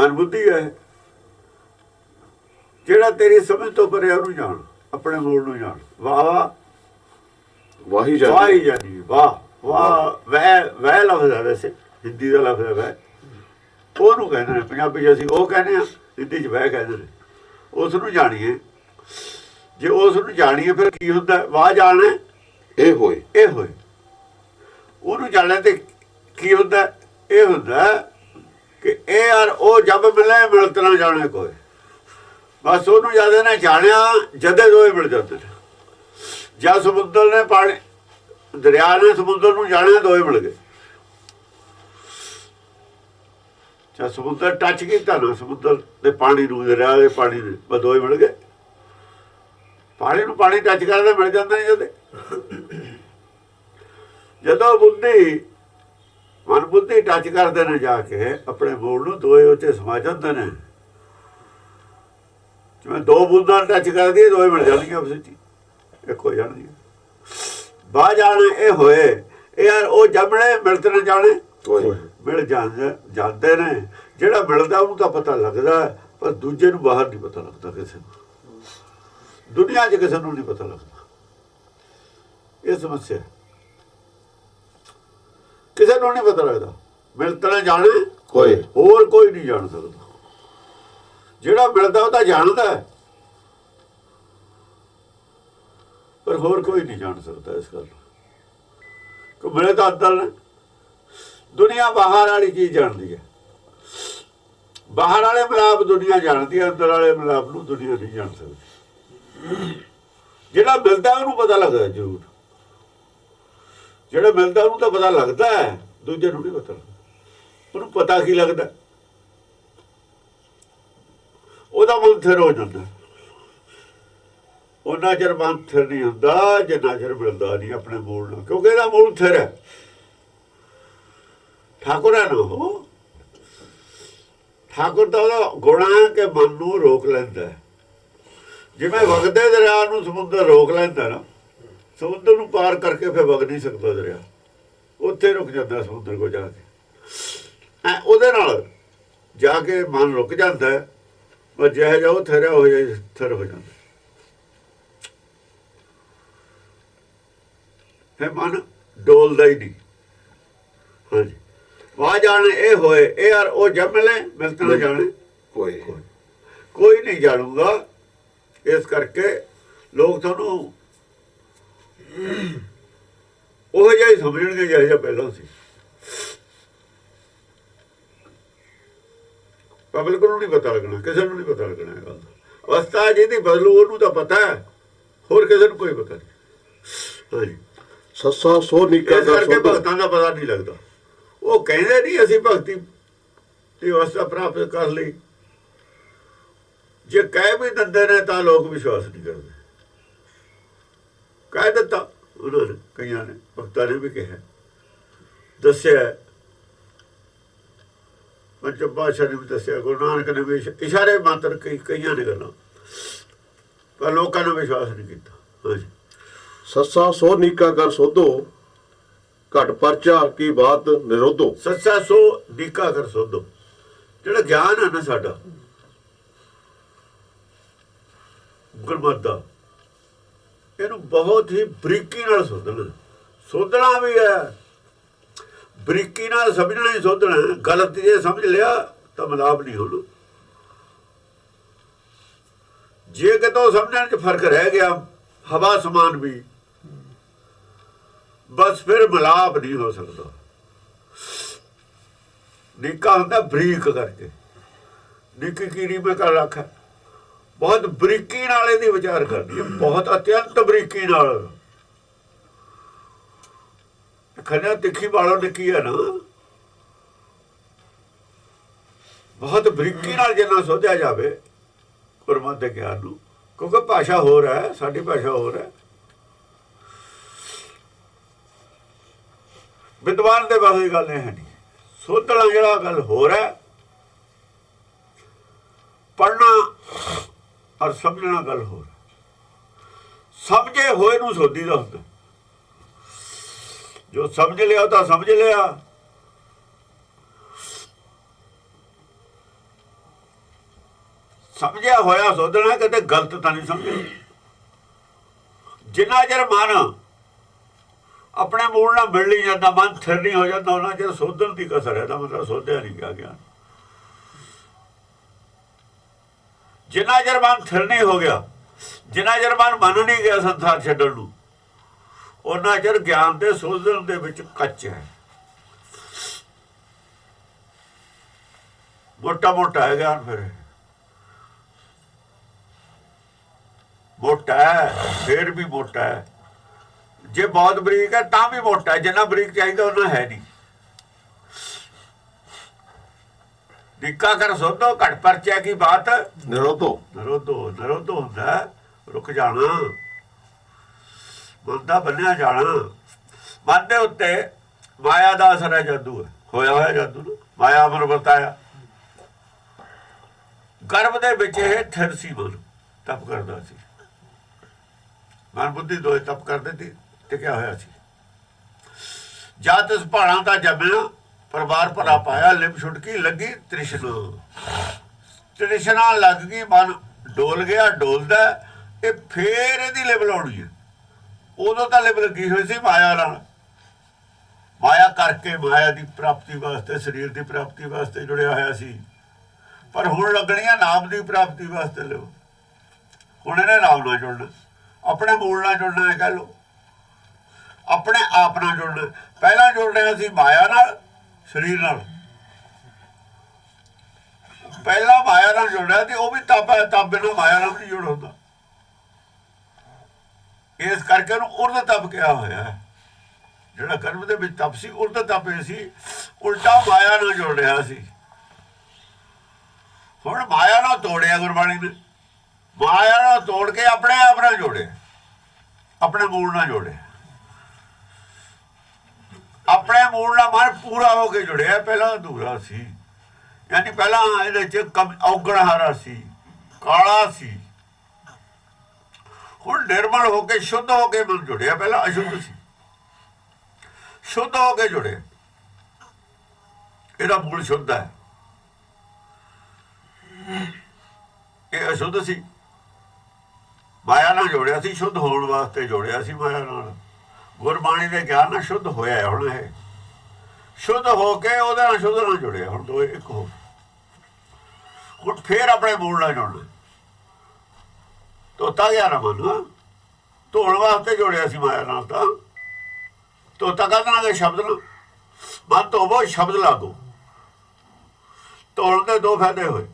ਮਨ ਬੁੱਧੀ ਹੈ ਜਿਹੜਾ ਤੇਰੀ ਸਮਝ ਤੋਂ ਪਰੇ ਉਹਨੂੰ ਜਾਣ, ਆਪਣੇ ਮੂਲ ਨੂੰ ਜਾਣ। ਵਾਹ ਵਾਹੀ ਜਾਨੀ ਵਾਹ ਵਾਹ। ਵਹਿ ਲਫ਼ਜ਼ ਹੈ, ਵੈਸੇ ਹਿੰਦੀ ਦਾ ਲਫ਼ਜ਼ ਹੈ ਵਹਿ, ਉਹਨੂੰ ਕਹਿੰਦੇ ਨੇ। ਪੰਜਾਬੀ 'ਚ ਅਸੀਂ ਉਹ ਕਹਿੰਦੇ ਹਾਂ, ਹਿੰਦੀ 'ਚ ਵਹਿ ਕਹਿੰਦੇ ਨੇ। ਉਸ ਨੂੰ ਜਾਣੀਏ। ਜੇ ਉਸ ਨੂੰ ਜਾਣੀਏ ਫਿਰ ਕੀ ਹੁੰਦਾ? ਵਾਹ ਜਾਣੇ ਇਹ ਹੋਏ, ਇਹ ਹੋਏ। ਉਹਨੂੰ ਜਾਣਿਆ ਤੇ ਕੀ ਹੁੰਦਾ? ਇਹ ਹੁੰਦਾ ਕਿ ਇਹ ਯਾਰ ਉਹ ਜਬ ਮਿਲੇ ਮਿਲਤ ਨਾ ਜਾਣੇ ਕੋਈ। ਬਸ ਉਹਨੂੰ ਜਦ ਇਹਨੇ ਜਾਣਿਆ, ਜਦੇ ਦੋਏ ਮਿਲ ਜਾਂਦੇ ਨੇ। ਜਾਂ ਸਮੁੰਦਰ ਨੇ ਪਾਣੀ, ਦਰਿਆ ਨੇ ਸਮੁੰਦਰ ਨੂੰ ਜਾਣਿਆ, ਦੋਏ ਮਿਲ ਗਏ। ਜਾਂ ਸਮੁੰਦਰ ਟੱਚ ਕੀਤਾ ਨਾ, ਸਮੁੰਦਰ ਦੇ ਪਾਣੀ ਨੂੰ, ਦਰਿਆ ਦੇ ਪਾਣੀ ਨੇ, ਬਸ ਦੋਏ ਮਿਲ ਗਏ। ਪਾਣੀ ਨੂੰ ਪਾਣੀ ਟੱਚ ਕਰਦੇ ਮਿਲ ਜਾਂਦੇ ਨੇ ਜਦੇ। ਜਦੋਂ ਬੁੱਧੀ ਮਨ ਬੁੱਧੀ ਟੱਚ ਕਰਦੇ ਨੇ ਜਾ ਕੇ ਆਪਣੇ ਮੂਲ ਨੂੰ, ਦੋਏ ਉੱਤੇ ਸਮਾ ਜਾਂਦੇ ਨੇ। ਜਿਵੇਂ ਦੋ ਬੂੰਦਾਂ ਟੱਚ ਕਰਦੀ, ਦੋਏ ਮਿਲ ਜਾਂਦੀਆਂ ਆਪਸ ਵਿੱਚ, ਇੱਕ ਹੋ ਜਾਣਗੀਆਂ। ਬਾਹ ਜਾਣੇ ਇਹ ਹੋਏ, ਇਹ ਯਾਰ ਉਹ ਜੰਮਣੇ ਮਿਲਤ ਨਾ ਜਾਣੇ ਮਿਲ ਜਾਂਦੇ ਨੇ। ਜਿਹੜਾ ਮਿਲਦਾ ਉਹਨੂੰ ਤਾਂ ਪਤਾ ਲੱਗਦਾ, ਪਰ ਦੂਜੇ ਨੂੰ ਬਾਹਰ ਨਹੀਂ ਪਤਾ ਲੱਗਦਾ। ਕਿਸੇ ਨੂੰ ਦੁਨੀਆ 'ਚ ਕਿਸੇ ਨੂੰ ਨਹੀਂ ਪਤਾ ਲੱਗਦਾ। ਇਹ ਸਮੱਸਿਆ, ਕਿਸੇ ਨੂੰ ਨਹੀਂ ਪਤਾ ਲੱਗਦਾ। ਮਿਲਤ ਨਾ ਜਾਣੇ ਕੋਈ, ਹੋਰ ਕੋਈ ਨਹੀਂ ਜਾਣ ਸਕਦਾ। ਜਿਹੜਾ ਮਿਲਦਾ ਉਹ ਤਾਂ ਜਾਣਦਾ, ਪਰ ਹੋਰ ਕੋਈ ਨਹੀਂ ਜਾਣ ਸਕਦਾ ਇਸ ਗੱਲ ਨੂੰ। ਕਿ ਮਿਲੇ ਤਾਂ ਅੰਦਰ ਨੇ। ਦੁਨੀਆ ਬਾਹਰ ਵਾਲੀ ਚੀਜ਼ ਜਾਣਦੀ ਹੈ। ਬਾਹਰ ਵਾਲੇ ਮਿਲਾਪ ਦੁਨੀਆ ਜਾਣਦੀ ਹੈ, ਅੰਦਰ ਵਾਲੇ ਮਿਲਾਪ ਨੂੰ ਦੁਨੀਆ ਨਹੀਂ ਜਾਣ ਸਕਦੀ। ਜਿਹੜਾ ਮਿਲਦਾ ਉਹਨੂੰ ਪਤਾ ਲੱਗਦਾ ਜ਼ਰੂਰ। ਜਿਹੜਾ ਮਿਲਦਾ ਉਹਨੂੰ ਤਾਂ ਪਤਾ ਲੱਗਦਾ ਹੈ, ਦੂਜੇ ਨੂੰ ਨਹੀਂ ਪਤਾ ਲੱਗਦਾ। ਉਹਨੂੰ ਪਤਾ ਕੀ ਲੱਗਦਾ? ਉਹਦਾ ਮਨ ਥਿਰ ਹੋ ਜਾਂਦਾ। ਉਹਨਾਂ ਚਿਰ ਮਨ ਥਿਰ ਨਹੀਂ ਹੁੰਦਾ ਜਿੰਨਾ ਚਿਰ ਮਿਲਦਾ ਨਹੀਂ ਆਪਣੇ ਮੂਲ ਨਾਲ, ਕਿਉਂਕਿ ਇਹਦਾ ਮੂਲ ਥਿਰ ਹੈ। ਠਾਕੁਰ ਹੈ ਨਾ ਉਹ। ਠਾਕੁਰ ਤਾਂ ਉਹਦਾ ਗੁਣ ਹੈ ਕਿ ਮਨ ਨੂੰ ਰੋਕ ਲੈਂਦਾ। ਜਿਵੇਂ ਵਗਦੇ ਦਰਿਆ ਨੂੰ ਸਮੁੰਦਰ ਰੋਕ ਲੈਂਦਾ ਨਾ, ਸਮੁੰਦਰ ਨੂੰ ਪਾਰ ਕਰਕੇ ਫਿਰ ਵਗ ਨਹੀਂ ਸਕਦਾ ਦਰਿਆ, ਉੱਥੇ ਰੁਕ ਜਾਂਦਾ ਸਮੁੰਦਰ ਕੋਲ ਜਾ ਕੇ। ਉਹਦੇ ਨਾਲ ਜਾ ਕੇ ਮਨ ਰੁਕ ਜਾਂਦਾ, ਪਰ ਜਿਹੋ ਜਿਹਾ ਉਹ ਥਿਰ ਹੋ ਜਾਏ, ਥਿਰ ਹੋ ਜਾਂਦਾ। ਫਿਰ ਮਨ ਡੋਲਦਾ ਹੀ ਨਹੀਂ। ਹਾਂਜੀ, ਵਾਹ ਜਾਣੇ ਇਹ ਹੋਏ, ਇਹ ਯਾਰ ਉਹ ਜਬ ਮਿਲੇ ਮਿਲਤ ਨਾ ਜਾਣੇ ਕੋਈ ਨਹੀਂ ਜਾਣੂਗਾ। ਇਸ ਕਰਕੇ ਲੋਕ ਤੁਹਾਨੂੰ ਉਹ ਜਿਹਾ ਹੀ ਸਮਝਣਗੇ ਜਿਹੋ ਜਿਹਾ ਪਹਿਲਾਂ ਸੀ। ਪਬਲਿਕ ਨੂੰ ਨਹੀਂ ਪਤਾ ਲੱਗਣਾ, ਕਿਸੇ ਨੂੰ ਨਹੀਂ ਪਤਾ ਲੱਗਣਾ ਇਹ ਗੱਲ ਦਾ। ਅਵਸਥਾ ਜਿਹਦੀ ਬਦਲੂ ਉਹਨੂੰ ਤਾਂ ਪਤਾ ਹੈ, ਹੋਰ ਕਿਸੇ ਨੂੰ ਕੋਈ ਪਤਾ ਨਹੀਂ। ਹਾਂਜੀ, ਸੱਸਾ ਸੋ ਨਿੱਕਾ ਇਸ ਕਰਕੇ ਭਗਤਾਂ ਦਾ ਪਤਾ ਨਹੀਂ ਲੱਗਦਾ। ਉਹ ਕਹਿੰਦੇ ਨਹੀਂ ਅਸੀਂ ਭਗਤੀ ਦੀ ਅਵਸਥਾ ਪ੍ਰਾਪਤ ਕਰ ਲਈ। ਜੇ ਕਹਿ ਵੀ ਦਿੰਦੇ ਨੇ ਤਾਂ ਲੋਕ ਵਿਸ਼ਵਾਸ ਨਹੀਂ ਕਰਦੇ। ਕਹਿ ਦਿੱਤਾ ਉਹਨਾਂ ਨੇ, ਕਈਆਂ ਨੇ, ਭਗਤਾਂ ਨੇ ਵੀ ਕਿਹਾ, ਦੱਸਿਆ, ਪੰਚਮ ਪਾਤਸ਼ਾਹ ਨੇ ਵੀ ਦੱਸਿਆ, ਗੁਰੂ ਨਾਨਕ ਨੇ ਵੀ ਇਸ਼ਾਰੇ ਮਾਤਰ ਕਈਆਂ ਨੇ ਗੱਲਾਂ, ਪਰ ਲੋਕਾਂ ਨੇ ਵਿਸ਼ਵਾਸ ਨਹੀਂ ਕੀਤਾ। ਹਾਂਜੀ, ਸੱਸਾ ਸੋ ਨੀਕਾ ਕਰ ਸੋਧੋ, ਘਟ ਪਰਚਾ ਕੀ ਬਾਤ ਨਿਰੋਧੋ। ਸੱਸਾ ਸੋ ਨੀਕਾ ਕਰ ਸੋਧੋ। ਜਿਹੜਾ ਗਿਆਨ ਹੈ ਨਾ ਸਾਡਾ ਗੁਰਮਤਿ ਦਾ, ਇਹਨੂੰ ਬਹੁਤ ਹੀ ਬਰੀਕੀ ਨਾਲ ਸੋਧਣਾ ਵੀ ਹੈ, ਬਰੀਕੀ ਨਾਲ ਸਮਝਣਾ ਹੀ ਸੋਧਣਾ। ਗਲਤ ਜੇ ਸਮਝ ਲਿਆ ਤਾਂ ਮਿਲਾਪ ਨਹੀਂ ਹੋਣਾ। ਜੇ ਕਿਤੋਂ ਸਮਝਣ 'ਚ ਫਰਕ ਰਹਿ ਗਿਆ, ਹਵਾ ਸਮਾਨ ਵੀ, ਬਸ ਫਿਰ ਮਿਲਾਪ ਨਹੀਂ ਹੋ ਸਕਦਾ। ਨਿੱਕਾ ਹੁੰਦਾ ਬਰੀਕ ਕਰਕੇ। ਨਿੱਕੀ ਕੀੜੀ ਮੈਂ ਕਰ ਰੱਖਾ, ਬਹੁਤ ਬਰੀਕੀ ਨਾਲ ਇਹਦੀ ਵਿਚਾਰ ਕਰਦੀ ਹੈ, ਬਹੁਤ ਅਤਿਅੰਤ ਬਰੀਕੀ ਨਾਲ। ਖੰਡਾ ਤਿੱਖੀ ਵਾਲੋਂ ਨਿੱਕੀ ਹੈ ਨਾ, ਬਹੁਤ ਬਰੀਕੀ ਨਾਲ ਜਿੰਨਾ ਸੋਧਿਆ ਜਾਵੇ ਗੁਰਮਤਿ ਦੇ ਗਿਆਨ ਨੂੰ, ਕਿਉਂਕਿ ਭਾਸ਼ਾ ਹੋਰ ਹੈ, ਸਾਡੀ ਭਾਸ਼ਾ ਹੋਰ ਹੈ। ਵਿਦਵਾਨ ਦੇ ਬਾਰੇ ਗੱਲ ਇਹ ਹੈ ਨਹੀਂ। ਸੋਧਣਾ ਜਿਹੜਾ ਗੱਲ ਹੋਰ ਹੈ, ਪੜ੍ਹਨਾ ਔਰ ਸਮਝਣਾ ਗੱਲ ਹੋਰ। ਸਮਝੇ ਹੋਏ ਨੂੰ ਸੋਧੀ ਦਾ ਹੁੰਦਾ। ਜੋ ਸਮਝ ਲਿਆ ਤਾਂ ਸਮਝ ਲਿਆ, ਸਮਝਿਆ ਹੋਇਆ ਸੋਧਣਾ, ਕਦੇ ਗਲਤ ਤਾਂ ਨਹੀਂ ਸਮਝਣਾ। ਜਿੰਨਾ ਚਿਰ ਮਨ ਆਪਣੇ ਮੂਲ ਨਾਲ ਮਿਲ ਨਹੀਂ ਜਾਂਦਾ, ਮਨ ਥਿਰ ਨਹੀਂ ਹੋ ਜਾਂਦਾ, ਉਹਨਾਂ ਚਿਰ ਸੋਧਣ ਦੀ ਕਸਰ ਹੈ। ਇਹਦਾ ਮਤਲਬ ਸੋਧਿਆ ਨਹੀਂ ਗਿਆ ਗਿਆਨ। ਜਿੰਨਾ ਚਿਰ ਮਨ ਥਿਰ ਨਹੀਂ ਹੋ ਗਿਆ, ਜਿੰਨਾ ਚਿਰ ਮਨ ਮੰਨ ਨਹੀਂ ਗਿਆ ਸੰਸਾਰ ਛੱਡਣ ਨੂੰ, ਉਹਨਾਂ ਚਿਰ ਗਿਆਨ ਦੇ ਸੋਧਣ ਦੇ ਵਿੱਚ ਕੱਚ ਹੈ। ਮੋਟਾ ਮੋਟਾ ਹੈ ਗਿਆਨ, ਫਿਰ ਮੋਟਾ ਹੈ, ਫਿਰ ਵੀ ਮੋਟਾ ਹੈ। ਜੇ ਬਹੁਤ ਬਰੀਕ ਹੈ ਤਾਂ ਵੀ ਮੋਟਾ ਹੈ, ਜਿੰਨਾ ਬਰੀਕ ਚਾਹੀਦਾ ਉਹਨਾਂ ਹੈ ਨਹੀਂ। ਨਿੱਕਾ ਕਰ ਸੋਧੋ ਘਟ ਪਰਚਿਆ ਕੀ ਬਾਤ ਨਿਰੋਧੋ ਨਿਰੋਧੋ। ਨਿਰੋਧੋ ਹੁੰਦਾ ਰੁਕ ਜਾਣਾ, ਮਨ ਦਾ ਬੰਨਿਆ ਜਾਣਾ। ਮਨ ਦੇ ਉੱਤੇ ਮਾਇਆ ਦਾ ਅਸਰ ਹੈ, ਜਾਦੂ ਹੈ, ਹੋਇਆ ਹੋਇਆ ਜਾਦੂ ਨੂੰ ਮਾਇਆ ਅਮਰ ਵਰਤਾਇਆ। ਗਰਭ ਦੇ ਵਿੱਚ ਇਹ ਥਿਰ ਸੀ, ਮਨ ਤਪ ਕਰਦਾ ਸੀ। ਮਨ ਬੁੱਧੀ ਦੋਏ ਤਪ ਕਰਦੇ ਸੀ, ਟਿਕਿਆ ਹੋਇਆ ਸੀ। ਜਦ ਇਸ ਪਹਾੜਾਂ ਦਾ ਜੰਮਿਆ, ਪਰਿਵਾਰ ਭਰਾ ਪਾਇਆ, ਲਿਪ ਛੁਟਕੀ ਲੱਗੀ ਤ੍ਰਿਸ਼ਨਾ। ਤ੍ਰਿਸ਼ਨਾ ਲੱਗ ਗਈ, ਮਨ ਡੋਲ ਗਿਆ, ਡੋਲਦਾ। ਇਹ ਫੇਰ ਇਹਦੀ ਲਿਪ ਲਾਉਣੀ ਹੈ। ਉਦੋਂ ਤਾਂ ਲਿਪ ਲੱਗੀ ਹੋਈ ਸੀ ਮਾਇਆ ਨਾਲ, ਮਾਇਆ ਕਰਕੇ ਮਾਇਆ ਦੀ ਪ੍ਰਾਪਤੀ ਵਾਸਤੇ, ਸਰੀਰ ਦੀ ਪ੍ਰਾਪਤੀ ਵਾਸਤੇ ਜੁੜਿਆ ਹੋਇਆ ਸੀ। ਪਰ ਹੁਣ ਲੱਗਣੀਆਂ ਨਾਮ ਦੀ ਪ੍ਰਾਪਤੀ ਵਾਸਤੇ ਲਿਓ। ਹੁਣ ਇਹਨੇ ਨਾਮ ਨਾਲ ਜੁੜਨਾ, ਆਪਣੇ ਮੂਲ ਨਾਲ ਜੁੜਨਾ ਹੈ, ਕਹਿ ਲਓ ਆਪਣੇ ਆਪ ਨਾਲ ਜੁੜਨਾ। ਪਹਿਲਾਂ ਜੁੜ ਰਿਹਾ ਸੀ ਮਾਇਆ ਨਾਲ, ਸਰੀਰ ਨਾਲ। ਪਹਿਲਾਂ ਮਾਇਆ ਨਾਲ ਜੁੜਿਆ ਤੇ ਉਹ ਵੀ ਤਪ ਹੈ, ਤਪ ਬਿਨਾਂ ਮਾਇਆ ਨਾਲ ਨਹੀਂ ਜੁੜ ਹੁੰਦਾ। ਇਸ ਕਰਕੇ ਉਹਨੂੰ ਉਰਦ ਤਪ ਕਿਹਾ ਹੋਇਆ ਹੈ। ਜਿਹੜਾ ਕਰਮ ਦੇ ਵਿੱਚ ਤਪ ਸੀ, ਉਰਦ ਤਪ ਇਹ ਸੀ, ਉਲਟਾ ਮਾਇਆ ਨਾਲ ਜੁੜ ਰਿਹਾ ਸੀ। ਹੁਣ ਮਾਇਆ ਨਾਲ ਤੋੜਿਆ ਗੁਰਬਾਣੀ ਨੇ, ਮਾਇਆ ਨਾਲ ਤੋੜ ਕੇ ਆਪਣੇ ਆਪ ਨਾਲ ਜੋੜਿਆ, ਆਪਣੇ ਮੂਲ ਨਾਲ ਜੋੜਿਆ। ਆਪਣੇ ਮੂਲ ਨਾਲ ਮਨ ਪੂਰਾ ਹੋ ਕੇ ਜੁੜਿਆ। ਪਹਿਲਾਂ ਅਧੂਰਾ ਸੀ, ਯਾਨੀ ਪਹਿਲਾਂ ਇਹਦੇ ਚ ਔਗਣਹਾਰਾ ਸੀ, ਕਾਲਾ ਸੀ। ਹੁਣ ਨਿਰਮਲ ਹੋ ਕੇ ਸ਼ੁੱਧ ਹੋ ਕੇ ਮਨ ਜੁੜਿਆ। ਪਹਿਲਾਂ ਅਸ਼ੁੱਧ ਸੀ, ਸ਼ੁੱਧ ਹੋ ਕੇ ਜੁੜਿਆ। ਇਹਦਾ ਮੂਲ ਸ਼ੁੱਧ ਹੈ, ਇਹ ਅਸ਼ੁੱਧ ਸੀ। ਮਾਇਆ ਨਾਲ ਜੋੜਿਆ ਸੀ, ਸ਼ੁੱਧ ਹੋਣ ਵਾਸਤੇ ਜੋੜਿਆ ਸੀ ਮਾਇਆ ਨਾਲ। ਗੁਰਬਾਣੀ ਦੇ ਗਿਆਨ ਨਾਲ ਸ਼ੁੱਧ ਹੋਇਆ। ਹੁਣ ਇਹ ਸ਼ੁੱਧ ਹੋ ਕੇ ਉਹਦੇ ਨਾਲ ਸ਼ੁੱਧ ਨਾਲ ਜੁੜਿਆ। ਹੁਣ ਦੋਏ ਇੱਕ ਹੋ। ਹੁਣ ਫੇਰ ਆਪਣੇ ਮੂਲ ਨਾਲ ਜੁੜਨਾ। ਤੋਤਾ ਗਿਆ ਨਾ ਮਨ, ਧੋਣ ਵਾਸਤੇ ਜੋੜਿਆ ਸੀ ਮਾਇਆ ਨਾਲ। ਤਾਂ ਤੋਤਾ ਕਹਿੰਦਾ ਕਿ ਸ਼ਬਦ ਨਾਲ ਮਨ ਧੋਵੋ, ਸ਼ਬਦ ਲਾ ਦੋ। ਧੋਣ ਦੇ ਦੋ ਫਾਇਦੇ ਹੋਏ।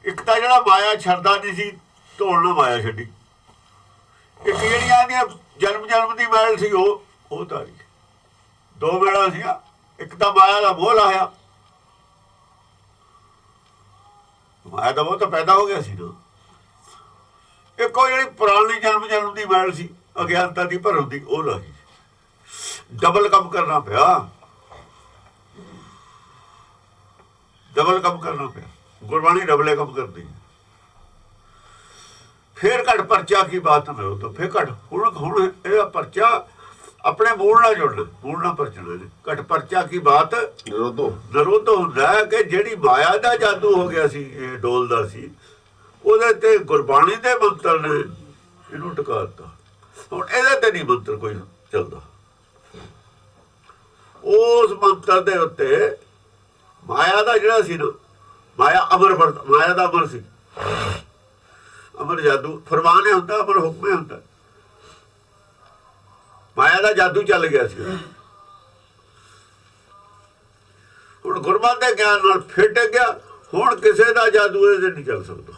ਇੱਕ ਤਾਂ ਜਿਹੜਾ ਮਾਇਆ ਛੱਡਦਾ ਨਹੀਂ ਸੀ, ਧੋਣ ਨਾਲ ਮਾਇਆ ਛੱਡੀ। ਇੱਕ ਜਿਹੜੀਆਂ ਦੀਆਂ ਜਨਮ ਜਨਮ ਦੀ ਮੈਲ ਸੀ, ਉਹ ਤਾਰੀ। ਦੋ ਮੈਲਾਂ ਸੀ। ਇੱਕ ਤਾਂ ਮਾਇਆ ਦਾ ਮੋਹ ਲਾਇਆ, ਮਾਇਆ ਦਾ ਮੋਹ ਤਾਂ ਪੈਦਾ ਹੋ ਗਿਆ ਸੀ ਨਾ। ਇੱਕ ਉਹ ਜਿਹੜੀ ਪੁਰਾਣੀ ਜਨਮ ਜਨਮ ਦੀ ਮੈਲ ਸੀ, ਅਗਿਆਨਤਾ ਦੀ ਭਰਮ ਦੀ, ਉਹ ਲਾਈ। ਡਬਲ ਕੰਮ ਕਰਨਾ ਪਿਆ, ਡਬਲ ਕੰਮ ਕਰਨਾ ਪਿਆ। ਗੁਰਬਾਣੀ ਡਬਲੇ ਕੰਮ ਕਰਦੀ। ਫੇਰ ਘਟ ਪਰਚਾ ਕੀ ਬਾਤ ਨਾ ਹੋ। ਫੇਰ ਘਟ ਹੁਣ ਇਹਦਾ ਪਰਚਾ ਆਪਣੇ ਮੂਲ ਨਾਲ ਜੁੜਨਾ, ਮੂਲ ਨਾਲ ਪਰਚਣਾ। ਘਟ ਪਰਚਾ ਕੀ ਬਾਤ ਨਿਰੋਧੋ। ਨਿਰੋਧ ਹੁੰਦਾ ਹੈ ਕਿ ਜਿਹੜੀ ਮਾਇਆ ਦਾ ਜਾਦੂ ਹੋ ਗਿਆ ਸੀ, ਇਹ ਡੋਲਦਾ ਸੀ, ਉਹਦੇ ਤੇ ਗੁਰਬਾਣੀ ਦੇ ਮੰਤਰ ਨੇ ਇਹਨੂੰ ਟਿਕਾ ਦਿੱਤਾ। ਹੁਣ ਇਹਦੇ ਤੇ ਨਹੀਂ ਮੰਤਰ ਕੋਈ ਚੱਲਦਾ। ਉਸ ਮੰਤਰ ਦੇ ਉੱਤੇ ਮਾਇਆ ਦਾ ਜਿਹੜਾ ਸੀ ਨਾ, ਮਾਇਆ ਅਮਰ ਮਾਇਆ ਦਾ ਅਮਰ ਸੀ। ਅਮਰ ਜਾਦੂ ਫਰਮਾਨ ਹੁੰਦਾ, ਅਮਰ ਹੁਕਮ ਹੁੰਦਾ। ਮਾਇਆ ਦਾ ਜਾਦੂ ਚੱਲ ਗਿਆ ਸੀ। ਹੁਣ ਗੁਰਮਤਿ ਦੇ ਗਿਆਨ ਨਾਲ ਫਿੱਟ ਗਿਆ। ਹੁਣ ਕਿਸੇ ਦਾ ਜਾਦੂ ਇਹਦੇ ਨਹੀਂ ਚੱਲ ਸਕਦਾ।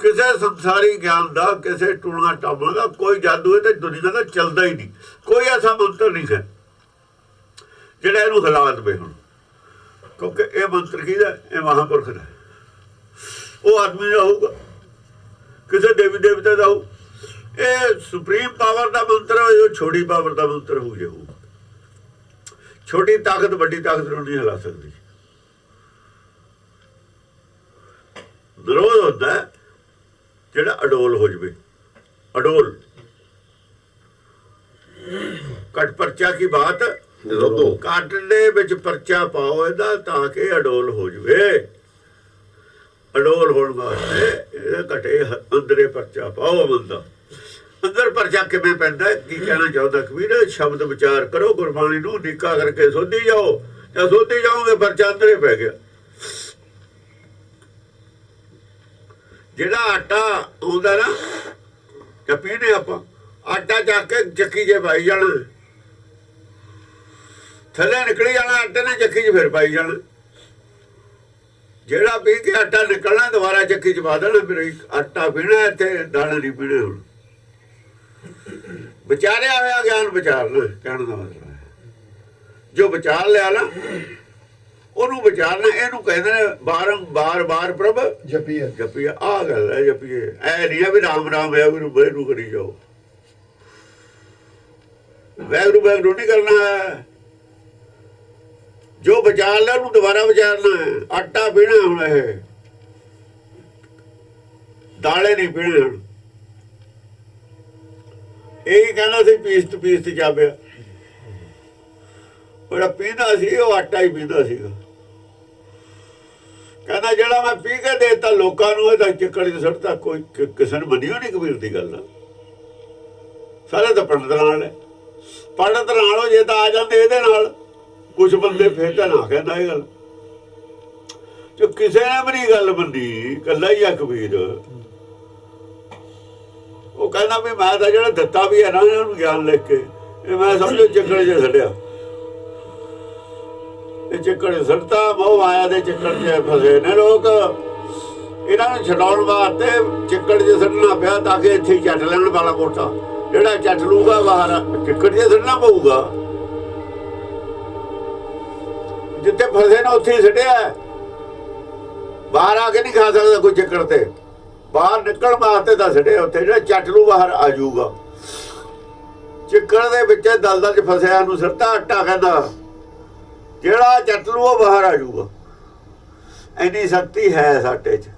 ਕਿਸੇ ਸੰਸਾਰੀ ਗਿਆਨ ਦਾ, ਕਿਸੇ ਟੂਣਾ ਟਾਪਾਂ ਦਾ ਕੋਈ ਜਾਦੂ ਇਹ ਤੇ ਦੁਨੀਆ ਦਾ ਚੱਲਦਾ ਹੀ ਨਹੀਂ। ਕੋਈ ਐਸਾ ਮੰਤਰ ਨਹੀਂ ਹੈ ਜਿਹੜਾ ਇਹਨੂੰ ਹਿਲਾ ਦੇਵੇ। ਹੁਣ ਕਿਉਂਕਿ ਇਹ ਮੰਤਰ ਕਿਹਦਾ? ਇਹ ਮਹਾਂਪੁਰਖ ਦਾ। ਉਹ ਆਦਮੀ ਦਾ ਹੋਊਗਾ, ਕਿਸੇ ਦੇਵੀ ਦੇਵਤੇ ਦਾ ਹੋਊ। ਇਹ ਸੁਪਰੀਮ ਪਾਵਰ ਦਾ ਮੰਤਰ ਹੈ, ਉਹ ਛੋਟੀ ਪਾਵਰ ਦਾ ਮੰਤਰ ਹੋ ਜਾਊ। ਛੋਟੀ ਤਾਕਤ ਵੱਡੀ ਤਾਕਤ ਨੂੰ ਨਹੀਂ ਹਿਲਾ ਸਕਦੀ। ਵਿਰੋਧ ਹੁੰਦਾ ਜਿਹੜਾ ਅਡੋਲ ਹੋ ਜਾਵੇ। ਅਡੋਲ ਘਟ ਪਰਚਾ ਕੀ ਬਾਤ ਨਿਰੋਧੋ। ਘਟ ਦੇ ਵਿੱਚ ਪਰਚਾ ਪਾਓ ਇਹਦਾ, ਤਾਂ ਕਿ ਅਡੋਲ ਹੋ ਜਾਵੇ। ਅਡੋਲ ਹੋਣ ਵਾਸਤੇ ਇਹਦੇ ਘਟੇ ਅੰਦਰੇ ਪਰਚਾ ਪਾਓ ਬੰਦਾ। ਅੰਦਰ ਪਰਚਾ ਕਿਵੇਂ ਪੈਂਦਾ, ਕੀ ਕਹਿਣਾ ਚਾਹੁੰਦਾ ਕਬੀਰ? ਸ਼ਬਦ ਵਿਚਾਰ ਕਰੋ, ਗੁਰਬਾਣੀ ਨੂੰ ਨਿੱਕਾ ਕਰਕੇ ਸੋਧੀ ਜਾਓ। ਜਾਂ ਸੋਧੀ ਜਾਓਗੇ ਪਰਚਾ ਅੰਦਰੇ ਪੈ ਗਿਆ। ਜਿਹੜਾ ਆਟਾ ਆਉਂਦਾ ਨਾ ਜਾਂ ਪੀਣੇ ਆਪਾਂ, ਆਟਾ ਚੱਕ ਕੇ ਚੱਕੀ 'ਚ ਪਾਈ ਜਾਣਾ, ਥੱਲੇ ਨਿਕਲੀ ਜਾਣਾ ਆਟੇ ਨੇ, ਚੱਕੀ 'ਚ ਫਿਰ ਪਾਈ ਜਾਣਾ। ਜਿਹੜਾ ਪੀ ਕੇ ਆਟਾ ਨਿਕਲਣਾ ਦੁਬਾਰਾ ਚੱਕੀ 'ਚ ਪਾ ਦੇਣਾ। ਫਿਰ ਆਟਾ ਪੀਣਾ, ਇੱਥੇ ਦਾਣੇ ਨਹੀਂ ਪੀਣੇ। ਹੁਣ ਵਿਚਾਰਿਆ ਹੋਇਆ ਗਿਆਨ ਵਿਚਾਰਨਾ, ਕਹਿਣ ਦਾ ਮਤਲਬ ਹੈ ਜੋ ਵਿਚਾਰ ਲਿਆ ਨਾ ਉਹਨੂੰ ਵਿਚਾਰਨਾ। ਇਹਨੂੰ ਕਹਿੰਦੇ ਨੇ ਬਾਰ ਪ੍ਰਭ ਜਪੀਏ ਜਪੀਏ। ਆਹ ਗੱਲ ਹੈ ਜਪੀਏ। ਐ ਨਹੀਂ ਆ ਵੀ ਰਾਮ ਰਾਮ ਵਾਹਿਗੁਰੂ ਵਾਹਿਗੁਰੂ ਕਰੀ ਜਾਓ। ਵਾਹਿਗੁਰੂ ਵਾਹਿਗੁਰੂ ਨਹੀਂ ਕਰਨਾ ਹੈ। ਜੋ ਵਿਚਾਰ ਲਿਆ ਉਹਨੂੰ ਦੁਬਾਰਾ ਵਿਚਾਰਨਾ ਹੈ। ਆਟਾ ਪੀਣਾ ਹੁਣ, ਇਹ ਦਾਲੇ ਨਹੀਂ ਪੀਣੇ ਹੁਣ। ਇਹੀ ਕਹਿੰਦਾ ਸੀ ਪੀਸਤ ਜਾਪਿਆ। ਜਿਹੜਾ ਪੀਂਦਾ ਸੀ ਉਹ ਆਟਾ ਹੀ ਪੀਂਦਾ ਸੀਗਾ। ਕਹਿੰਦਾ ਜਿਹੜਾ ਮੈਂ ਪੀ ਕੇ ਦੇਤਾ ਲੋਕਾਂ ਨੂੰ, ਇਹਦਾ ਚੱਕੜ 'ਚ ਸੁੱਟਤਾ। ਕੋਈ ਕਿਸੇ ਨੇ ਮੰਨੀ ਨਹੀਂ ਕਬੀਰ ਦੀ ਗੱਲ। ਸਾਰੇ ਤਾਂ ਪੰਡਤ ਨਾਲ ਹੈ। ਪੰਡਤ ਨਾਲੋਂ ਜੇ ਤਾਂ ਆ ਜਾਂਦੇ ਇਹਦੇ ਨਾਲ ਕੁਛ ਬੰਦੇ, ਫਿਰ ਤਾਂ ਨਾ ਕਹਿੰਦਾ ਇਹ ਗੱਲ। ਜੋ ਕਿਸੇ ਨੇ ਵੀ ਨਹੀਂ ਗੱਲ ਮੰਨੀ, ਇਕੱਲਾ ਹੀ ਆ ਕਬੀਰ। ਉਹ ਕਹਿੰਦਾ ਵੀ ਮੈਂ ਤਾਂ ਜਿਹੜਾ ਦਿੱਤਾ ਵੀ ਹੈ ਨਾ ਉਹਨੂੰ ਗਿਆਨ ਲਿਖ ਕੇ, ਇਹ ਮੈਂ ਸਮਝੋ ਚੱਕੜ 'ਚ ਛੱਡਿਆ। ਇਹ ਚੱਕੜ 'ਚ ਸੁੱਟਤਾ। ਮੋਹ ਮਾਇਆ ਦੇ ਚੱਕੜ 'ਚ ਫਸੇ ਨੇ ਲੋਕ। ਇਹਨਾਂ ਨੂੰ ਛਡਾਉਣ ਵਾਸਤੇ ਚੱਕੜ 'ਚ ਸੁੱਟਣਾ ਪਿਆ ਤਾਂ ਕਿ ਇੱਥੇ ਹੀ ਚੱਟ ਲੈਣ ਵਾਲਾ ਕੋਟਾ। ਜਿਹੜਾ ਚੱਟ ਲੂਗਾ ਬਾਹਰ ਚੱਕੜ 'ਚ ਸੁੱਟਣਾ ਪਊਗਾ। ਜਿੱਥੇ ਫਸੇ ਨੇ ਉੱਥੇ ਹੀ ਸੁੱਟਿਆ। ਬਾਹਰ ਆ ਕੇ ਨਹੀਂ ਖਾ ਸਕਦਾ ਕੋਈ ਚੱਕੜ ਤੇ। ਬਾਹਰ ਨਿਕਲਣ ਵਾਸਤੇ ਤਾਂ ਸੁੱਟਿਆ ਉੱਥੇ। ਜਿਹੜਾ ਚੱਟ ਲੂ ਬਾਹਰ ਆ ਜਾਊਗਾ। ਚੱਕੜ ਦੇ ਵਿੱਚ ਦਲਦਲ 'ਚ ਫਸਿਆ ਨੂੰ ਸੁੱਟਾ ਆਟਾ। ਕਹਿੰਦਾ ਜਿਹੜਾ ਚੱਟ ਲੂ ਉਹ ਬਾਹਰ ਆ ਜਾਊਗਾ। ਇੰਨੀ ਸ਼ਕਤੀ ਹੈ ਸਾਡੇ 'ਚ।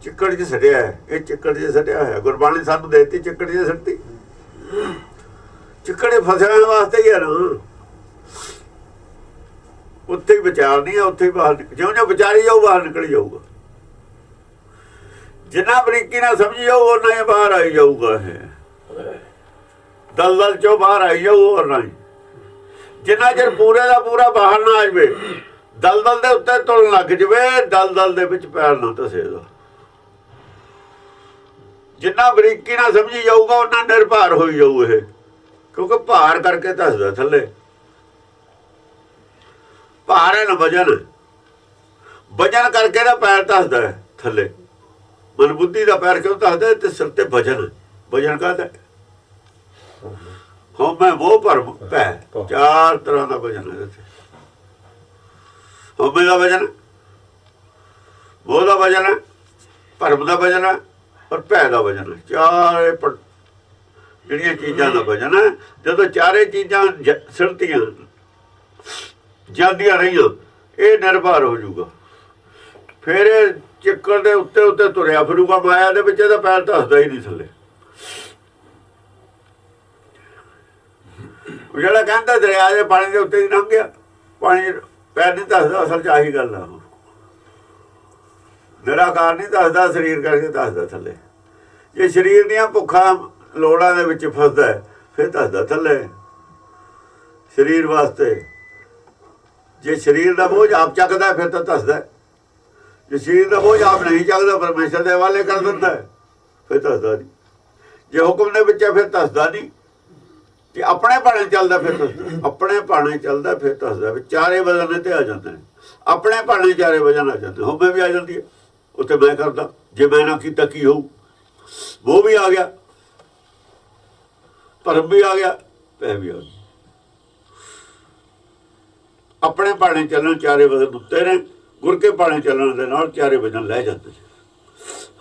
ਚਿੱਕੜ 'ਚ ਸੜਿਆ। ਇਹ ਚਿੱਕੜ 'ਚ ਸੜਿਆ ਹੋਇਆ। ਗੁਰਬਾਣੀ ਸਾਨੂੰ ਦੇ ਦਿੱਤੀ ਚਿੱਕੜ 'ਚ ਸੜਤੀ। ਚਿੱਕੜੇ ਫਸਣ ਵਾਸਤੇ ਹੀ ਹੈ ਨਾ। ਉੱਥੇ ਹੀ ਵਿਚਾਰਨੀ ਹੈ, ਉੱਥੇ ਹੀ ਬਾਹਰ ਜਿਉਂ ਜਿਉਂ ਵਿਚਾਰੀ ਜਾਊ ਬਾਹਰ ਨਿਕਲ ਜਾਊਗਾ। ਜਿੰਨਾ ਬਰੀਕੀ ਨਾਲ ਸਮਝੀ ਜਾਊ ਉਹਨਾਂ ਹੀ ਬਾਹਰ ਆਈ ਜਾਊਗਾ। ਇਹ ਦਲਦਲ 'ਚੋਂ ਬਾਹਰ ਆਈ ਜਾਊ। ਹੋਰ ਨਹੀਂ ਜਿੰਨਾ ਚਿਰ ਪੂਰੇ ਦਾ ਪੂਰਾ ਬਾਹਰ ਨਾ ਆ ਜਾਵੇ, ਦਲਦਲ ਦੇ ਉੱਤੇ ਤੁਰਨ ਲੱਗ ਜਾਵੇ, ਦਲਦਲ ਦੇ ਵਿੱਚ ਪੈਰ ਨਾ ਧਸੇਗਾ। ਜਿੰਨਾ ਬਰੀਕੀ ਨਾਲ ਸਮਝੀ ਜਾਊਗਾ ਉਹਨਾਂ ਨਿਰਭਰ ਹੋਈ ਜਾਊ ਇਹ। ਕਿਉਂਕਿ ਭਾਰ ਕਰਕੇ ਧਸਦਾ ਥੱਲੇ। ਭਾਰ ਹੈ ਨਾ ਵਜਨ। ਵਜਨ ਕਰਕੇ ਦਾ ਪੈਰ ਧਸਦਾ ਹੈ ਥੱਲੇ। ਮਨ ਬੁੱਧੀ ਦਾ ਪੈਰ ਕਿਉਂ ਧਸਦਾ? ਤੇ ਸਿਰ ਤੇ ਵਜਨ। ਵਜਨ ਕਾਹਦਾ? ਹਉਮੈ ਮੋਹ ਭਰਮ ਭੈ। ਚਾਰ ਤਰ੍ਹਾਂ ਦਾ ਵਜਨ ਹੈ। ਹਉਮੈ ਦਾ ਵਜਨ, ਮੋਹ ਦਾ ਵਜਨ ਹੈ, ਭਰਮ ਦਾ ਵਜਨ ਹੈ, ਔਰ ਭੈ ਦਾ ਵਜਨ ਹੈ। ਚਾਰੇ ਜਿਹੜੀਆਂ ਚੀਜ਼ਾਂ ਦਾ ਵਜਨ ਹੈ। ਜਦੋਂ ਚਾਰੇ ਚੀਜ਼ਾਂ ਸਿਰਤੀਆਂ ਜਾਂਦੀਆਂ ਰਹੀਆਂ, ਇਹ ਨਿਰਭਰ ਹੋ ਜਾਊਗਾ। ਫਿਰ ਇਹ ਚੱਕਰ ਦੇ ਉੱਤੇ ਉੱਤੇ ਤੁਰਿਆ ਫਿਰੂਗਾ ਮਾਇਆ ਦੇ ਵਿੱਚ। ਇਹਦਾ ਪੈਰ ਧਸਦਾ ਹੀ ਨਹੀਂ ਥੱਲੇ। ਜਿਹੜਾ ਕਹਿੰਦਾ ਦਰਿਆ ਦੇ ਪਾਣੀ ਦੇ ਉੱਤੇ ਹੀ ਲੰਘ ਗਿਆ, ਪਾਣੀ ਪੈਰ ਨਹੀਂ ਧਸਦਾ। ਅਸਲ 'ਚ ਆਹੀ ਗੱਲ ਆ। ਨਿਰਾਕਾਰ ਨਹੀਂ ਧਸਦਾ, ਸਰੀਰ ਕਰਕੇ ਧਸਦਾ ਥੱਲੇ। ਜੇ ਸਰੀਰ ਦੀਆਂ ਭੁੱਖਾਂ ਲੋੜਾਂ ਦੇ ਵਿੱਚ ਫਸਦਾ ਫਿਰ ਧਸਦਾ ਥੱਲੇ। ਸਰੀਰ ਵਾਸਤੇ ਜੇ ਸਰੀਰ ਦਾ ਬੋਝ ਆਪ ਚੱਕਦਾ ਫਿਰ ਤਾਂ ਧਸਦਾ। ਜੇ ਸਰੀਰ ਦਾ ਬੋਝ ਆਪ ਨਹੀਂ ਚੱਕਦਾ, ਪਰਮੇਸ਼ਰ ਦੇ ਹਵਾਲੇ ਕਰ ਦਿੰਦਾ, ਫਿਰ ਧਸਦਾ ਨਹੀਂ। ਜੇ ਹੁਕਮ ਦੇ ਵਿੱਚ ਫਿਰ ਧਸਦਾ ਨਹੀਂ। ਜੇ ਆਪਣੇ ਭਾਣੇ ਚੱਲਦਾ ਫਿਰ ਧਸਦਾ। ਆਪਣੇ ਭਾਣੇ ਚੱਲਦਾ ਫਿਰ ਧਸਦਾ। ਵੀ ਚਾਰੇ ਵਜਨ ਤੇ ਆ ਜਾਂਦੇ ਨੇ। ਆਪਣੇ ਭਾਣੇ ਚਾਰੇ ਵਜਨ ਆ ਜਾਂਦੇ। ਹਉਮੈ ਵੀ ਆ ਜਾਂਦੀ ਹੈ। ਉੱਥੇ ਮੈਂ ਕਰਦਾ, ਜੇ ਮੈਂ ਨਾ ਕੀਤਾ ਕੀ ਹੋਊ? ਉਹ ਵੀ ਆ ਗਿਆ, ਭਰਮ ਵੀ ਆ ਗਿਆ, ਭੈ ਵੀ ਆ ਗਿਆ। ਆਪਣੇ ਭਾਣੇ ਚੱਲਣ ਚਾਰੇ ਵਜਨ ਉੱਤੇ ਨੇ। ਗੁਰ ਕੇ ਭਾਣੇ ਚੱਲਣ ਦੇ ਨਾਲ ਚਾਰੇ ਵਜਨ ਲੈ ਜਾਂਦੇ ਨੇ।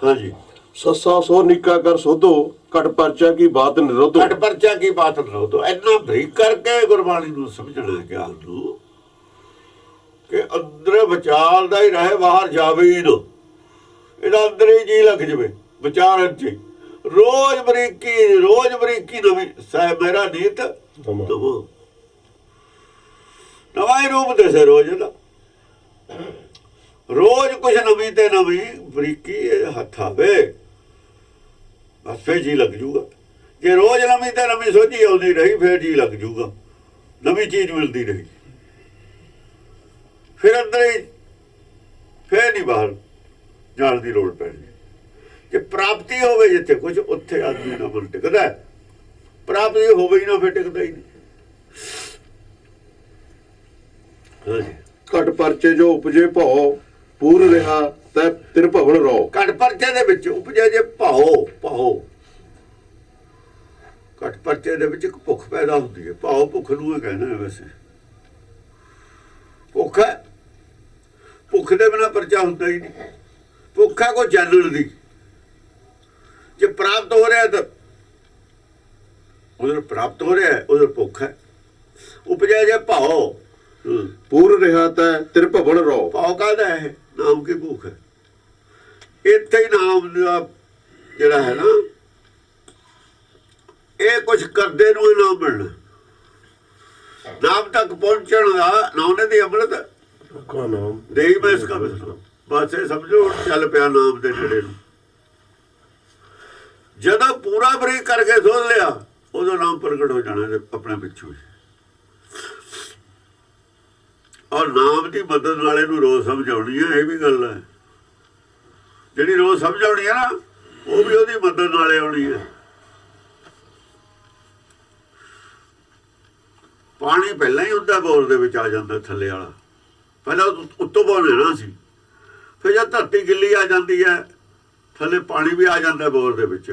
ਹਾਂਜੀ। ਸੱਸਾ ਸੋ ਨਿੱਕਾ ਕਰ ਸੋਧੋ, ਘਟ ਪਰਚਾ ਕੀ ਬਾਤ ਨਿਰੋਧੋ। ਘਟ ਪਰਚਾ ਕੀ ਬਾਤ ਨਿਰੋਧੋ। ਇੰਨਾ ਬਰੀਕ ਕਰਕੇ ਗੁਰਬਾਣੀ ਨੂੰ ਸਮਝਣਾ ਗਿਆਨ ਨੂੰ ਕਿ ਅੰਦਰ ਵਿਚਾਰ ਦਾ ਹੀ ਰਹੇ, ਬਾਹਰ ਜਾਵੇ ਹੀ ਨਾ। ਇਹਦਾ ਅੰਦਰ ਹੀ ਜੀ ਲੱਗ ਜਾਵੇ ਵਿਚਾਰਨ 'ਚ। ਰੋਜ਼ ਬਰੀਕੀ ਨਵੀਂ। ਸਾਹਿਬ ਮੇਰਾ ਨੀਤ ਨਵਾਂ ਹੀ ਰੂਪ ਦੇਸੇ ਰੋਜ਼ ਇਹਦਾ। ਰੋਜ਼ ਕੁਛ ਨਵੀਂ ਤੇ ਨਵੀਂ ਬਰੀਕੀ ਇਹ ਹੱਥ ਆਵੇ, ਬਸ ਫੇਰ ਜੀ ਲੱਗ ਜੂਗਾ। ਜੇ ਰੋਜ਼ ਨਵੀਂ ਤੇ ਨਵੀਂ ਸੋਝੀ ਆਉਂਦੀ ਰਹੀ ਫੇਰ ਜੀ ਲੱਗ ਜੂਗਾ, ਨਵੀਂ ਚੀਜ਼ ਮਿਲਦੀ ਰਹੀ, ਫਿਰ ਅੰਦਰ ਹੀ, ਫੇਰ ਨਹੀਂ ਬਾਹਰ ਜਾਣ ਦੀ ਲੋੜ ਪੈਣੀ। ਜੇ ਪ੍ਰਾਪਤੀ ਹੋਵੇ ਜਿੱਥੇ ਕੁਝ, ਉੱਥੇ ਆਦਮੀ ਦਾ ਮਨ ਟਿਕਦਾ ਹੈ। ਪ੍ਰਾਪਤੀ ਹੋਵੇ ਹੀ ਨਾ, ਫਿਰ ਟਿਕਦਾ ਹੀ ਨਹੀਂ। ਹਾਂਜੀ, ਘਟ ਪਰਚੇ ਜੋ ਉਪਜੇ ਭਉ ਪੂਰ ਰਿਹਾ ਤੈ ਤਿਰਭਵਨ ਰੋ। ਘਟ ਪਰਚੇ ਦੇ ਵਿੱਚ ਉਪਜੇ ਜੇ ਭਾਉ, ਭਾਉ ਘਟ ਪਰਚੇ ਦੇ ਵਿੱਚ ਇੱਕ ਭੁੱਖ ਪੈਦਾ ਹੁੰਦੀ ਹੈ। ਭਾਉ ਭੁੱਖ ਨੂੰ ਇਹ ਕਹਿੰਦੇ ਨੇ। ਵੈਸੇ ਭੁੱਖ ਹੈ, ਭੁੱਖ ਦੇ ਬਿਨਾਂ ਪਰਚਾ ਹੁੰਦਾ ਹੀ ਨਹੀਂ। ਭੁੱਖ ਹੈ ਕੋਈ ਜਾਣਨ ਦੀ। ਜੇ ਪ੍ਰਾਪਤ ਹੋ ਰਿਹਾ ਤਾਂ ਉਧਰ ਪ੍ਰਾਪਤ ਹੋ ਰਿਹਾ, ਉਧਰ ਭੁੱਖ ਹੈ। ਉਪਜਿਆ ਜੇ ਭਾਉ ਪੂਰ ਰਿਹਾ ਤੈ ਤਿਰਭਵਨ ਰੋ। ਭਾਉ ਕਾਹਦਾ ਹੈ? ਨਾਮ ਕੀ ਭੁੱਖ ਹੈ। ਇੱਥੇ ਹੀ ਨਾਮ ਦਾ ਜਿਹੜਾ ਹੈ ਨਾ, ਇਹ ਕੁਛ ਕਰਦੇ ਨੂੰ ਇਨਾਮ ਮਿਲਣਾ। ਨਾਮ ਤੱਕ ਪਹੁੰਚਣ ਦਾ ਨਾਮ ਦੀ ਅੰਮ੍ਰਿਤ ਨਾਮ ਦੇਈ ਮੈਂ ਇਸ ਕਾ ਬਸ ਇਹ ਸਮਝੋ, ਹੁਣ ਚੱਲ ਪਿਆ ਨਾਮ ਦੇ ਨੇੜੇ ਨੂੰ। ਜਦੋਂ ਪੂਰਾ ਬਰੀਕ ਕਰਕੇ ਸੋਧ ਲਿਆ, ਉਦੋਂ ਨਾਮ ਪ੍ਰਗਟ ਹੋ ਜਾਣਾ ਆਪਣੇ ਪਿੱਛੋਂ। ਔਰ ਨਾਮ ਦੀ ਮਦਦ ਨਾਲ ਇਹਨੂੰ ਰੋਜ਼ ਸਮਝਾਉਣੀ ਹੈ। ਇਹ ਵੀ ਗੱਲ ਹੈ, ਜਿਹੜੀ ਰੋਜ਼ ਸਮਝਾਉਣੀ ਹੈ ਨਾ, ਉਹ ਵੀ ਉਹਦੀ ਮਦਦ ਨਾਲ ਆਉਣੀ ਹੈ। ਪਾਣੀ ਪਹਿਲਾਂ ਹੀ ਹੁੰਦਾ ਬੋਰ ਦੇ ਵਿੱਚ ਆ ਜਾਂਦਾ, ਥੱਲੇ ਵਾਲਾ ਪਹਿਲਾਂ ਉੱਤੋਂ ਬੋਰ ਲੈਣਾ ਸੀ। ਫਿਰ ਜਦ ਧਰਤੀ ਗਿੱਲੀ ਆ ਜਾਂਦੀ ਹੈ, ਥੱਲੇ ਪਾਣੀ ਵੀ ਆ ਜਾਂਦਾ ਬੋਰ ਦੇ ਵਿੱਚ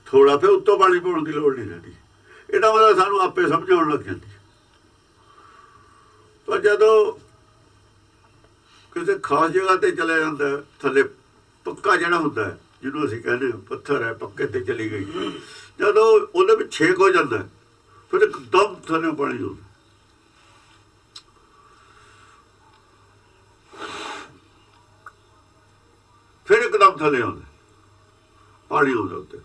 ਥੋੜਾ, ਫਿਰ ਉੱਤੋਂ ਪਾਣੀ ਪਾਉਣ ਦੀ ਲੋੜ ਨਹੀਂ ਰਹਿੰਦੀ। ਇਹਦਾ ਮਤਲਬ ਸਾਨੂੰ ਆਪੇ ਸਮਝਾਉਣ ਲੱਗ ਜਾਂਦੀ। ਪਰ ਜਦੋਂ ਕਿਸੇ ਖਾਸ ਜਗ੍ਹਾ ਤੇ ਚਲਿਆ ਜਾਂਦਾ, ਥੱਲੇ ਪੱਕਾ ਜਿਹੜਾ ਹੁੰਦਾ, ਜਿਹਨੂੰ ਅਸੀਂ ਕਹਿੰਦੇ ਪੱਥਰ ਹੈ, ਪੱਕੇ ਤੇ ਚਲੀ ਗਈ, ਜਦੋਂ ਉਹਦੇ ਵਿੱਚ ਛੇਕ ਹੋ ਜਾਂਦਾ, ਫਿਰ ਇੱਕਦਮ ਥੱਲੇ ਪਾਣੀ ਆਉਂਦਾ। ਫਿਰ ਇੱਕਦਮ ਥੱਲੇ ਆਉਂਦਾ ਪਾਣੀ ਆਉਂਦਾ ਉੱਤੇ।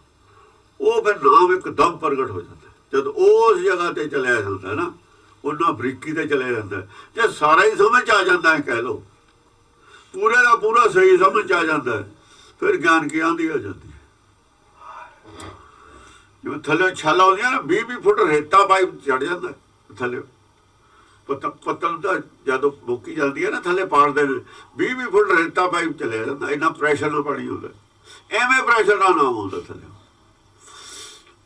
ਉਹ ਫਿਰ ਨਾਮ ਇੱਕਦਮ ਪ੍ਰਗਟ ਹੋ ਜਾਂਦਾ। ਜਦ ਉਸ ਜਗ੍ਹਾ ਤੇ ਚਲਿਆ ਜਾਂਦਾ ਨਾ, ਉਹਨਾਂ ਬਰੀਕੀ ਤੇ ਚਲਿਆ ਜਾਂਦਾ। ਜੇ ਸਾਰਾ ਹੀ ਸਮਝ ਆ ਜਾਂਦਾ ਹੈ, ਕਹਿ ਲਓ ਪੂਰੇ ਦਾ ਪੂਰਾ ਸਹੀ ਸਮਝ ਆ ਜਾਂਦਾ, ਫਿਰ ਗਿਆਨ ਕੀ ਆਂਦੀ ਆ ਜਾਂਦੀ ਹੈ। ਜਿਵੇਂ ਥੱਲੇ ਛਾਲ ਆਉਂਦੀਆਂ ਨਾ, 20-20 ਫੁੱਟ ਰੇਤਾ ਪਾਈਪ ਚੜ ਜਾਂਦਾ ਥੱਲੇ। ਪੱਤਲ ਦਾ ਜਦੋਂ ਮੁੱਕੀ ਜਾਂਦੀ ਹੈ ਨਾ, ਥੱਲੇ ਪਾੜਦੇ ਨੇ, 20-20 ਫੁੱਟ ਰੇਤਾ ਪਾਈਪ ਚਲਿਆ ਜਾਂਦਾ। ਇੰਨਾ ਪ੍ਰੈਸ਼ਰ ਨਾਲ ਪਾਣੀ ਹੁੰਦਾ। ਐਵੇਂ ਪ੍ਰੈਸ਼ਰ ਦਾ ਨਾਮ ਆਉਂਦਾ ਥੱਲੇ।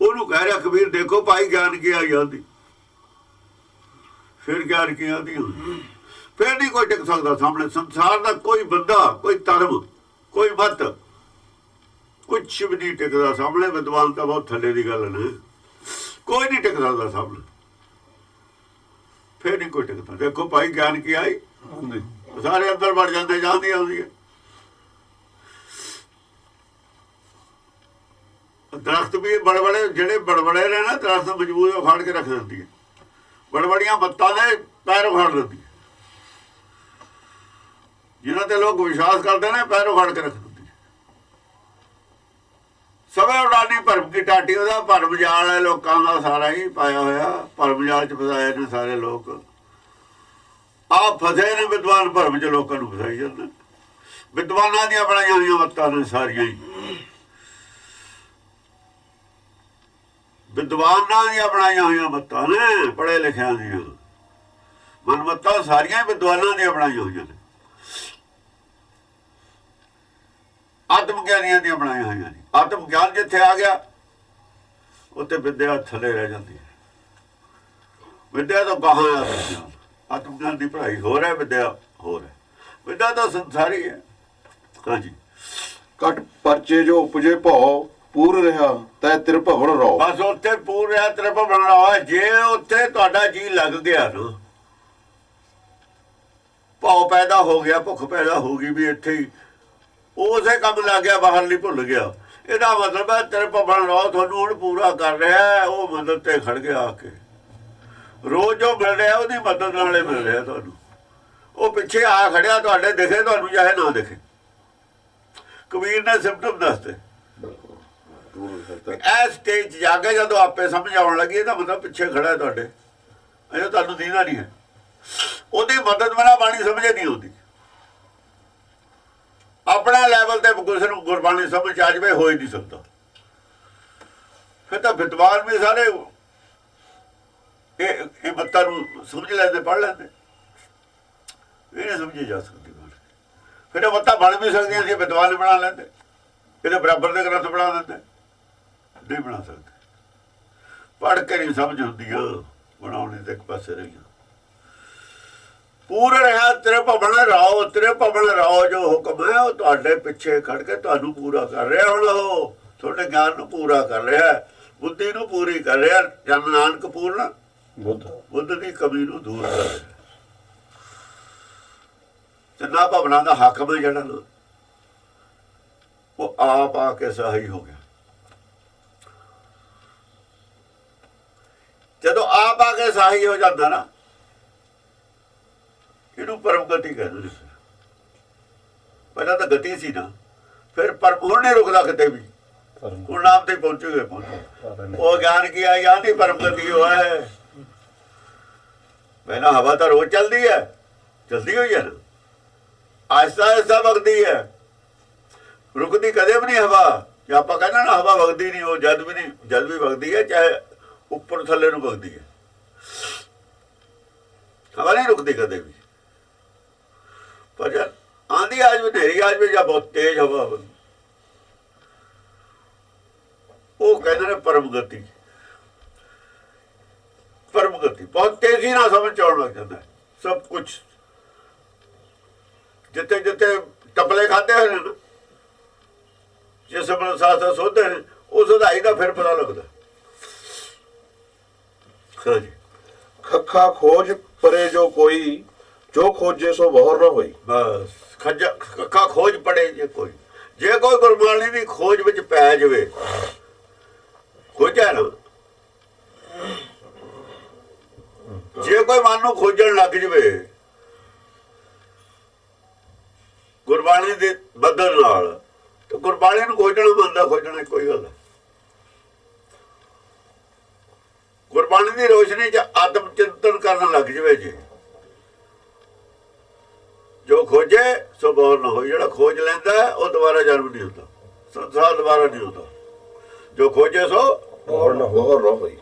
ਉਹਨੂੰ ਕਹਿ ਰਿਹਾ ਕਬੀਰ, ਦੇਖੋ ਭਾਈ ਗਿਆਨ ਕੀ ਆਈ ਜਾਂਦੀ। ਫਿਰ ਗਿਆਨ ਕੀ ਆਉਂਦੀ ਹੁੰਦੀ, ਫਿਰ ਨਹੀਂ ਕੋਈ ਟਿਕ ਸਕਦਾ ਸਾਹਮਣੇ। ਸੰਸਾਰ ਦਾ ਕੋਈ ਬੰਦਾ, ਕੋਈ ਧਰਮ, ਕੋਈ ਮਤ, ਕੁਛ ਵੀ ਨਹੀਂ ਟਿਕਦਾ ਸਾਹਮਣੇ। ਵਿਦਵਾਨ ਤਾਂ ਬਹੁਤ ਥੱਲੇ ਦੀ ਗੱਲ ਨੇ, ਕੋਈ ਨਹੀਂ ਟਿਕ ਸਕਦਾ ਸਾਹਮਣੇ। ਫਿਰ ਨਹੀਂ ਕੋਈ ਟਿਕਦਾ। ਦੇਖੋ ਭਾਈ ਗਿਆਨ ਕੀ ਆਈ, ਸਾਰੇ ਅੰਦਰ ਵੜ ਜਾਂਦੇ, ਜਾਂਦੀ ਆਉਂਦੀ ਹੈ। ਦਰਖਤ ਵੀ ਬੜੇ ਜਿਹੜੇ ਬੜਬੜੇ ਨੇ ਨਾ, ਦਰਖਤ ਮਜ਼ਬੂਤ ਉਖਾੜ ਕੇ ਰੱਖ ਦਿੰਦੀ ਹੈ। ਬੜਬੜੀਆਂ ਮੱਤਾਂ ਦੇ ਪੈਰ ਉਖਾੜ ਦਿੰਦੀ ਹੈ। ਜਿਨ੍ਹਾਂ ਤੇ ਲੋਕ ਵਿਸ਼ਵਾਸ ਕਰਦੇ ਨੇ, ਪੈਰ ਉਖਾੜ ਕੇ ਰੱਖ ਦਿੰਦੀ ਹੈ। ਸਭੇ ਉਡਾਨੀ ਭਰਮ ਕੀ ਟਾਟੀ। ਉਹਦਾ ਭਰਮ ਜਾਲ ਹੈ ਲੋਕਾਂ ਦਾ ਸਾਰਾ ਹੀ ਪਾਇਆ ਹੋਇਆ। ਭਰਮ ਜਾਲ ਚ ਫਸਾਏ ਨੇ ਸਾਰੇ ਲੋਕ। ਆਪ ਫਸੇ ਨੇ ਵਿਦਵਾਨ, ਭਰਮ ਚ ਲੋਕਾਂ ਨੂੰ ਫਸਾਈ ਜਾਂਦੇ। ਵਿਦਵਾਨਾਂ ਦੀਆਂ ਬਣਾਈਆਂ ਹੋਈਆਂ ਮੱਤਾਂ ਨੇ ਸਾਰੀਆਂ ਹੀ, ਵਿਦਵਾਨਾਂ ਦੀਆਂ ਬਣਾਈਆਂ ਹੋਈਆਂ ਮੱਤਾਂ ਨੇ, ਪੜ੍ਹੇ ਲਿਖਿਆਂ ਦੀਆਂ ਮਨਮੱਤਾਂ ਸਾਰੀਆਂ ਵਿਦਵਾਨਾਂ ਦੀਆਂ ਬਣਾਈਆਂ ਹੋਈਆਂ ਨੇ, ਆਤਮ ਗਿਆਨੀਆਂ ਦੀਆਂ ਬਣਾਈਆਂ ਹੋਈਆਂ ਨੇ। ਆਤਮ ਗਿਆਨ ਜਿੱਥੇ ਆ ਗਿਆ, ਉੱਥੇ ਵਿਦਿਆ ਥੱਲੇ ਰਹਿ ਜਾਂਦੀ ਹੈ। ਵਿਦਿਆ ਤੋਂ ਗਾਹਾਂ ਆਤਮ ਗਿਆਨ ਦੀ ਪੜ੍ਹਾਈ ਹੋਰ ਹੈ, ਵਿਦਿਆ ਹੋਰ ਹੈ। ਵਿਦਿਆ ਤਾਂ ਸੰਸਾਰੀ ਹੈ। ਹਾਂਜੀ, ਘਟ ਪਰਚੇ ਜੋ ਉਪਜੇ ਭਉ ਪੂਰ ਰਿਹਾ ਤੈ ਤਿਰਭਵਨ ਰੋ। ਬਸ ਉੱਥੇ ਪੂਰ ਰਿਹਾ, ਤਿਰਭਵਨ ਰੋ। ਜੇ ਉੱਥੇ ਤੁਹਾਡਾ ਜੀ ਲੱਗ ਗਿਆ ਨਾ, ਭਾਉ ਪੈਦਾ ਹੋ ਗਿਆ, ਭੁੱਖ ਪੈਦਾ ਹੋ ਗਈ ਵੀ ਇੱਥੇ ਹੀ, ਉਸੇ ਕੰਮ ਲੱਗ ਗਿਆ, ਬਾਹਰ ਨਹੀਂ ਭੁੱਲ ਗਿਆ। ਇਹਦਾ ਮਤਲਬ ਹੈ ਤਿਰਭਵਨ ਰੋ ਤੁਹਾਨੂੰ ਹੁਣ ਪੂਰਾ ਕਰ ਰਿਹਾ। ਉਹ ਮਦਦ ਤੇ ਖੜ ਗਿਆ ਆ ਕੇ। ਰੋਜ਼ ਜੋ ਮਿਲ ਰਿਹਾ ਉਹਦੀ ਮਦਦ ਨਾਲੇ ਮਿਲ ਰਿਹਾ ਤੁਹਾਨੂੰ। ਉਹ ਪਿੱਛੇ ਆ ਖੜਿਆ ਤੁਹਾਡੇ, ਦਿਖੇ ਤੁਹਾਨੂੰ ਚਾਹੇ ਨਾ ਦਿਖੇ। ਕਬੀਰ ਨੇ ਸਿੰਪਟਮ ਦੱਸਦੇ। ਇਹ ਸਟੇਜ ਜਾ ਕੇ ਜਦੋਂ ਆਪੇ ਸਮਝ ਆਉਣ ਲੱਗੀ, ਇਹਦਾ ਮਤਲਬ ਪਿੱਛੇ ਖੜਾ ਤੁਹਾਡੇ, ਅਜੇ ਤੁਹਾਨੂੰ ਦੀਦਾ ਨਹੀਂ ਹੈ। ਉਹਦੀ ਮਦਦ ਬਿਨਾਂ ਬਾਣੀ ਸਮਝੇ ਨਹੀਂ ਆਉਂਦੀ। अपने लैवल ते किसी नूं गुरबाणी समझ आ जाए हो ही नहीं सकता। फिर तो विद्वान भी सारे ये मत्ता समझ लेंदे पढ़ लेंदे, ये नहीं समझी जा सकती। फिर ये मत्ता बन भी सकदियां सी, विद्वान बना लेंदे, ये बराबर के ग्रंथ बना लेंदे, नहीं बना सकते। पढ़ के नहीं समझ होंदियां, बनाने तो एक पासे रही। पूर्ण रहा तेरे भवन राओ, तेरे भवन राओ जो हुक्म है वो तुहाडे पिछे खड़ के तुहानू पूरा कर रहा। हुण वो तुहाडे ज्ञान नू पूरा कर रहा, बुद्धि नू पूरी कर रहा। जन नानक पूर्ण बुद्ध की कमी नू दूर कर रहा। तिना भवनां दा हाकम है जिहड़ा ना, वो आप आके सहाई हो गया। जदों आप आके सहाई हो जाता ना, ਇਹਨੂੰ ਪਰਮ ਗਤੀ ਕਹਿੰਦੇ ਨੇ। ਪਹਿਲਾਂ ਤਾਂ ਗਤੀ ਸੀ ਨਾ, ਫਿਰ ਪਰਮ ਹੁਣ ਨਹੀਂ ਰੁਕਦਾ ਕਿਤੇ ਵੀ, ਹੁਣ ਨਾਮ ਤੇ ਪਹੁੰਚੇ ਪਹੁੰਚੇ। ਉਹ ਗਿਆਨ ਕੀ ਆ, ਗਿਆਨ ਦੀ ਪਰਮ ਗਤੀ ਹੋਆ ਹੈ। ਪਹਿਲਾਂ ਹਵਾ ਤਾਂ ਰੋਜ਼ ਚੱਲਦੀ ਹੈ, ਚਲਦੀ ਹੋਈ ਹੈ ਨਾ, ਆਹਿਸਤਾ ਆਹਿਸਤਾ ਵਗਦੀ ਹੈ, ਰੁਕਦੀ ਕਦੇ ਵੀ ਨਹੀਂ ਹਵਾ। ਜੇ ਆਪਾਂ ਕਹਿੰਦੇ ਨਾ ਹਵਾ ਵਗਦੀ ਨਹੀਂ, ਉਹ ਜਦ ਵੀ ਨਹੀਂ, ਜਦ ਵੀ ਵਗਦੀ ਹੈ ਚਾਹੇ ਉੱਪਰ ਥੱਲੇ ਨੂੰ ਵਗਦੀ ਹੈ, ਹਵਾ ਨਹੀਂ ਰੁਕਦੀ ਕਦੇ ਵੀ। पर जब आंधी आज में नेरी आज में, जब बहुत तेज हवा, वो कहते हैं परम गति। परम गति बहुत तेजी ना समझ आने लग जाता है सब कुछ। जिते जिते टपले खाते हैं ना, जिस समय साथ सोते हैं, उस सदाई का फिर पता लगता। हाँ जी। खखा खोज परे जो कोई, जो खोजे सो बहर ना होई। बस खखा खोज पड़े जे कोई, जे कोई गुरबाणी की खोज विच पै जावे, खोजा ना, जे कोई मन नूं खोजण लग जावे गुरबाणी दे बदल नाल, तो गुरबाणी नूं खोजणा मन दा खोजणा कोई गल। गुरबाणी की रोशनी च आत्म चिंतन करन लग जावे जी, जो खोजे सो बहर ना हो। जो खोज लेंदा है वो दोबारा जन्म नहीं होता, संसार दोबारा नहीं होता। जो खोजे सो बहर ना होई।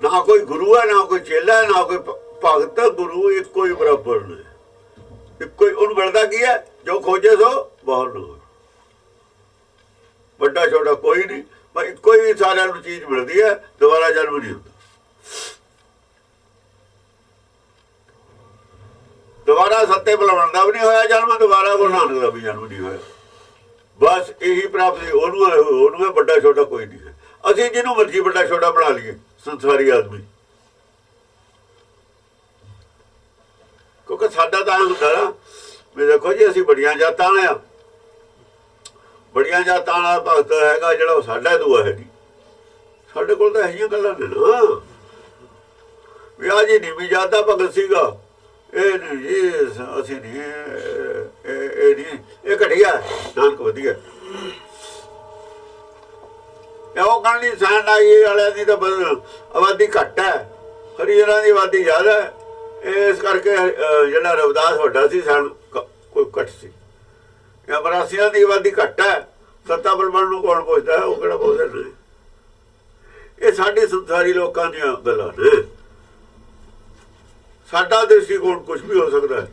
ना कोई गुरु है, ना कोई चेला है, ना कोई भगत। गुरु एक कोई बराबर नहीं, एक कोई उन मिलता की है, जो खोजे सो बहर ना हो। बड़ा छोटा कोई नहीं, पर कोई भी सारे चीज मिलती है, दोबारा जन्म नहीं होता। दोबारा सत्ते बुलाउण का भी नहीं होया जन्म, दोबारा गुरु नानक का भी जन्म नहीं होया। बस यही प्राप्ति ओनू है, बड़ा छोटा कोई नहीं है। असीं जिन्हों मर्जी बड़ा छोटा बना लीए संसारी आदमी, क्योंकि साडा तां हुंदा ना भी देखो जी असीं बड़ियां जातां वाले आ, बड़ियां जातां वाला भगत हैगा जिहड़ा साडा दुआ है नहीं। साडे कोल तां इहियां गल्लां ने ना भी आ जी नीवीं जात दा भगत सीगा, ਇਹ ਨਹੀਂ ਜੀ ਅਸੀਂ ਨਹੀਂ, ਇਹ ਨਹੀਂ, ਇਹ ਘਟੀਆ ਨਾਨਕ ਵਧੀਆ। ਉਹ ਕਹਿੰਦੀ ਸੈਨ ਆਈ ਵਾਲਿਆਂ ਦੀ ਤਾਂ ਆਬਾਦੀ ਘੱਟ ਹੈ, ਹਰੀਜਨਾਂ ਦੀ ਆਬਾਦੀ ਜ਼ਿਆਦਾ ਹੈ। ਇਸ ਕਰਕੇ ਜਿਹੜਾ ਰਵਿਦਾਸ ਵੱਡਾ ਸੀ, ਸੈਨ ਕੋਈ ਘੱਟ ਸੀ। ਮਰਾਸੀਆਂ ਦੀ ਆਬਾਦੀ ਘੱਟ ਹੈ, ਸੱਤਾ ਬਲਬਲ ਨੂੰ ਕੌਣ ਪੁੱਛਦਾ ਹੈ, ਉਹ ਕਿਹੜਾ ਪੁੱਛਦੇ ਨੇ। ਇਹ ਸਾਡੇ ਸੰਸਾਰੀ ਲੋਕਾਂ ਦੀਆਂ ਗੱਲਾਂ ਨੇ। साडा दृष्टिकोण कुछ भी हो सकता है,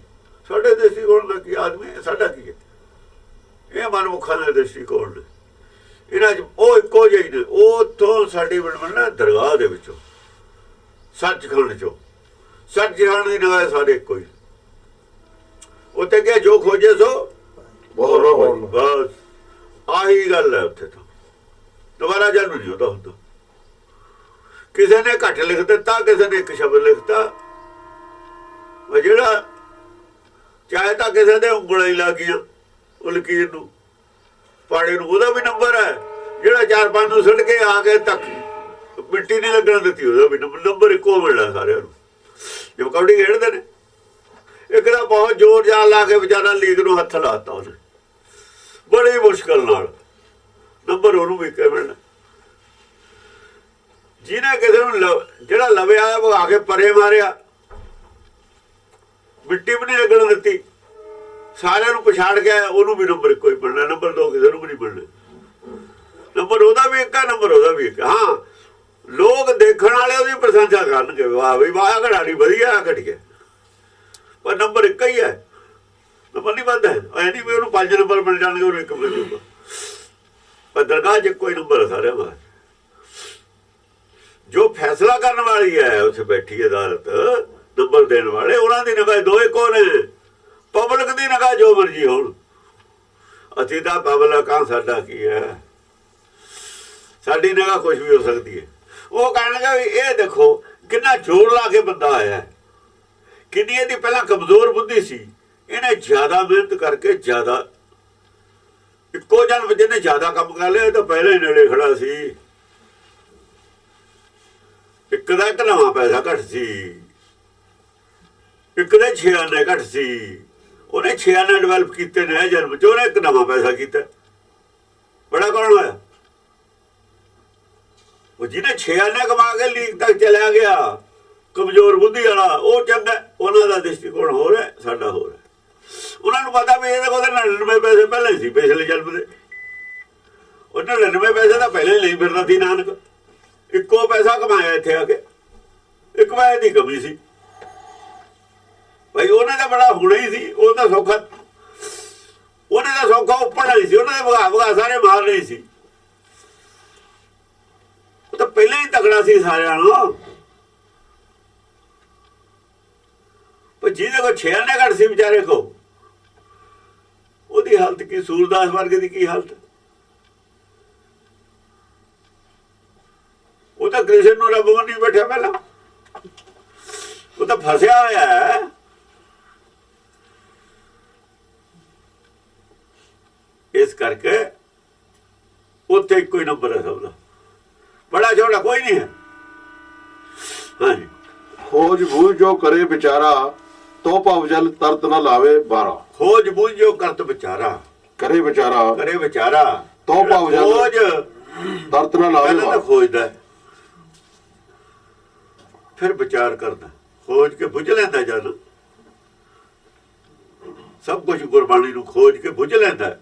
साढ़े दृष्टिकोण का की आदमी है, साडा की है, ये मनमुखा के दृष्टिकोण ने। इन्हां इक्को जिहे ने। उत्थों साडी बनना दरगाह दे विचों, सचखंड चों, सचखंड की निगाह सारे इक्को ही। उत्थे क्या जो खोजे सो बस आही गल है। उत्थे तो दोबारा जन्म नहीं होता हुंदा। किसी ने घट लिख दिता, किसी ने एक शब्द लिखता, ਜਿਹੜਾ ਚਾਹੇ ਤਾਂ ਕਿਸੇ ਦੇ ਉਂਗਲਾਂ ਹੀ ਲੱਗ ਗਈਆਂ, ਉਹ ਲਕੀਰ ਨੂੰ ਪਾੜੇ ਨੂੰ, ਉਹਦਾ ਵੀ ਨੰਬਰ ਹੈ। ਜਿਹੜਾ 4-5 ਨੂੰ ਸੁੱਟ ਕੇ ਆ ਕੇ ਤੱਕ ਮਿੱਟੀ ਨਹੀਂ ਲੱਗਣ ਦਿੱਤੀ, ਉਹਦਾ ਵੀ ਨੰਬਰ ਇੱਕੋ ਮਿਲਣਾ ਸਾਰਿਆਂ ਨੂੰ। ਜੋ ਕਬੱਡੀ ਖੇਡਦੇ ਨੇ, ਇੱਕ ਤਾਂ ਬਹੁਤ ਜ਼ੋਰ ਜਾਨ ਲਾ ਕੇ ਵਿਚਾਰਾ ਲੀਗ ਨੂੰ ਹੱਥ ਲਾਤਾ ਉਹਨੇ, ਬੜੀ ਮੁਸ਼ਕਲ ਨਾਲ ਨੰਬਰ ਉਹਨੂੰ ਵੀ ਕਿਵੇਂ ਮਿਲਣਾ। ਜਿਹਨੇ ਕਿਸੇ ਨੂੰ ਜਿਹੜਾ ਲਵਿਆ ਉਹ ਆ ਕੇ ਪਰੇ ਮਾਰਿਆ, ਮਿੱਟੀ ਵੀ ਨਹੀਂ ਲੱਗਣ ਦਿੱਤੀ, ਸਾਰਿਆਂ ਨੂੰ ਪਛਾੜ ਗਿਆ, ਉਹਨੂੰ ਵੀ ਨੰਬਰ ਇੱਕੋ ਹੀ ਮਿਲਣਾ, ਨੰਬਰ 2 ਕਿਸੇ ਨੂੰ ਵੀ ਨਹੀਂ ਮਿਲਣਾ। ਨੰਬਰ ਉਹਦਾ ਵੀ ਇੱਕ ਆ, ਨੰਬਰ ਉਹਦਾ ਵੀ ਇੱਕ। ਹਾਂ, ਲੋਕ ਦੇਖਣ ਵਾਲੇ ਉਹਦੀ ਪ੍ਰਸ਼ੰਸਾ ਕਰਨਗੇ, ਵਾਹ ਵੀ ਵਾਹ ਘੜਾੜੀ ਵਧੀਆ ਘਟੀਆ, ਪਰ ਨੰਬਰ ਇੱਕ ਹੀ ਹੈ, ਨੰਬਰ ਨਹੀਂ ਵੱਧਦਾ। ਐ ਨਹੀਂ ਵੀ ਉਹਨੂੰ 5 ਨੰਬਰ ਮਿਲ ਜਾਣਗੇ, ਉਹਨੂੰ 1 ਮਿਲ ਜੂਗਾ, ਪਰ ਦਰਗਾਹ 'ਚ ਕੋਈ ਨੰਬਰ ਹੈ ਸਾਰਿਆਂ ਦਾ। ਜੋ ਫੈਸਲਾ ਕਰਨ ਵਾਲੀ ਹੈ ਉੱਥੇ ਬੈਠੀ ਅਦਾਲਤ, ਨੰਬਰ ਦੇਣ ਵਾਲੇ, ਉਹਨਾਂ ਦੀ ਨਿਗਾਹ 2 ਇੱਕੋ ਨੇ। ਪਬਲਿਕ ਦੀ ਨਿਗਾਹ ਜੋ ਮਰਜੀ ਹੋਣ, ਅਸੀਂ ਤਾਂ ਪਬਲਿਕ ਆ, ਸਾਡਾ ਕੀ ਹੈ, ਸਾਡੀ ਨਿਗਾਹ ਕੁਛ ਵੀ ਹੋ ਸਕਦੀ ਹੈ। ਉਹ ਕਹਿਣਗੇ ਵੀ ਇਹ ਦੇਖੋ ਕਿੰਨਾ ਜ਼ੋਰ ਲਾ ਕੇ ਬੰਦਾ ਆਇਆ, ਕਿੰਨੀ ਇਹਦੀ ਪਹਿਲਾਂ ਕਮਜ਼ੋਰ ਬੁੱਧੀ ਸੀ, ਇਹਨੇ ਜ਼ਿਆਦਾ ਮਿਹਨਤ ਕਰਕੇ ਜ਼ਿਆਦਾ, ਇੱਕੋ ਜਨਮ ਜਿਹਨੇ ਜ਼ਿਆਦਾ ਕੰਮ ਕਰ ਲਿਆ, ਇਹ ਤਾਂ ਪਹਿਲਾਂ ਹੀ ਨੇੜੇ ਖੜਾ ਸੀ। ਇੱਕ ਦਾ ਇੱਕ ਨਵਾਂ ਪੈਸਾ ਘੱਟ ਸੀ, ਇੱਕ ਦੇ 6 ਆਨੇ ਘੱਟ ਸੀ, ਉਹਨੇ 6 ਆਨੇ ਡਿਵੈਲਪ ਕੀਤੇ ਨੇ ਜਨਮ 'ਚ, ਉਹਨੇ ਇੱਕ ਨਵਾਂ ਪੈਸਾ ਕੀਤਾ। ਬੜਾ ਕੌਣ ਹੋਇਆ? ਉਹ ਜਿਹਨੇ 6 ਆਨੇ ਕਮਾ ਕੇ ਲੀਕ ਤੱਕ ਚਲਿਆ ਗਿਆ, ਕਮਜ਼ੋਰ ਬੁੱਧੀ ਵਾਲਾ, ਉਹ ਚੰਗਾ। ਉਹਨਾਂ ਦਾ ਦ੍ਰਿਸ਼ਟੀਕੋਣ ਹੋਰ ਹੈ, ਸਾਡਾ ਹੋਰ ਹੈ। ਉਹਨਾਂ ਨੂੰ ਪਤਾ ਵੀ ਇਹਦੇ ਕੋਲ 99 ਪੈਸੇ ਪਹਿਲਾਂ ਹੀ ਸੀ ਪਿਛਲੇ ਜਨਮ ਦੇ, ਉਹ 99 ਪੈਸੇ ਤਾਂ ਪਹਿਲਾਂ ਹੀ ਲਈ ਫਿਰਦਾ ਸੀ ਨਾਨਕ। ਇੱਕੋ ਪੈਸਾ ਕਮਾਇਆ ਇੱਥੇ ਆ ਕੇ, ਇੱਕ ਪੈਸੇ ਦੀ ਕਮੀ ਸੀ ਭਾਈ। ਉਹਨੇ ਤਾਂ ਬੜਾ ਹੋਣਾ ਹੀ ਸੀ, ਉਹ ਤਾਂ ਸੌਖਾ, ਉਹਨੇ ਤਾਂ ਸੌਖਾ ਉੱਪਰਨਾ ਹੀ ਸੀ, ਉਹਨੇ ਤਾਂ ਵਗਾ ਸਾਰੇ ਮਾਰ ਨਹੀਂ ਸੀ, ਉਹ ਤਾਂ ਪਹਿਲਾਂ ਹੀ ਤਕੜਾ ਸੀ ਸਾਰਿਆਂ ਨੂੰ। ਪਰ ਜਿਹਦੇ ਕੋਲ 6 ਆਨੇ ਘੱਟ ਸੀ ਵਿਚਾਰੇ ਕੋ, ਉਹਦੀ ਹਾਲਤ ਕੀ, ਸੂਰਦਾਸ ਵਰਗੇ ਦੀ ਕੀ ਹਾਲਤ। ਉਹ ਤਾਂ ਕ੍ਰਿਸ਼ਨ ਨੂੰ ਰੱਬ ਨਹੀਂ ਬੈਠਿਆ ਪਹਿਲਾਂ, ਉਹ ਤਾਂ ਫਸਿਆ ਹੋਇਆ ਹੈ। ਇਸ ਕਰਕੇ ਉੱਥੇ ਇੱਕੋ ਹੀ ਨੰਬਰ ਹੈ ਸਭ ਦਾ, ਬੜਾ ਛੋਟਾ ਕੋਈ ਨਹੀਂ ਹੈ। ਹਾਂਜੀ, ਖੋਜ ਬੂਝ ਜੋ ਕਰੇ ਵਿਚਾਰਾ, ਤੋ ਭਵ ਜਲ ਤਰਤ ਨਾ ਲਾਵੇ ਬਾਰਾ। ਖੋਜ ਬੂਝ ਜੋ ਕਰਤ ਵਿਚਾਰਾ, ਕਰੇ ਵਿਚਾਰਾ, ਕਰੇ ਵਿਚਾਰਾ, ਤੋ ਭਵ ਜਲ ਖੋਜ ਤਰਤ ਨਾ ਲਾਵੇ ਪਹਿਲਾਂ ਤਾਂ ਬਾਰਾ। ਖੋਜਦਾ, ਫਿਰ ਵਿਚਾਰ ਕਰਦਾ, ਖੋਜ ਕੇ ਬੁੱਝ ਲੈਂਦਾ। ਜਦ ਸਭ ਕੁਝ ਗੁਰਬਾਣੀ ਨੂੰ ਖੋਜ ਕੇ ਬੁੱਝ ਲੈਂਦਾ,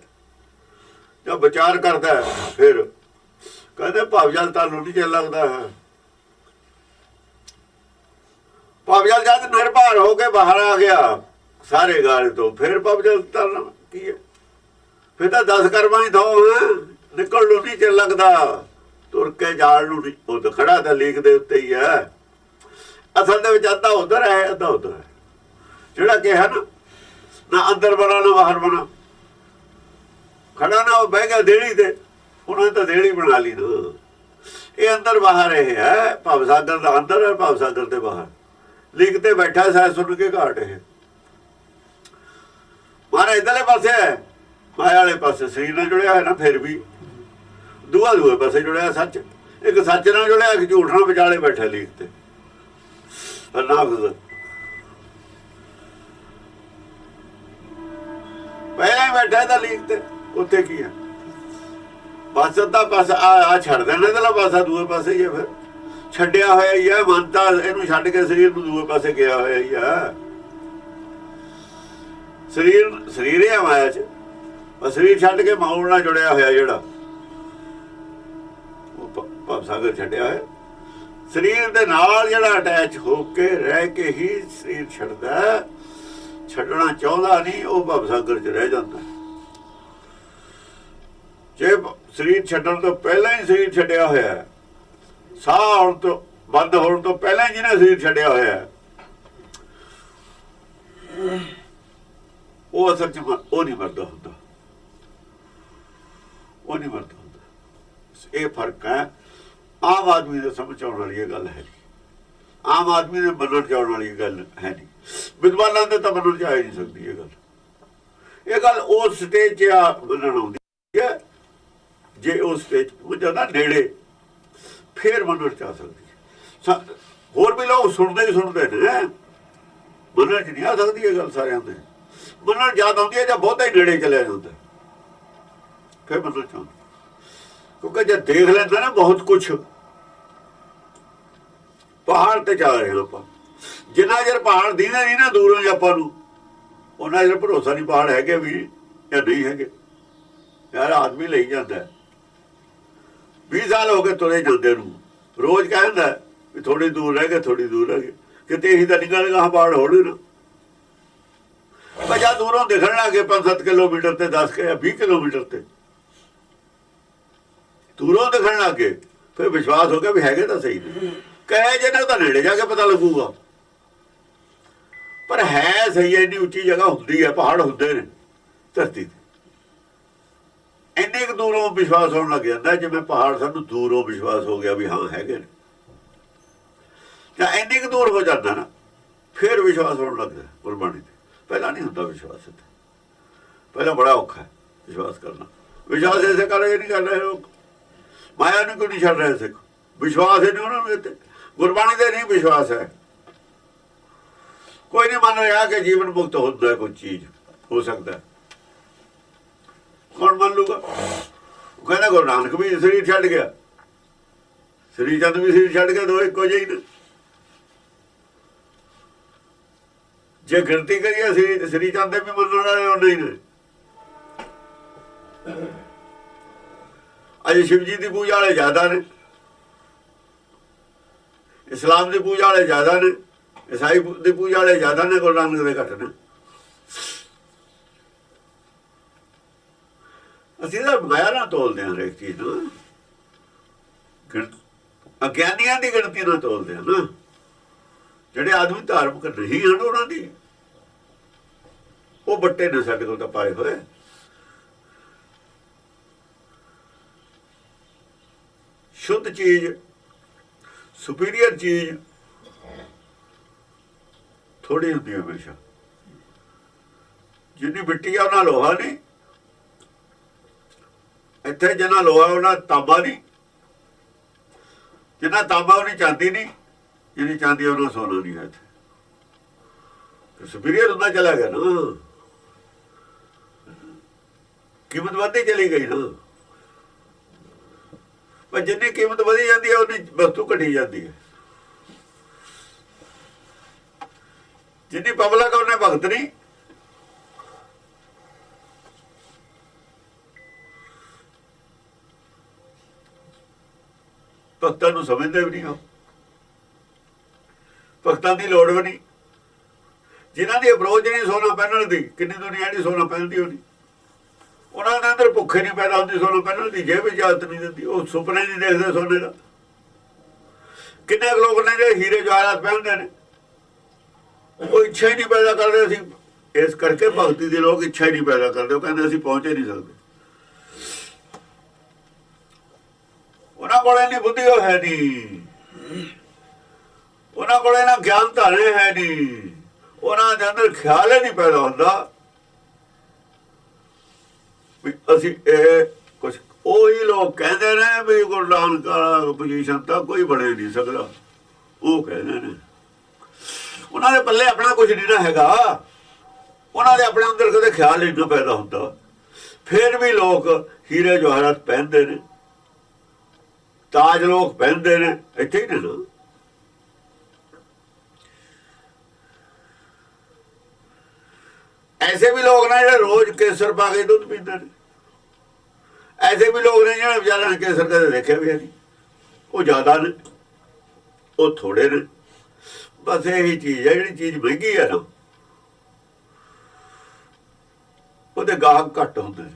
ਜਦ ਵਿਚਾਰ ਕਰਦਾ, ਫਿਰ ਕਹਿੰਦੇ ਭਵ ਜਲ ਤੁਹਾਨੂੰ ਨਹੀਂ ਚੱਲ ਲੱਗਦਾ ਹੈ। ਭਵ ਜਲ ਜਦ ਨਿਰਭਰ ਹੋ ਕੇ ਬਾਹਰ ਆ ਗਿਆ ਸਾਰੇ ਗਾਲੇ ਤੋਂ, ਫਿਰ ਭਵ ਜਲ ਤਰਨਾ ਕੀ ਹੈ? ਫਿਰ ਤਾਂ 10 ਕਰਮਾਂ ਹੀ ਥੋ ਨਿਕਲ ਨੂੰ ਨਹੀਂ ਚੱਲ ਲੱਗਦਾ, ਤੁਰ ਕੇ ਜਾਲ ਨੂੰ ਨਹੀਂ। ਉਹ ਤਾਂ ਖੜਾ ਤਾਂ ਲੀਕ ਦੇ ਉੱਤੇ ਹੀ ਹੈ, ਅਸਲ ਦੇ ਵਿੱਚ ਅੱਧਾ ਉਧਰ ਹੈ ਅੱਧਾ ਉਧਰ ਹੈ। ਜਿਹੜਾ ਕਿਹਾ ਨਾ ਅੰਦਰ ਬਣਾ ਨਾ ਬਾਹਰ ਬਣਾ, ਖੜਾ ਨਾ ਉਹ ਬਹਿ ਗਿਆ ਦੇਹੜੀ ਤੇ, ਉਹਨਾਂ ਤਾਂ ਦੇਹੜੀ ਬਣਾ ਲਈ ਨਾ। ਇਹ ਅੰਦਰ ਬਾਹਰ ਇਹ ਹੈ, ਭਵ ਸਾਗਰ ਦਾ ਅੰਦਰ ਹੈ, ਭਵ ਸਾਗਰ ਦੇ ਬਾਹਰ। ਲੀਕ ਤੇ ਬੈਠਾ ਸਾਇ ਸੁਣ ਕੇ ਘਾਟ ਇਹ ਮਾਰਾ ਇੱਧਰਲੇ ਪਾਸੇ ਹੈ, ਮਾਇਆ ਵਾਲੇ ਪਾਸੇ ਸਰੀਰ ਨਾਲ ਜੁੜਿਆ ਹੋਇਆ ਨਾ, ਫਿਰ ਵੀ ਦੂਏ ਪਾਸੇ ਜੁੜਿਆ ਸੱਚ। ਇੱਕ ਸੱਚ ਨਾਲ ਜੁੜਿਆ, ਇੱਕ ਝੂਠ ਨਾਲ ਵਿਚਾਲੇ ਬੈਠਾ ਲੀਕ ਤੇ। ਪਹਿਲਾਂ ਹੀ ਬੈਠਾ ਤਾਂ ਲੀਕ ਤੇ, ਉੱਥੇ ਕੀ ਹੈ? ਬਸ ਅੱਧਾ ਪਾਸਾ ਆ ਛੱਡ ਦੇਣਾ, ਇਹਦਾ ਪਾਸਾ ਦੂਏ ਪਾਸੇ ਹੀ ਹੈ। ਫਿਰ ਛੱਡਿਆ ਹੋਇਆ ਹੀ ਹੈ ਮਨ ਤਾਂ, ਇਹਨੂੰ ਛੱਡ ਕੇ ਸਰੀਰ ਨੂੰ ਦੂਏ ਪਾਸੇ ਗਿਆ ਹੋਇਆ ਹੀ ਹੈ। ਸਰੀਰ ਹੈ ਮਾਇਆ ਚ, ਸਰੀਰ ਛੱਡ ਕੇ ਮੌਲ ਨਾਲ ਜੁੜਿਆ ਹੋਇਆ, ਜਿਹੜਾ ਭਵ ਸਾਗਰ ਛੱਡਿਆ ਹੋਇਆ। ਸਰੀਰ ਦੇ ਨਾਲ ਜਿਹੜਾ ਅਟੈਚ ਹੋ ਕੇ ਰਹਿ ਕੇ ਹੀ ਸਰੀਰ ਛੱਡਦਾ, ਛੱਡਣਾ ਚਾਹੁੰਦਾ ਨਹੀਂ, ਉਹ ਭਵ ਸਾਗਰ 'ਚ ਰਹਿ ਜਾਂਦਾ। ਜੇ ਸਰੀਰ ਛੱਡਣ ਤੋਂ ਪਹਿਲਾਂ ਹੀ ਸਰੀਰ ਛੱਡਿਆ ਹੋਇਆ, ਸਾਹ ਆਉਣ ਤੋਂ ਬੰਦ ਹੋਣ ਤੋਂ ਪਹਿਲਾਂ ਹੀ ਜਿਹਨੇ ਸਰੀਰ ਛੱਡਿਆ ਹੋਇਆ, ਉਹ ਅਸਲ 'ਚ ਉਹ ਨਹੀਂ ਮਰਦਾ ਹੁੰਦਾ, ਉਹ ਨਹੀਂ ਮਰਦਾ ਹੁੰਦਾ। ਇਹ ਫਰਕ ਹੈ। ਆਮ ਆਦਮੀ ਦੇ ਸਮਝ ਆਉਣ ਵਾਲੀ ਇਹ ਗੱਲ ਹੈ ਨਹੀਂ, ਆਮ ਆਦਮੀ ਦੇ ਮੰਨਣ 'ਚ ਆਉਣ ਵਾਲੀ ਗੱਲ ਹੈ ਨਹੀਂ, ਵਿਦਵਾਨਾਂ ਦੇ ਤਾਂ ਮੰਨਣ 'ਚ ਆ ਹੀ ਨਹੀਂ ਸਕਦੀ ਇਹ ਗੱਲ। ਇਹ ਗੱਲ ਉਸ ਸਟੇਜ 'ਚ ਆ ਮੰਨਣ ਆਉਂਦੀ ਹੈ, ਜੇ ਉਸ ਸਟੇਜ ਉਹ ਜਾਂਦਾ ਨੇੜੇ, ਫੇਰ ਮੰਨਣ 'ਚ ਆ ਸਕਦੀ। ਹੋਰ ਵੀ ਲੋਕ ਸੁਣਦੇ ਹੀ ਸੁਣਦੇ ਨੇ, ਮੰਨਣ 'ਚ ਨਹੀਂ ਆ ਸਕਦੀ ਇਹ ਗੱਲ ਸਾਰਿਆਂ ਦੇ। ਮੰਨਣ ਯਾਦ ਆਉਂਦੀ ਹੈ ਜਾਂ ਬਹੁਤਾ ਹੀ ਨੇੜੇ ਚਲਿਆ ਜਾਂਦਾ, ਫਿਰ ਮੰਨਣ 'ਚ ਆਉਂਦਾ। ਕਿਉਂਕਿ ਜੇ ਦੇਖ ਲੈਂਦਾ ਨਾ ਬਹੁਤ ਕੁਛ, ਪਹਾੜ ਤੇ ਜਾ ਰਹੇ ਆਪਾਂ, ਜਿੰਨਾ ਚਿਰ ਪਹਾੜ ਦੀਦਾ ਨਹੀਂ ਨਾ ਦੂਰੋਂ ਆਪਾਂ ਨੂੰ, ਉਹਨਾਂ ਦਾ ਭਰੋਸਾ ਨਹੀਂ ਪਹਾੜ ਹੈਗੇ ਵੀ ਜਾਂ ਨਹੀਂ ਹੈਗੇ। ਯਾਰ ਆਦਮੀ ਲਈ ਜਾਂਦਾ 20 ਸਾਲ ਹੋ ਗਏ ਤੁਰੇ ਜਾਂਦੇ ਨੂੰ, ਰੋਜ਼ ਕਹਿੰਦਾ ਵੀ ਥੋੜੀ ਦੂਰ ਰਹਿ ਗਏ, ਥੋੜੀ ਦੂਰ ਰਹਿ ਗਏ, ਕਿਤੇ ਇਹੀ ਤਾਂ ਨਿਕਲ ਗਾ ਪਹਾੜ ਹੋਣੇ ਨਾ। ਜਾਂ ਦੂਰੋਂ ਦਿਖਣ ਲੱਗੇ 5-7 ਕਿਲੋਮੀਟਰ ਤੇ 20 ਕਿਲੋਮੀਟਰ ਤੇ ਦੂਰੋਂ ਦਿਖਣ ਲੱਗੇ, ਫਿਰ ਵਿਸ਼ਵਾਸ ਹੋ ਗਿਆ ਵੀ ਹੈਗੇ ਤਾਂ ਸਹੀ ਨੇ। ਕਹੇ ਜਿਹਨਾਂ ਤਾਂ ਨੇੜੇ ਜਾ ਕੇ ਪਤਾ ਲੱਗੂਗਾ, ਪਰ ਹੈ ਸਹੀ ਹੈ। ਇੰਨੀ ਉੱਚੀ ਜਗ੍ਹਾ ਹੁੰਦੀ ਹੈ, ਪਹਾੜ ਹੁੰਦੇ ਨੇ ਧਰਤੀ ਤੇ, ਇੰਨੇ ਕੁ ਦੂਰੋਂ ਵਿਸ਼ਵਾਸ ਹੋਣ ਲੱਗ ਜਾਂਦਾ। ਜਿਵੇਂ ਪਹਾੜ ਸਾਨੂੰ ਦੂਰੋਂ ਵਿਸ਼ਵਾਸ ਹੋ ਗਿਆ ਵੀ ਹਾਂ ਹੈਗੇ ਨੇ, ਜਾਂ ਇੰਨੇ ਕੁ ਦੂਰ ਹੋ ਜਾਂਦਾ ਨਾ, ਫਿਰ ਵਿਸ਼ਵਾਸ ਹੋਣ ਲੱਗਦਾ ਗੁਰਬਾਣੀ ਤੇ। ਪਹਿਲਾਂ ਨਹੀਂ ਹੁੰਦਾ ਵਿਸ਼ਵਾਸ, ਪਹਿਲਾਂ ਬੜਾ ਔਖਾ ਹੈ ਵਿਸ਼ਵਾਸ ਕਰਨਾ। ਵਿਸ਼ਵਾਸ ਐਸੇ ਕਰ ਰਹੇ ਨਹੀਂ ਕਰ ਰਹੇ ਲੋਕ, ਮਾਇਆ ਨੂੰ ਕਿਉਂ ਨਹੀਂ ਛੱਡ ਰਹੇ ਸਿੱਖ? ਵਿਸ਼ਵਾਸ ਹੀ ਨਹੀਂ ਉਹਨਾਂ ਨੂੰ ਇੱਥੇ, ਗੁਰਬਾਣੀ ਦੇ ਨਹੀਂ ਵਿਸ਼ਵਾਸ ਹੈ। ਕੋਈ ਨਹੀਂ ਮੰਨ ਰਿਹਾ ਕਿ ਜੀਵਨ ਮੁਕਤ ਹੁੰਦਾ ਕੋਈ ਚੀਜ਼ ਹੋ ਸਕਦਾ, ਕੌਣ ਮੰਨ ਲੂਗਾ? ਕਹਿੰਦਾ ਗੁਰੂ ਨਾਨਕ ਵੀ ਸਰੀਰ ਛੱਡ ਗਿਆ, ਸ੍ਰੀ ਚੰਦ ਵੀ ਸਰੀਰ ਛੱਡ ਗਿਆ, ਦੋ ਇੱਕੋ ਜਿਹੇ ਨੇ। ਜੇ ਗਿਣਤੀ ਕਰੀਏ ਸ੍ਰੀ ਚੰਦ ਦੇ ਵੀ ਮੰਨਣ ਵਾਲੇ ਉਹ ਨਹੀਂ ਨੇ। ਅਜੇ ਸ਼ਿਵ ਜੀ ਦੀ ਪੂਜਾ ਵਾਲੇ ਜ਼ਿਆਦਾ ਨੇ, ਇਸਲਾਮ ਦੀ ਪੂਜਾ ਵਾਲੇ ਜ਼ਿਆਦਾ ਨੇ, ਈਸਾਈ ਦੀ ਪੂਜਾ ਵਾਲੇ ਜ਼ਿਆਦਾ ਨੇ, ਗੁਰੂ ਨਾਨਕ ਦੇ ਘੱਟ ਨੇ। ਅਸੀਂ ਤਾਂ ਮਾਇਆ ਨਾਲ ਤੋਲਦੇ ਹਾਂ ਹਰੇਕ ਚੀਜ਼ ਨੂੰ, ਅਗਿਆਨੀਆਂ ਦੀ ਗਿਣਤੀ ਨਾਲ ਤੋਲਦੇ ਹਾਂ ਨਾ। ਜਿਹੜੇ ਆਦਮੀ ਧਾਰਮਿਕ ਨਹੀਂ ਹਨ ਉਹਨਾਂ ਦੀ ਉਹ ਬੱਟੇ ਨੇ ਸਾਡੇ ਕੋਲ ਤਾਂ ਪਾਏ ਹੋਏ। ਸ਼ੁੱਧ ਚੀਜ਼, ਸੁਪੀਰੀਅਰ ਚੀਜ਼ ਥੋੜੀ ਹੁੰਦੀ ਹੈ ਹਮੇਸ਼ਾ। ਜਿੰਨੀ ਮਿੱਟੀ ਆ ਉਹਨਾਂ ਲੋਹਾ ਨਹੀਂ, ਇੱਥੇ ਜਿੰਨਾ ਲੋਹਾ ਉਹਨਾਂ ਤਾਂਬਾ ਨਹੀਂ, ਜਿੰਨਾ ਤਾਂਬਾ ਉਹਨੀ ਚਾਂਦੀ ਨਹੀਂ, ਜਿਹਦੀ ਚਾਂਦੀ ਉਹਨਾਂ ਸੋਨਾ ਨਹੀਂ ਹੈ। ਇੱਥੇ ਸੁਪੀਰੀਅਰ ਹੁੰਦਾ ਚਲਾ ਗਿਆ ਨਾ, ਕੀਮਤ ਵੱਧਦੀ ਚਲੀ ਗਈ ਨਾ। ਪਰ ਜਿੰਨੀ ਕੀਮਤ ਵਧੀ ਜਾਂਦੀ ਹੈ ਉਨੀ ਵਸਤੂ ਘਟੀ ਜਾਂਦੀ ਹੈ। ਜਿੰਨੀ ਪਬਲਿਕ ਉਹਨੇ ਭਗਤ ਨਹੀਂ। ਭਗਤਾਂ ਨੂੰ ਸਮਝਦੇ ਵੀ ਨਹੀਂ ਹੋ, ਭਗਤਾਂ ਦੀ ਲੋੜ ਵੀ ਨਹੀਂ। ਜਿਨ੍ਹਾਂ ਦੀ ਅਪਰੋਚ ਨਹੀਂ ਸੋਨਾ ਪਹਿਨਣ ਦੀ, ਕਿੰਨੀ ਦੁਨੀਆ ਦੀ ਸੋਨਾ ਪਹਿਨਦੀ ਹੋਣੀ, ਉਹਨਾਂ ਦੇ ਅੰਦਰ ਭੁੱਖੇ ਨਹੀਂ ਪੈਦਾ ਹੁੰਦੀ ਸੋਨਾ ਪਹਿਨਣ ਦੀ, ਜੇਬ ਇਜਾਜ਼ਤ ਨਹੀਂ ਦਿੰਦੀ, ਉਹ ਸੁਪਨੇ ਨਹੀਂ ਦੇਖਦੇ ਸੋਨੇ ਦਾ। ਕਿੰਨੇ ਲੋਕ ਨੇ ਜਿਹੜੇ ਹੀਰੇ ਜਵਾਹਰਾਤ ਪਹਿਨਦੇ ਨੇ, ਉਹ ਇੱਛਾ ਹੀ ਨਹੀਂ ਪੈਦਾ ਕਰਦੇ। ਅਸੀਂ ਇਸ ਕਰਕੇ ਭਗਤੀ ਦੇ ਲੋਕ ਇੱਛਾ ਹੀ ਨਹੀਂ ਪੈਦਾ ਕਰਦੇ, ਉਹ ਕਹਿੰਦੇ ਅਸੀਂ ਪਹੁੰਚ ਹੀ ਨਹੀਂ ਸਕਦੇ। ਉਹਨਾਂ ਕੋਲ ਇੰਨੀ ਬੁੱਧੀ ਉਹ ਹੈ ਨਹੀਂ, ਉਹਨਾਂ ਕੋਲ ਇਹਨਾਂ ਗਿਆਨ ਧਾਰੇ ਹੈ ਨਹੀਂ, ਉਹਨਾਂ ਦੇ ਅੰਦਰ ਖਿਆਲ ਹੀ ਨਹੀਂ ਪੈਦਾ ਹੁੰਦਾ ਵੀ ਅਸੀਂ ਇਹ ਕੁਛ। ਉਹੀ ਲੋਕ ਕਹਿੰਦੇ ਨੇ ਵੀ ਗੁਰੂ ਨਾਨਕ ਵਾਲਾ ਪੋਜੀਸ਼ਨ ਤਾਂ ਕੋਈ ਬਣੇ ਨਹੀਂ ਸਕਦਾ, ਉਹ ਕਹਿੰਦੇ ਨੇ। ਉਹਨਾਂ ਦੇ ਪੱਲੇ ਆਪਣਾ ਕੁਝ ਨਹੀਂ ਨਾ ਹੈਗਾ, ਉਹਨਾਂ ਦੇ ਆਪਣੇ ਅੰਦਰ ਕਦੇ ਖਿਆਲ ਹੀ ਨਾ ਪੈਦਾ ਹੁੰਦਾ। ਫਿਰ ਵੀ ਲੋਕ ਹੀਰੇ ਜਵਾਹਰਾਤ ਪਹਿਨਦੇ ਨੇ, ਤਾਜ ਲੋਕ ਪਹਿਨਦੇ ਨੇ, ਇੱਥੇ ਹੀ ਨੇ ਨਾ। ਐਸੇ ਵੀ ਲੋਕ ਨੇ ਜਿਹੜੇ ਰੋਜ਼ ਕੇਸਰ ਪਾ ਕੇ ਦੁੱਧ ਪੀਂਦੇ ਨੇ, ਐਸੇ ਵੀ ਲੋਕ ਨੇ ਜਿਹੜੇ ਵਿਚਾਰਿਆਂ ਨੇ ਕੇਸਰ ਕਦੇ ਦੇਖਿਆ ਵੀ ਨਹੀਂ। ਉਹ ਜ਼ਿਆਦਾ ਨੇ, ਉਹ ਥੋੜੇ ਨੇ। ਬਸ ਇਹੀ ਚੀਜ਼ ਹੈ, ਜਿਹੜੀ ਚੀਜ਼ ਮਹਿੰਗੀ ਹੈ ਨਾ ਉਹਦੇ ਗਾਹਕ ਘੱਟ ਹੁੰਦੇ ਨੇ।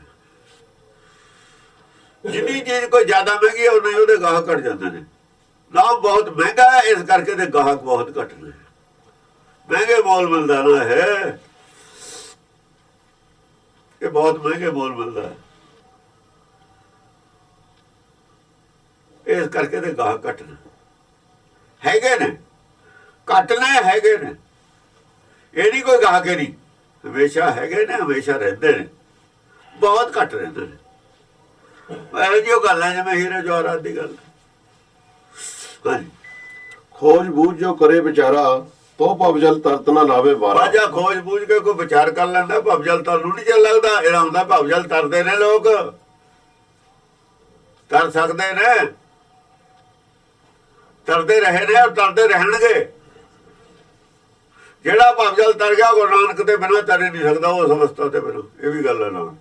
ਜਿੰਨੀ ਚੀਜ਼ ਕੋਈ ਜ਼ਿਆਦਾ ਮਹਿੰਗੀ ਹੈ ਉਨੇ ਉਹਦੇ ਗਾਹਕ ਘੱਟ ਜਾਂਦੇ ਨੇ। ਨਾਮ ਬਹੁਤ ਮਹਿੰਗਾ ਹੈ, ਇਸ ਕਰਕੇ ਤੇ ਗਾਹਕ ਬਹੁਤ ਘੱਟ ਨੇ। ਮਹਿੰਗੇ ਮੋਲ ਮਿਲਦਾ ਨਾ ਹੈ, ਇਹ ਬਹੁਤ ਮਹਿੰਗੇ ਮੋਲ ਮਿਲਦਾ ਹੈ, ਇਸ ਕਰਕੇ ਤੇ ਗਾਹਕ ਘੱਟ ਨੇ। ਹੈਗੇ ਨੇ, ਘੱਟ ਨੇ, ਹੈਗੇ ਨੇ, ਇਹ ਨਹੀਂ ਕੋਈ ਗਾਹਕ ਨਹੀਂ। ਹਮੇਸ਼ਾ ਹੈਗੇ ਨੇ, ਹਮੇਸ਼ਾ ਰਹਿੰਦੇ ਨੇ, ਬਹੁਤ ਘੱਟ ਰਹਿੰਦੇ ਨੇ। ਇਹੋ ਜਿਹੀ ਗੱਲ ਹੈ ਜਿਵੇਂ ਹੀਰੇ ਜਵਾਹਰਾਤ ਦੀ ਗੱਲ। ਹਾਂਜੀ, ਖੋਜ ਬੂਝ ਜੋ ਕਰੇ ਵਿਚਾਰਾ, ਤੋ ਭਵਜਲ ਤਰਤ ਨਾ ਲਾਵੇ ਵਾਰਾ। ਬਾਜਾ ਖੋਜ ਬੂਝ ਕੇ ਕੋਈ ਵਿਚਾਰ ਕਰ ਲੈਂਦਾ, ਭਵਜਲ ਤਰ ਨੂੰ ਨਹੀਂ ਚੱਲ ਲੱਗਦਾ। ਇਹਦਾ ਹੁੰਦਾ ਭਵਜਲ ਤਰਦੇ ਨੇ ਲੋਕ, ਤਰ ਸਕਦੇ ਨੇ, ਤਰਦੇ ਰਹੇ ਨੇ ਔਰ ਤਰਦੇ ਰਹਿਣਗੇ। ਜਿਹੜਾ ਭਵਜਲ ਤਰ ਗਿਆ ਗੁਰੂ ਨਾਨਕ ਤੇ ਬਿਨਾਂ ਤਰ ਨਹੀਂ ਸਕਦਾ ਉਸ ਅਵਸਥਾ ਤੇ ਬਿਨਾਂ। ਇਹ ਵੀ ਗੱਲ ਹੈ ਨਾਲ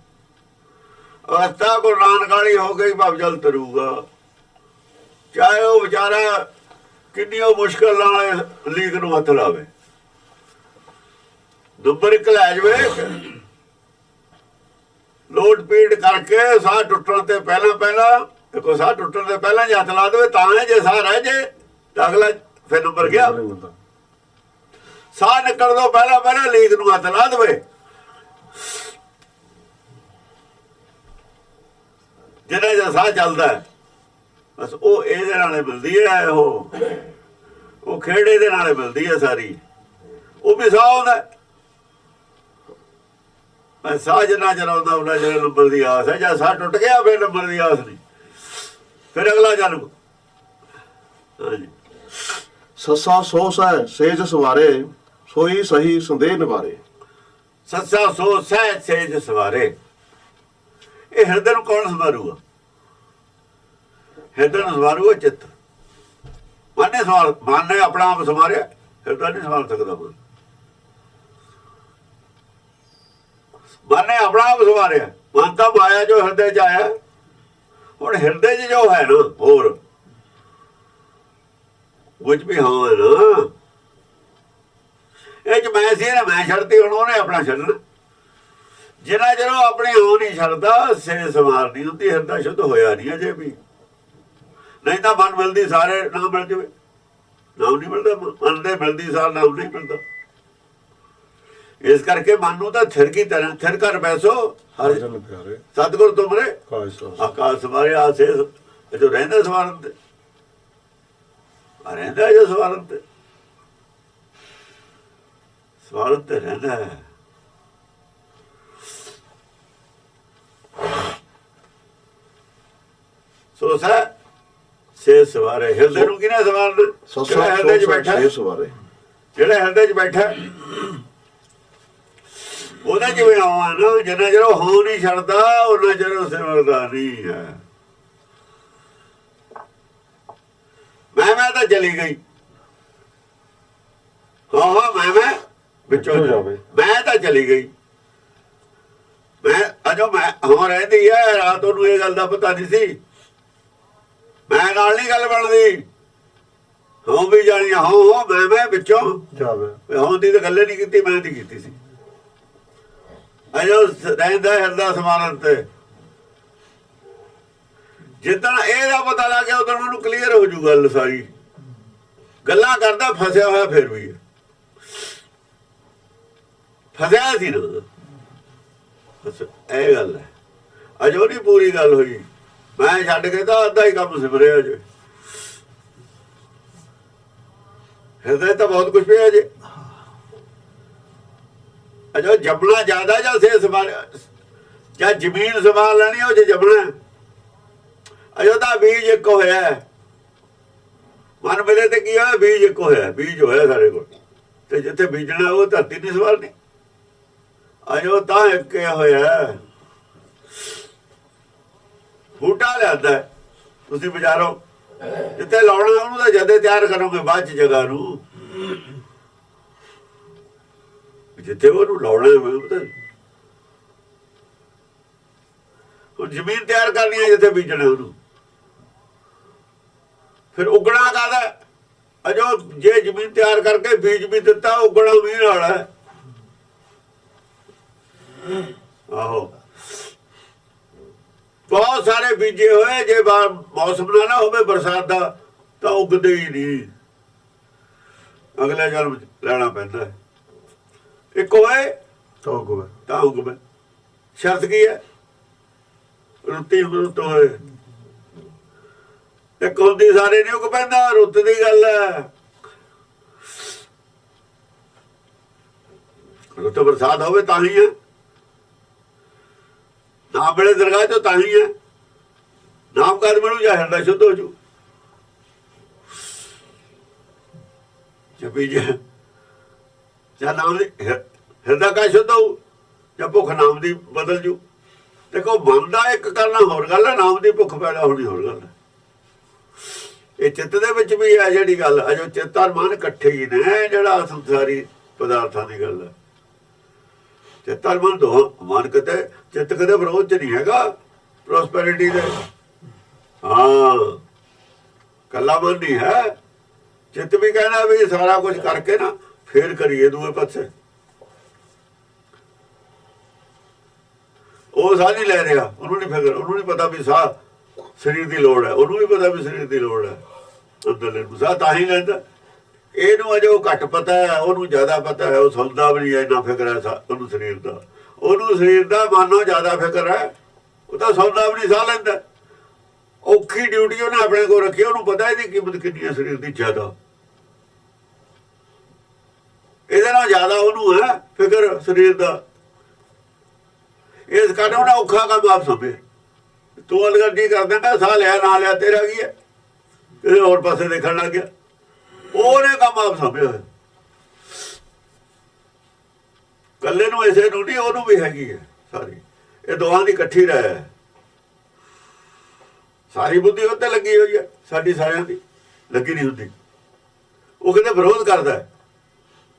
ਅਵਸਥਾ ਗੁਰੂ ਨਾਨਕ ਵਾਲੀ ਹੋ ਗਈ ਭਵਜਲ ਤਰੂਗਾ, ਚਾਹੇ ਉਹ ਵਿਚਾਰਾ ਕਿੰਨੀ ਉਹ ਮੁਸ਼ਕਲ ਨਾਲ ਲੀਕ ਨੂੰ ਹੱਥ ਲਾਵੇ। ਨੰਬਰ 1 ਲੈ ਜਾਵੇ, ਲੋਡ ਪੀੜ ਕਰਕੇ ਸਾਹ ਟੁੱਟਣ ਤੇ ਪਹਿਲਾਂ ਦੇਖੋ, ਸਾਹ ਟੁੱਟਣ ਤੇ ਪਹਿਲਾਂ ਜੇ ਹੱਥ ਲਾ ਦੇਵੇ ਤਾਂ ਹੈ, ਜੇ ਸਾਹ ਰਹਿ ਜੇ ਤਾਂ ਅਗਲਾ ਫਿਰ ਨੰਬਰ ਗਿਆ। ਸਾਹ ਨਿਕਲਣ ਤੋਂ ਪਹਿਲਾਂ ਲੀਕ ਨੂੰ ਹੱਥ ਲਾ ਦੇਵੇ, ਜਿਹੜਾ ਜਿਹਾ ਸਾਹ ਚੱਲਦਾ ਬਸ ਉਹ ਇਹਦੇ ਨਾਲੇ ਮਿਲਦੀ ਹੈ, ਉਹ ਖੇਡ ਇਹਦੇ ਨਾਲੇ ਮਿਲਦੀ ਹੈ ਸਾਰੀ। ਉਹ ਵੀ ਸਾਹ ਆਉਂਦਾ, ਸਾਹ ਜਿੰਨਾ ਚਿਰ ਆਉਂਦਾ ਉਹਨਾਂ ਜਿਹੜਾ ਨੰਬਰ ਦੀ ਆਸ ਹੈ। ਜਾਂ ਸਾਹ ਟੁੱਟ ਗਿਆ ਫਿਰ ਨੰਬਰ ਦੀ ਆਸ ਨਹੀਂ, ਫਿਰ ਅਗਲਾ ਜਨਮ। ਹਾਂਜੀ, ਸੱਸਾ ਸੋ ਸਹਿ ਸੇਜ ਸਵਾਰੇ, ਸੋਈ ਸਹੀ ਸੰਦੇਹ ਨਿਵਾਰੇ। ਸੱਸਾ ਸੋ ਸਹਿ ਸੇਜ ਸਵਾਰੇ, ਇਹ ਹਿਰਦੇ ਨੂੰ ਕੌਣ ਸੰਵਾਰੂਗਾ? ਹਿਰਦੇ ਨੂੰ ਸੰਵਾਰੂਗਾ ਚਿੱਤ। ਮਨ ਨੇ ਆਪਣਾ ਆਪ ਸੰਵਾਰਿਆ, ਹਿਰਦਾ ਨਹੀਂ ਸੰਵਾਰ ਸਕਦਾ। ਮਨ ਨੇ ਆਪਣਾ ਆਪ ਸੰਵਾਰਿਆ, ਮਨ ਤਾਂ ਮਾਇਆ ਜੋ ਹਿਰਦੇ 'ਚ ਆਇਆ। ਹੁਣ ਹਿਰਦੇ 'ਚ ਜੋ ਹੈ ਨਾ ਹੋਰ ਕੁਝ ਵੀ ਹਾਂ ਹੈ ਨਾ, ਇਹ 'ਚ ਮੈਂ ਸੀ ਨਾ, ਮੈਂ ਛੱਡਤੀ, ਹੁਣ ਉਹਨੇ ਆਪਣਾ ਛੱਡਣਾ। ਜਿੰਨਾ ਚਿਰ ਉਹ ਆਪਣੀ ਹੋ ਨਹੀਂ ਛੱਡਦਾ ਸੇ ਸੰਵਾਰ ਨਹੀਂ ਹੁੰਦੀ, ਹਿਰਦਾ ਸ਼ੁੱਧ ਹੋਇਆ ਨਹੀਂ ਅਜੇ ਵੀ। ਨਹੀਂ ਤਾਂ ਮਨ ਮਿਲਦੀ ਸਾਰੇ ਨਾਮ ਮਿਲ ਜਾਵੇ, ਨਾਮ ਨਹੀਂ ਮਿਲਦਾ। ਮਨ ਦੇ ਮਿਲਦੀ ਸਾਰ ਨਾਮ ਨਹੀਂ ਮਿਲਦਾ। ਇਸ ਕਰਕੇ ਮਨ ਨੂੰ ਤਾਂ ਥਿਰ ਕੀ ਤਰ੍ਹਾਂ ਥਿਰ ਕਰ ਬੈਸੋ ਹਰ ਜਨ ਪਿਆਰੇ, ਸਤਿਗੁਰ ਤੁਮਰੇ ਆਕਾਸ਼ ਸਵਾਰੇ। ਆਸੇ ਜੋ ਰਹਿੰਦਾ ਸਵਾਰਨ ਤੇ, ਰਹਿੰਦਾ ਜੋ ਸਵਾਰਨ ਤੇ, ਸਵਾਰਨ ਤੇ ਰਹਿੰਦਾ ਹੈ। ਸੋ ਸੇ ਸਵਾਰੇ, ਹਿਰਦੇ ਨੂੰ ਕਿਹਨੇ ਸਵਾਰਨਾ? ਜਿਹੜਾ ਹਿਰਦੇ 'ਚ ਬੈਠਾ, ਜਿਹੜਾ ਹਿਰਦੇ 'ਚ ਬੈਠਾ ਉਹਦਾ ਜਿਵੇਂ ਆਵਾਂ ਨਾ, ਜਿੰਨਾ ਚਿਰ ਉਹ ਹੋ ਨਹੀਂ ਛੱਡਦਾ ਉਹਨਾਂ ਚਿਰ ਉਹ ਸਿਮਰਦਾ ਨਹੀਂ ਹੈ। ਮੈਂ ਤਾਂ ਚਲੀ ਗਈ, ਹਾਂ ਮੈਂ ਵਿੱਚੋਂ ਜਾਵੇ, ਮੈਂ ਤਾਂ ਚਲੀ ਗਈ। ਮੈਂ ਅਜੋ ਮੈਂ ਹਾਂ ਰਹਿੰਦੀ ਹੈ, ਰਾਤ ਉਹਨੂੰ ਇਹ ਗੱਲ ਦਾ ਪਤਾ ਨਹੀਂ ਸੀ। ਮੈਂ ਨਾਲ ਨਹੀਂ ਗੱਲ ਬਣਦੀ, ਹਾਂ ਵੀ ਜਾਣੀ ਹਾਂ ਮੈਂ ਵਿੱਚੋਂ ਜਾਵੇ। ਹਾਂ ਦੀ ਤਾਂ ਗੱਲੇ ਨਹੀਂ ਕੀਤੀ, ਮੈਂ ਦੀ ਕੀਤੀ ਸੀ। ਅਜੋ ਰਹਿੰਦਾ ਹਿਰਦਾ ਸਮਾਰਨ ਤੇ, ਜਿੱਦਣ ਇਹਦਾ ਪਤਾ ਲੱਗ ਗਿਆ ਉਦੋਂ ਉਹਨੂੰ ਕਲੀਅਰ ਹੋ ਜੂ ਗੱਲ ਸਾਰੀ। ਗੱਲਾਂ ਕਰਦਾ ਫਸਿਆ ਹੋਇਆ ਫਿਰ ਵੀ ਫਸਿਆ ਸੀ ਨਾ, ਬਸ ਇਹ ਗੱਲ ਹੈ। ਅਜੋ ਨਹੀਂ ਪੂਰੀ ਗੱਲ ਹੋਈ। ਮੈਂ ਛੱਡ ਕੇ ਤਾਂ ਅੱਧਾ ਹੀ ਕੰਮ ਸਿਮਰਿਆ ਜੇ, ਹਿਰਦੇ ਤਾਂ ਬਹੁਤ ਕੁਛ ਪਿਆ ਜੇ। ਅਜੋ ਜੰਮਣਾ ਜ਼ਿਆਦਾ ਜਾਂ ਸੇ ਸੰਭਾਲ, ਜਾਂ ਜ਼ਮੀਨ ਸੰਭਾਲ ਲੈਣੀ ਉਹ ਜੇ ਜੰਮਣਾ। ਅਜੋ ਤਾਂ ਬੀਜ ਇੱਕ ਹੋਇਆ, ਮਨ ਮਿਲੇ ਤੇ ਕੀ ਹੋਇਆ? ਬੀਜ ਇੱਕ ਹੋਇਆ, ਬੀਜ ਹੋਇਆ ਸਾਡੇ ਕੋਲ। ਤੇ ਜਿੱਥੇ ਬੀਜਣਾ ਉਹ ਧਰਤੀ ਨਹੀਂ ਸੰਭਾਲਣੀ। ਅਜੋ ਤਾਂ ਇੱਕ ਹੋਇਆ, ਬੂਟਾ ਲਿਆਦਾ ਤੁਸੀਂ ਬਾਜ਼ਾਰੋਂ, ਜਿੱਥੇ ਲਾਉਣਾ ਉਹਨੂੰ ਤਾਂ ਜਦੇ ਤਿਆਰ ਕਰੋਗੇ ਬਾਅਦ 'ਚ ਜਗ੍ਹਾ ਨੂੰ, ਜਿੱਥੇ ਉਹਨੂੰ ਲਾਉਣਾ ਹੁਣ ਜ਼ਮੀਨ ਤਿਆਰ ਕਰਨੀ ਹੈ ਜਿੱਥੇ ਬੀਜਣਾ ਉਹਨੂੰ। ਫਿਰ ਉਗਣਾ ਕਾਹਦਾ? ਅਜੋ ਜੇ ਜ਼ਮੀਨ ਤਿਆਰ ਕਰਕੇ ਬੀਜ ਵੀ ਦਿੱਤਾ, ਉਗਣਾ ਮੀਂਹ ਨਾਲ ਹੈ। ਆਹੋ ਬਹੁਤ ਸਾਰੇ ਬੀਜੇ ਹੋਏ, ਜੇ ਮੌਸਮ ਨਾ ਹੋਵੇ ਬਰਸਾਤ ਦਾ ਤਾਂ ਉਗਦੇ ਹੀ ਨਹੀਂ, ਅਗਲੇ ਜਨਮ ਲੈਣਾ ਪੈਂਦਾ। ਇੱਕ ਹੋਏ ਤਾਂ ਉਗਵੇ। ਸ਼ਰਤ ਕੀ ਹੈ? ਰੁੱਤੀ ਰੁੱਤ ਹੋਏ। ਇੱਕ ਹੁੰਦੀ ਸਾਰੇ ਨਹੀਂ ਉਗ ਪੈਂਦਾ, ਰੁੱਤ ਦੀ ਗੱਲ ਹੈ। ਰੁੱਤ ਬਰਸਾਤ ਹੋਵੇ ਤਾਂ ਹੀ ਹੈ, ਨਾ ਮਿਲੇ ਦਰਗਾਹ ਚੋਂ ਤਾਂ ਹੀ ਹੈ। ਨਾਮ ਕਦ ਮਿਲੂ ਜਾਂ ਹਿਰਦਾ ਸ਼ੁੱਧ ਹੋ ਜੂ। ਜਪੀ ਜਾਂ ਨਾਮ ਦੀ ਹਿਰਦਾ ਕਾ ਸ਼ੁੱਧ ਹੋਊ, ਜਾਂ ਭੁੱਖ ਨਾਮ ਦੀ ਬਦਲ ਜੂ। ਦੇਖੋ ਮਨ ਦਾ ਇੱਕ ਕਰਨਾ ਹੋਰ ਗੱਲ ਹੈ, ਨਾਮ ਦੀ ਭੁੱਖ ਪੈਦਾ ਹੋਣੀ ਹੋਰ ਗੱਲ ਹੈ। ਇਹ ਚਿੱਤ ਦੇ ਵਿੱਚ ਵੀ ਹੈ ਜਿਹੜੀ ਗੱਲ। ਅਜੋ ਚਿੱਤ ਔਰ ਮਨ ਇਕੱਠੇ ਹੀ ਨੇ। ਜਿਹੜਾ ਸੰਸਾਰੀ ਪਦਾਰਥਾਂ ਦੀ ਗੱਲ ਹੈ। ਚਿੱਤ ਔਰ ਮਨ ਦੋਹਾਂ, ਮਨ ਕਿਤੇ ਚਿੱਤ ਕਦੇ ਵਿਰੋਧ ਚ ਨਹੀਂ ਹੈਗਾ ਪ੍ਰੋਸਪੈਰਿਟੀ ਦੇ। ਹਾਂ, ਕੱਲਾ ਮਨ ਨਹੀਂ ਹੈ, ਚਿੱਤ ਵੀ ਕਹਿਣਾ ਵੀ ਸਾਰਾ ਕੁਝ ਕਰਕੇ ਨਾ ਫੇਰ ਕਰੀਏ ਦੂਏ ਪਾਸੇ। ਉਹ ਸਾਹ ਨਹੀਂ ਲੈ ਰਿਹਾ, ਉਹਨੂੰ ਨਹੀਂ ਫਿਕਰ, ਉਹਨੂੰ ਨਹੀਂ ਪਤਾ ਵੀ ਸਾਹ ਸਰੀਰ ਦੀ ਲੋੜ ਹੈ, ਉਹਨੂੰ ਵੀ ਪਤਾ ਵੀ ਸਰੀਰ ਦੀ ਲੋੜ ਹੈ। ਅੰਦਰਲੇ ਨੂੰ ਸਾਹ ਤਾਂ ਹੀ ਲੈਂਦਾ। ਇਹਨੂੰ ਅਜੇ ਉਹ ਘੱਟ ਪਤਾ ਹੈ, ਉਹਨੂੰ ਜ਼ਿਆਦਾ ਪਤਾ ਹੈ। ਉਹ ਸੁਣਦਾ ਵੀ ਨਹੀਂ, ਇੰਨਾ ਫਿਕਰ ਹੈ ਉਹਨੂੰ ਸਰੀਰ ਦਾ। ਉਹਨੂੰ ਸਰੀਰ ਦਾ ਮਾਨੋ ਜ਼ਿਆਦਾ ਫਿਕਰ ਹੈ, ਉਹ ਤਾਂ ਸੁਣਦਾ ਵੀ ਨਹੀਂ, ਸਾਹ ਲੈਂਦਾ। ਔਖੀ ਡਿਊਟੀ ਉਹਨੇ ਆਪਣੇ ਕੋਲ ਰੱਖੀ, ਉਹਨੂੰ ਪਤਾ ਇਹਦੀ ਕੀਮਤ ਕਿੰਨੀ ਹੈ ਸਰੀਰ ਦੀ, ਜ਼ਿਆਦਾ। ਇਹਦੇ ਨਾਲ ਜ਼ਿਆਦਾ ਉਹਨੂੰ ਹੈ ਫਿਕਰ ਸਰੀਰ ਦਾ। ਇਸ ਕਾਰਨ ਉਹਨੇ ਔਖਾ ਕੰਮ ਆਪ ਸਮਝੇ। ਤੂੰ ਅਲਗਰਜੀ ਕਰ ਦਿੰਦਾ, ਸਾਹ ਲਿਆ ਨਾ ਲਿਆ ਤੇਰਾ ਕੀ ਹੈ, ਇਹ ਹੋਰ ਪਾਸੇ ਦੇਖਣ ਲੱਗ ਗਿਆ। ਉਹਨੇ ਕੰਮ ਆਪ ਸਮਝਿਆ ਹੋਇਆ। ਕੱਲੇ ਨੂੰ ਇਸੇ ਨੂੰ ਨਹੀਂ, ਉਹਨੂੰ ਵੀ ਹੈਗੀ ਹੈ ਸਾਰੀ। ਇਹ ਦੋਹਾਂ ਦੀ ਇਕੱਠੀ ਰਹਿ ਹੈ। ਸਾਰੀ ਬੁੱਧੀ ਉੱਤੇ ਲੱਗੀ ਹੋਈ ਹੈ, ਸਾਡੀ ਸਾਰਿਆਂ ਦੀ ਲੱਗੀ ਨਹੀਂ ਹੁੰਦੀ। ਉਹ ਕਹਿੰਦੇ ਵਿਰੋਧ ਕਰਦਾ ਹੈ,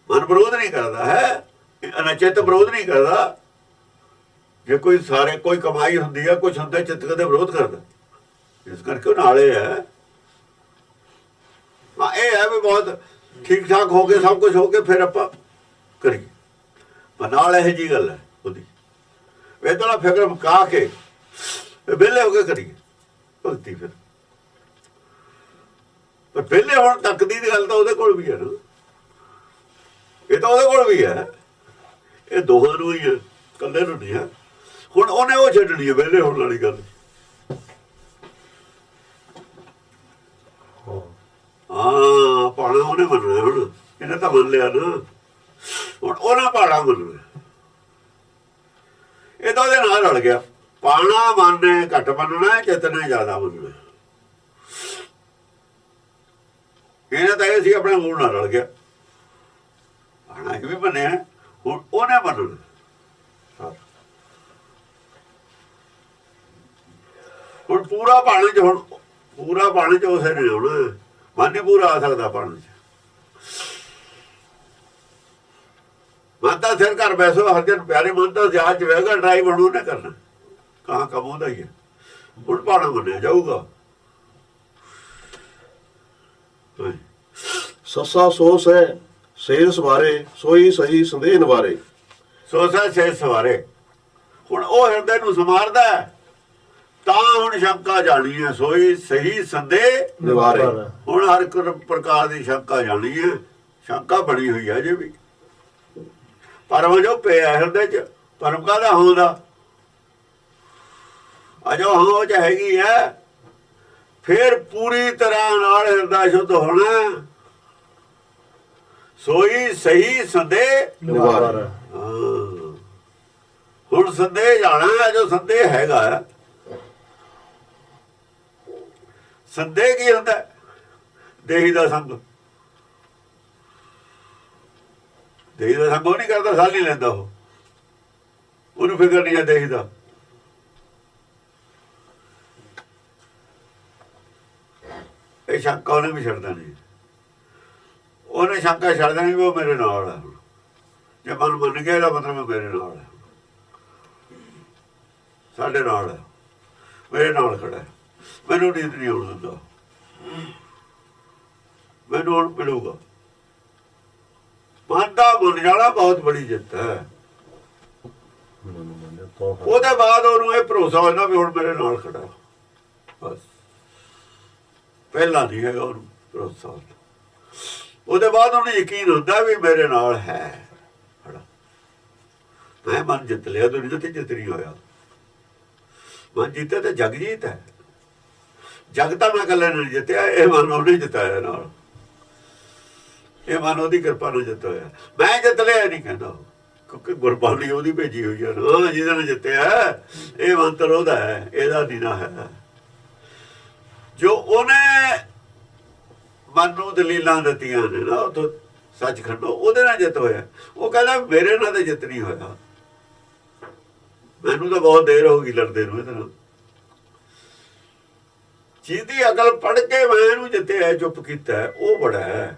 ਮਨ ਵਿਰੋਧ ਨਹੀਂ ਕਰਦਾ ਹੈ, ਅਨਚੇਤ ਵਿਰੋਧ ਨਹੀਂ ਕਰਦਾ। ਜੇ ਕੋਈ ਸਾਰੇ ਕੋਈ ਕਮਾਈ ਹੁੰਦੀ ਹੈ, ਕੁਛ ਹੁੰਦਾ, ਚਿੱਤ ਕਦੇ ਵਿਰੋਧ ਕਰਦਾ। ਇਸ ਕਰਕੇ ਉਹ ਨਾਲੇ ਹੈ। ਇਹ ਹੈ ਵੀ ਬਹੁਤ ਠੀਕ ਠਾਕ ਹੋ ਕੇ ਸਭ ਕੁਝ ਹੋ ਕੇ ਫਿਰ ਆਪਾਂ ਕਰੀਏ। ਪਰ ਨਾਲ ਇਹੋ ਜਿਹੀ ਗੱਲ ਹੈ ਉਹਦੀ, ਇਹਦੇ ਨਾਲ ਫਿਕਰ ਮੁਕਾ ਕੇ ਵਿਹਲੇ ਹੋ ਕੇ ਕਰੀਏ ਭਗਤੀ। ਫਿਰ ਪਰ ਵਿਹਲੇ ਹੋਣ ਤੱਕ ਦੀ ਗੱਲ ਤਾਂ ਉਹਦੇ ਕੋਲ ਵੀ ਹੈ ਨਾ, ਇਹ ਤਾਂ ਉਹਦੇ ਕੋਲ ਵੀ ਹੈ। ਇਹ ਦੋਹਾਂ ਨੂੰ ਹੀ ਹੈ, ਇਕੱਲੇ ਨੂੰ ਨਹੀਂ ਹੈ। ਹੁਣ ਉਹਨੇ ਉਹ ਛੱਡਣੀ ਹੈ ਵਿਹਲੇ ਹੋਣ ਵਾਲੀ ਗੱਲ। ਹਾਂ, ਪਾਣਾ ਉਹਨੇ ਮੰਨਣਾ। ਹੁਣ ਇਹਨੇ ਤਾਂ ਮੰਨ ਲਿਆ ਨਾ, ਹੁਣ ਉਹਨਾਂ ਪਾਣਾ ਮੰਨਣਾ। ਇਹ ਤਾਂ ਉਹਦੇ ਨਾਲ ਰਲ ਗਿਆ। ਪਾਣਾ ਮਨ ਨੇ ਘੱਟ ਮੰਨਣਾ, ਚਿੱਤ ਨੇ ਜ਼ਿਆਦਾ ਮੰਨਣਾ। ਇਹਨੇ ਤਾਂ ਇਹ ਸੀ ਆਪਣੇ ਮੂਲ ਨਾਲ ਰਲ ਗਿਆ। ਪਾਣਾ ਇਹ ਵੀ ਮੰਨਿਆ, ਹੁਣ ਉਹਨੇ ਮੰਨਣਾ। ਹੁਣ ਪੂਰਾ ਪਾਣੀ ਚ, ਹੁਣ ਪੂਰਾ ਪਾਣੀ ਚ ਉਸੇ ਨੇ ਹੁਣ ਮਨ ਨਹੀਂ ਪੂਰਾ ਆ ਸਕਦਾ ਪਾਣੀ ਚ। ਮਨ ਤਾਂ ਸਿਰ ਘਰ ਬੈਸੋ ਹਰਜਨ ਪਿਆਰੇ, ਮਨ ਤਾਂ ਜਹਾਜ਼ ਚ ਬਹਿਗਾ, ਡਰਾਈਵ ਹੁਣ ਉਹਨੇ ਕਰਨਾ। ਕਹਾਂ ਕੰਮ ਉਹਦਾ ਹੀ ਹੈ। ਹੁਣ ਪਾਣਾ ਮੰਨਿਆ ਜਾਊਗਾ। ਸੱਸਾ ਸੋ ਸੈ ਸੇਰ ਸਵਾਰੇ, ਸੋਈ ਸਹੀ ਸੰਦੇਹ ਨਿਵਾਰੇ। ਸੋ ਸੈ ਸੇਰ ਸਵਾਰੇ। ਹੁਣ ਉਹ ਹਿਰਦੇ ਨੂੰ ਸਮਾਰਦਾ ਤਾਂ ਹੁਣ ਸ਼ੰਕਾ ਜਾਣੀ ਹੈ। ਸੋਈ ਸਹੀ ਸੰਦੇਹ ਨਿਵਾਰੇ। ਹੁਣ ਹਰ ਇੱਕ ਪ੍ਰਕਾਰ ਦੀ ਸ਼ੰਕਾ ਜਾਣੀ ਹੈ। ਸ਼ੰਕਾ ਬਣੀ ਹੋਈ ਹੈ ਜੇ ਵੀ, ਪਰਮ ਜੋ ਪਿਆ ਹਿਰਦੇ ਚ। ਪਰਮ ਕਾਹਦਾ ਹੁੰਦਾ, ਅਜੋ ਹਾਂ ਉਹ ਚ ਹੈਗੀ ਹੈ। ਫਿਰ ਪੂਰੀ ਤਰ੍ਹਾਂ ਨਾਲ ਹਿਰਦਾ ਸ਼ੁੱਧ ਹੋਣਾ। ਸੋਈ ਸਹੀ ਸੰਦੇਹ ਨਿਵਾਰੇ। ਹੁਣ ਸੰਦੇਹ ਜਾਣਾ, ਜੋ ਸੰਦੇਹ ਹੈਗਾ। ਸੰਦੇਹ ਕੀ ਹੁੰਦਾ, ਦੇਹੀ ਦਾ ਸੰਗ। ਦੇਹੀ ਦਾ ਸੰਗ ਉਹ ਨਹੀਂ ਕਰਦਾ, ਸਾਹ ਨਹੀਂ ਲੈਂਦਾ। ਉਹਨੂੰ ਫਿਕਰ ਨਹੀਂ ਹੈ ਦੇਹੀ ਦਾ। ਇਹ ਸ਼ੰਕਾ ਉਹਨੇ ਵੀ ਛੱਡਦਾ ਨਹੀਂ। ਉਹਨੇ ਸ਼ੰਕਾ ਛੱਡ ਦੇਣੀ ਵੀ ਉਹ ਮੇਰੇ ਨਾਲ ਹੈ। ਜੇ ਮਨ ਮੰਨ ਗਿਆ ਇਹਦਾ ਮਤਲਬ ਮੇਰੇ ਨਾਲ ਹੈ, ਸਾਡੇ ਨਾਲ ਹੈ, ਮੇਰੇ ਨਾਲ ਖੜਾ ਹੈ। ਮੈਨੂੰ ਨੀਂਦ ਨਹੀਂ ਆਉਣ ਦਿੰਦਾ, ਮੈਨੂੰ ਹੁਣ ਮਿਲੂਗਾ। ਮਨ ਦਾ ਮੰਨ ਜਾਣਾ ਬਹੁਤ ਬੜੀ ਜਿੱਤ ਹੈ। ਉਹਦੇ ਬਾਅਦ ਉਹਨੂੰ ਇਹ ਭਰੋਸਾ ਹੋ ਜਾਂਦਾ ਵੀ ਹੁਣ ਮੇਰੇ ਨਾਲ ਖੜਾ। ਬਸ ਪਹਿਲਾਂ ਨਹੀਂ ਹੈਗਾ ਉਹਨੂੰ ਭਰੋਸਾ। ਉਹਦੇ ਬਾਅਦ ਉਹਨੂੰ ਯਕੀਨ ਹੁੰਦਾ ਵੀ ਮੇਰੇ ਨਾਲ ਹੈ ਖੜਾ। ਮੈਂ ਮਨ ਜਿੱਤ ਲਿਆ, ਦੁਨੀਆ ਤੇ ਜਿੱਤ ਨਹੀਂ ਹੋਇਆ। ਮਨ ਜਿੱਤੇ ਤੇ ਜਗ ਜੀਤ ਹੈ। ਜਗ ਤਾਂ ਮੈਂ ਇਕੱਲੇ ਨਹੀਂ ਜਿੱਤਿਆ, ਇਹ ਮਨ ਉਹਨੇ ਜਿਤਾਇਆ ਨਾਲ। ਇਹ ਮਨ ਉਹਦੀ ਕਿਰਪਾ ਨਾਲ ਜਿੱਤ ਹੋਇਆ। ਮੈਂ ਜਿੱਤ ਲਿਆ ਨਹੀਂ ਕਹਿੰਦਾ, ਕਿਉਂਕਿ ਗੁਰਬਾਣੀ ਉਹਦੀ ਭੇਜੀ ਹੋਈ ਹੈ ਨਾ, ਜਿਹਦੇ ਨਾਲ ਜਿੱਤਿਆ। ਇਹ ਮੰਤਰ ਉਹਦਾ ਹੈ, ਇਹਦਾ ਨੀਨਾ ਹੈ। ਜੋ ਉਹਨੇ ਮਨ ਨੂੰ ਦਲੀਲਾਂ ਦਿੱਤੀਆਂ ਨੇ ਨਾ ਉੱਥੋਂ ਸੱਚਖੰਡੋਂ, ਉਹਦੇ ਨਾਲ ਜਿੱਤ ਹੋਇਆ। ਉਹ ਕਹਿੰਦਾ ਮੇਰੇ ਨਾਲ ਤਾਂ ਜਿੱਤ ਨਹੀਂ ਹੋਇਆ, ਮੈਨੂੰ ਤਾਂ ਬਹੁਤ ਦੇਰ ਹੋ ਗਈ ਲੜਦੇ ਨੂੰ ਇਹਦੇ ਨਾਲ। ਜਿਹਦੀ ਅਕਲ ਪੜ੍ਹ ਕੇ ਮੈਂ ਇਹਨੂੰ ਜਿੱਤਿਆ, ਚੁੱਪ ਕੀਤਾ, ਉਹ ਬੜਾ ਹੈ।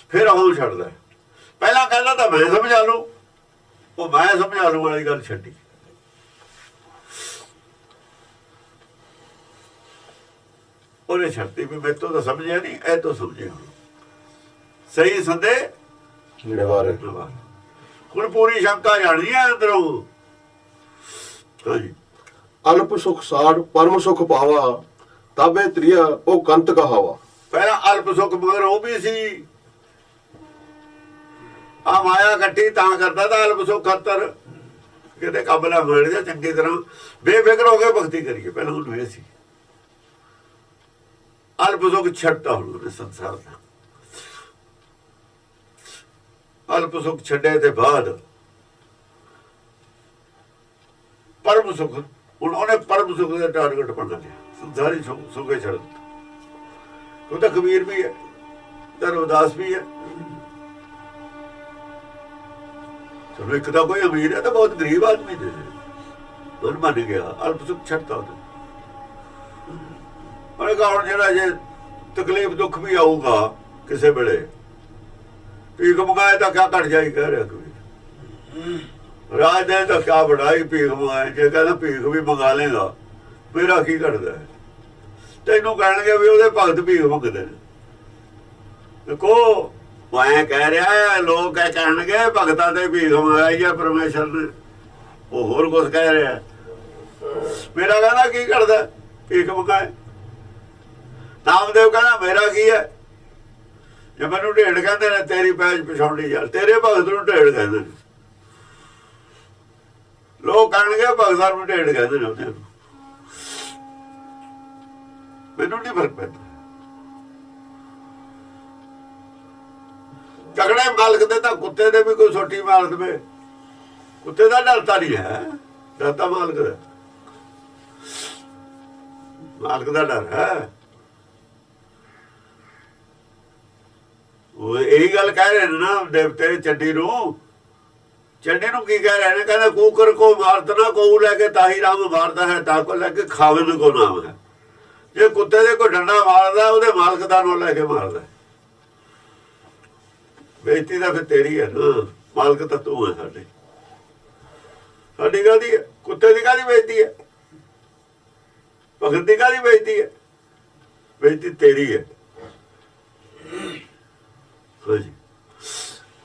ਫਿਰ ਆਉਂ ਛੱਡਦਾ। ਪਹਿਲਾਂ ਕਹਿੰਦਾ ਤਾਂ ਮੈਂ ਸਮਝਾ ਲੂ, ਉਹ ਮੈਂ ਸਮਝਾ ਲੂ ਵਾਲੀ ਗੱਲ ਛੱਡੀ। ਉਹਨੇ ਛੱਡਤੀ ਵੀ ਮੇਰੇ ਤੋਂ ਤਾਂ ਸਮਝਿਆ ਨਹੀਂ, ਇਹ ਤੋਂ ਸਮਝਿਆ। ਸਹੀ ਸੰਦੇ ਨਿਵਾਰੇ ਹੁਣ ਪੂਰੀ ਸ਼ੰਕਾ ਜਾਣੀ ਹੈ ਅੰਦਰੋਂ। ਹਾਂਜੀ, ਅਲਪ ਸੁਖ ਸਾੜ ਪਰਮ ਸੁਖ ਪਾਵਾ, ਤਾਬੇ ਤ੍ਰਿਆ ਉਹ ਕੰਤ ਕਹਾਵਾ। ਪਹਿਲਾਂ ਅਲਪ ਸੁਖ ਮਗਰ ਉਹ ਵੀ ਸੀ, ਆ ਮਾਇਆ ਇਕੱਠੀ ਤਾਂ ਕਰਦਾ ਤਾਂ ਅਲਪ ਸੁਖ ਖਾਤਰ ਕਿਤੇ ਕੰਮ ਨਾ ਮਿਲ ਜਾ, ਚੰਗੀ ਤਰ੍ਹਾਂ ਬੇਫਿਕਰ ਹੋ ਕੇ ਭਗਤੀ ਕਰੀਏ। ਪਹਿਲਾਂ ਉਹਨੂੰ ਇਹ ਸੀ ਅਲਪ ਸੁਖ ਛੱਡਤਾ ਹੁਣ ਉਹਨੇ ਸੰਸਾਰ ਦਾ। ਅਲਪ ਸੁਖ ਛੱਡੇ ਤੇ ਬਾਅਦ ਪਰਮ ਸੁਖ, ਹੁਣ ਉਹਨੇ ਪਰਮ ਸੁਖ ਦਾ ਟਾਰਗੇਟ ਬਣਾ ਲਿਆ, ਸੰਸਾਰੀ ਸੁਖੇ ਛੱਡ ਦਿੱਤਾ। ਉਹ ਤਾਂ ਕਬੀਰ ਵੀ ਹੈ, ਤਾਂ ਰਵਿਦਾਸ ਵੀ ਹੈ। ਚਲੋ ਇੱਕ ਤਾਂ ਕੋਈ ਅਮੀਰ ਹੈ ਤਾਂ ਬਹੁਤ ਗਰੀਬ ਆਦਮੀ ਨੇ ਉਹ ਮੰਨ ਗਿਆ, ਅਲਪ ਸੁਖ ਛੱਡਤਾ ਉਹਨੇ। ਉਹਨੇ ਕਹਾ ਹੁਣ ਜਿਹੜਾ ਜੇ ਤਕਲੀਫ ਦੁੱਖ ਵੀ ਆਊਗਾ ਕਿਸੇ ਵੇਲੇ, ਭੀਖ ਮੰਗਾਏ ਤਾਂ ਕਿਆ ਘਟ ਜਾਈ, ਕਹਿ ਰਿਹਾ ਕਬੀਰ। ਰਾਜ ਦੇ ਤਾਂ ਕਿਆ ਬੜਾਈ ਭੀਖ ਮੰਗਾਏ, ਜੇ ਕਹਿੰਦਾ ਭੀਖ ਵੀ ਮੰਗਾ ਲੇਗਾ ਮੇਰਾ ਕੀ ਘਟਦਾ ਹੈ। ਤੈਨੂੰ ਕਹਿਣਗੇ ਵੀ ਉਹਦੇ ਭਗਤ ਭੀਖ ਮੰਗਦੇ ਨੇ। ਦੇਖੋ ਮੈਂ ਕਹਿ ਰਿਹਾ, ਲੋਕ ਇਹ ਕਹਿਣਗੇ ਭਗਤਾਂ ਤੇ ਭੀਖ ਮੰਗਾਈ ਹੈ ਪਰਮੇਸ਼ਰ ਨੇ, ਉਹ ਹੋਰ ਕੁਛ ਕਹਿ ਰਿਹਾ। ਮੇਰਾ ਕਹਿੰਦਾ ਕੀ ਕਰਦਾ ਭੀਖ ਮੰਗਾਏ। ਨਾਮਦੇਵ ਕਹਿੰਦਾ ਮੇਰਾ ਕੀ ਹੈ, ਜੇ ਮੈਨੂੰ ਢੇਡ ਕਹਿੰਦੇ ਨੇ ਤੇਰੀ ਪੈਜ ਪਛਾਉਣੀ ਯਾਰ, ਤੇਰੇ ਭਗਤ ਨੂੰ ਢੇਡ ਕਹਿੰਦੇ ਨੇ। ਲੋਕ ਕਹਿਣਗੇ ਭਗਤਾਂ ਨੂੰ ਢੇਡ ਕਹਿੰਦੇ ਨੇ, ਉਹਦੇ ਨੂੰ ਮੈਨੂੰ ਨਹੀਂ ਫਰਕ ਪੈਂਦਾ। ਤਗੜੇ ਮਾਲਕ ਦੇ ਤਾਂ ਕੁੱਤੇ ਦੇ ਵੀ ਕੋਈ ਸੋਟੀ ਮਾਰ ਦੇਵੇ, ਕੁੱਤੇ ਦਾ ਡਰਤਾ ਨਹੀਂ ਹੈ, ਡਰਤਾ ਮਾਲਕ ਦਾ। ਮਾਲਕ ਦਾ ਡਰ ਹੈ। ਉਹ ਇਹੀ ਗੱਲ ਕਹਿ ਰਹੇ ਨੇ ਨਾ ਦੇਵਤੇ ਚੱਡੀ ਨੂੰ। ਚੱਡੀ ਨੂੰ ਕੀ ਕਹਿ ਰਹੇ ਨੇ, ਕਹਿੰਦੇ ਕੂਕਰ ਕੋ ਮਾਰਤ ਨਾ ਕੋ ਲੈ ਕੇ ਤਾਹੀ ਰਾਮ ਮਾਰਦਾ ਹੈ, ਤਾਂ ਕੋ ਲੈ ਕੇ ਖਾਵਨ ਕੋ ਨਾਮ ਹੈ। ਜੇ ਕੁੱਤੇ ਦੇ ਕੋਈ ਡੰਡਾ ਮਾਰਦਾ ਉਹਦੇ ਮਾਲਕ ਦਾ ਨਾਮ ਲੈ ਕੇ ਮਾਰਦਾ। ਬੇਇੱਜ਼ਤੀ ਤਾਂ ਫਿਰ ਤੇਰੀ ਹੈ ਨਾ, ਮਾਲਕ ਤਾਂ ਤੂੰ ਹੈ। ਸਾਡੀ ਕਾਹਦੀ ਹੈ, ਕੁੱਤੇ ਦੀ ਕਾਹਦੀ ਬੇਇੱਜ਼ਤੀ ਹੈ, ਭਗਤ ਦੀ ਕਾਹਦੀ ਬੇਇੱਜ਼ਤੀ ਹੈ, ਬੇਇੱਜ਼ਤੀ ਤੇਰੀ ਹੈ।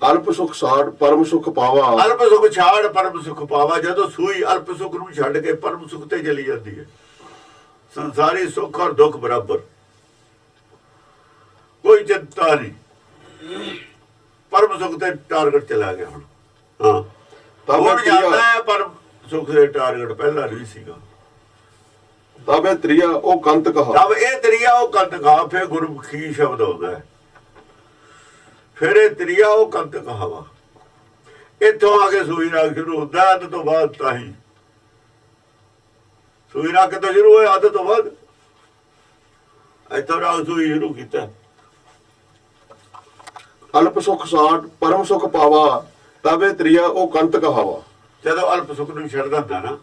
ਅਲਪ ਸੁਖ ਸਾੜ ਪਰਮ ਸੁਖ ਪਾਵਾ, ਅਲਪ ਸੁਖ ਛਾੜ ਪਰਮ ਸੁਖ ਪਾਵਾ। ਜਦੋਂ ਸੂਈ ਅਲਪ ਸੁਖ ਨੂੰ ਛੱਡ ਕੇ ਪਰਮ ਸੁਖ ਤੇ ਚਲੀ ਜਾਂਦੀ ਹੈ, ਸੰਸਾਰੀ ਸੁੱਖ ਔਰ ਦੁੱਖ ਬਰਾਬਰ, ਕੋਈ ਚਿੰਤਾ ਨਹੀਂ, ਪਰਮ ਸੁਖ ਤੇ ਟਾਰਗੇਟ ਚਲਾ ਗਿਆ। ਹੁਣ ਹਾਂ ਹੁਣ ਜਾਂਦਾ ਹੈ ਪਰਮ ਸੁਖ ਦੇ ਟਾਰਗੇਟ, ਪਹਿਲਾਂ ਨਹੀਂ ਸੀਗਾ। ਤਬ ਇਹ ਤ੍ਰਿਆ ਉਹ ਕੰਤ ਕਹਾ, ਤਬ ਇਹ ਤ੍ਰਿਆ ਉਹ ਕੰਤ ਕਹਾ। ਫਿਰ ਗੁਰਮੁਖੀ ਸ਼ਬਦ ਆਉਂਦਾ ਹੈ, ਫਿਰ ਇਹ ਤ੍ਰਿਆ ਉਹ ਕੰਤ ਕਹਾਵਾ। ਇੱਥੋਂ ਆ ਕੇ ਸੂਈ ਰਾਗ ਸ਼ੁਰੂ ਹੁੰਦਾ, ਅੱਧ ਤੋਂ ਬਾਅਦ ਤਾਂ ਹੀ ਸੂਈ ਰਾਗ ਕਿਤੋਂ ਸ਼ੁਰੂ ਹੋਇਆ, ਅੱਧ ਤੋਂ ਬਾਅਦ ਇੱਥੋਂ ਰਾਗ ਸੂਈ ਸ਼ੁਰੂ ਕੀਤਾ। ਅਲਪ ਸੁਖ ਸਾੜ ਪਰਮ ਸੁਖ ਪਾਵਾ, ਤਬੇ ਤ੍ਰਿਆ ਉਹ ਕੰਤ ਕਹਾਵਾ। ਜਦੋਂ ਅਲਪ ਸੁਖ ਨੂੰ ਛੱਡ ਦਿੰਦਾ ਨਾ,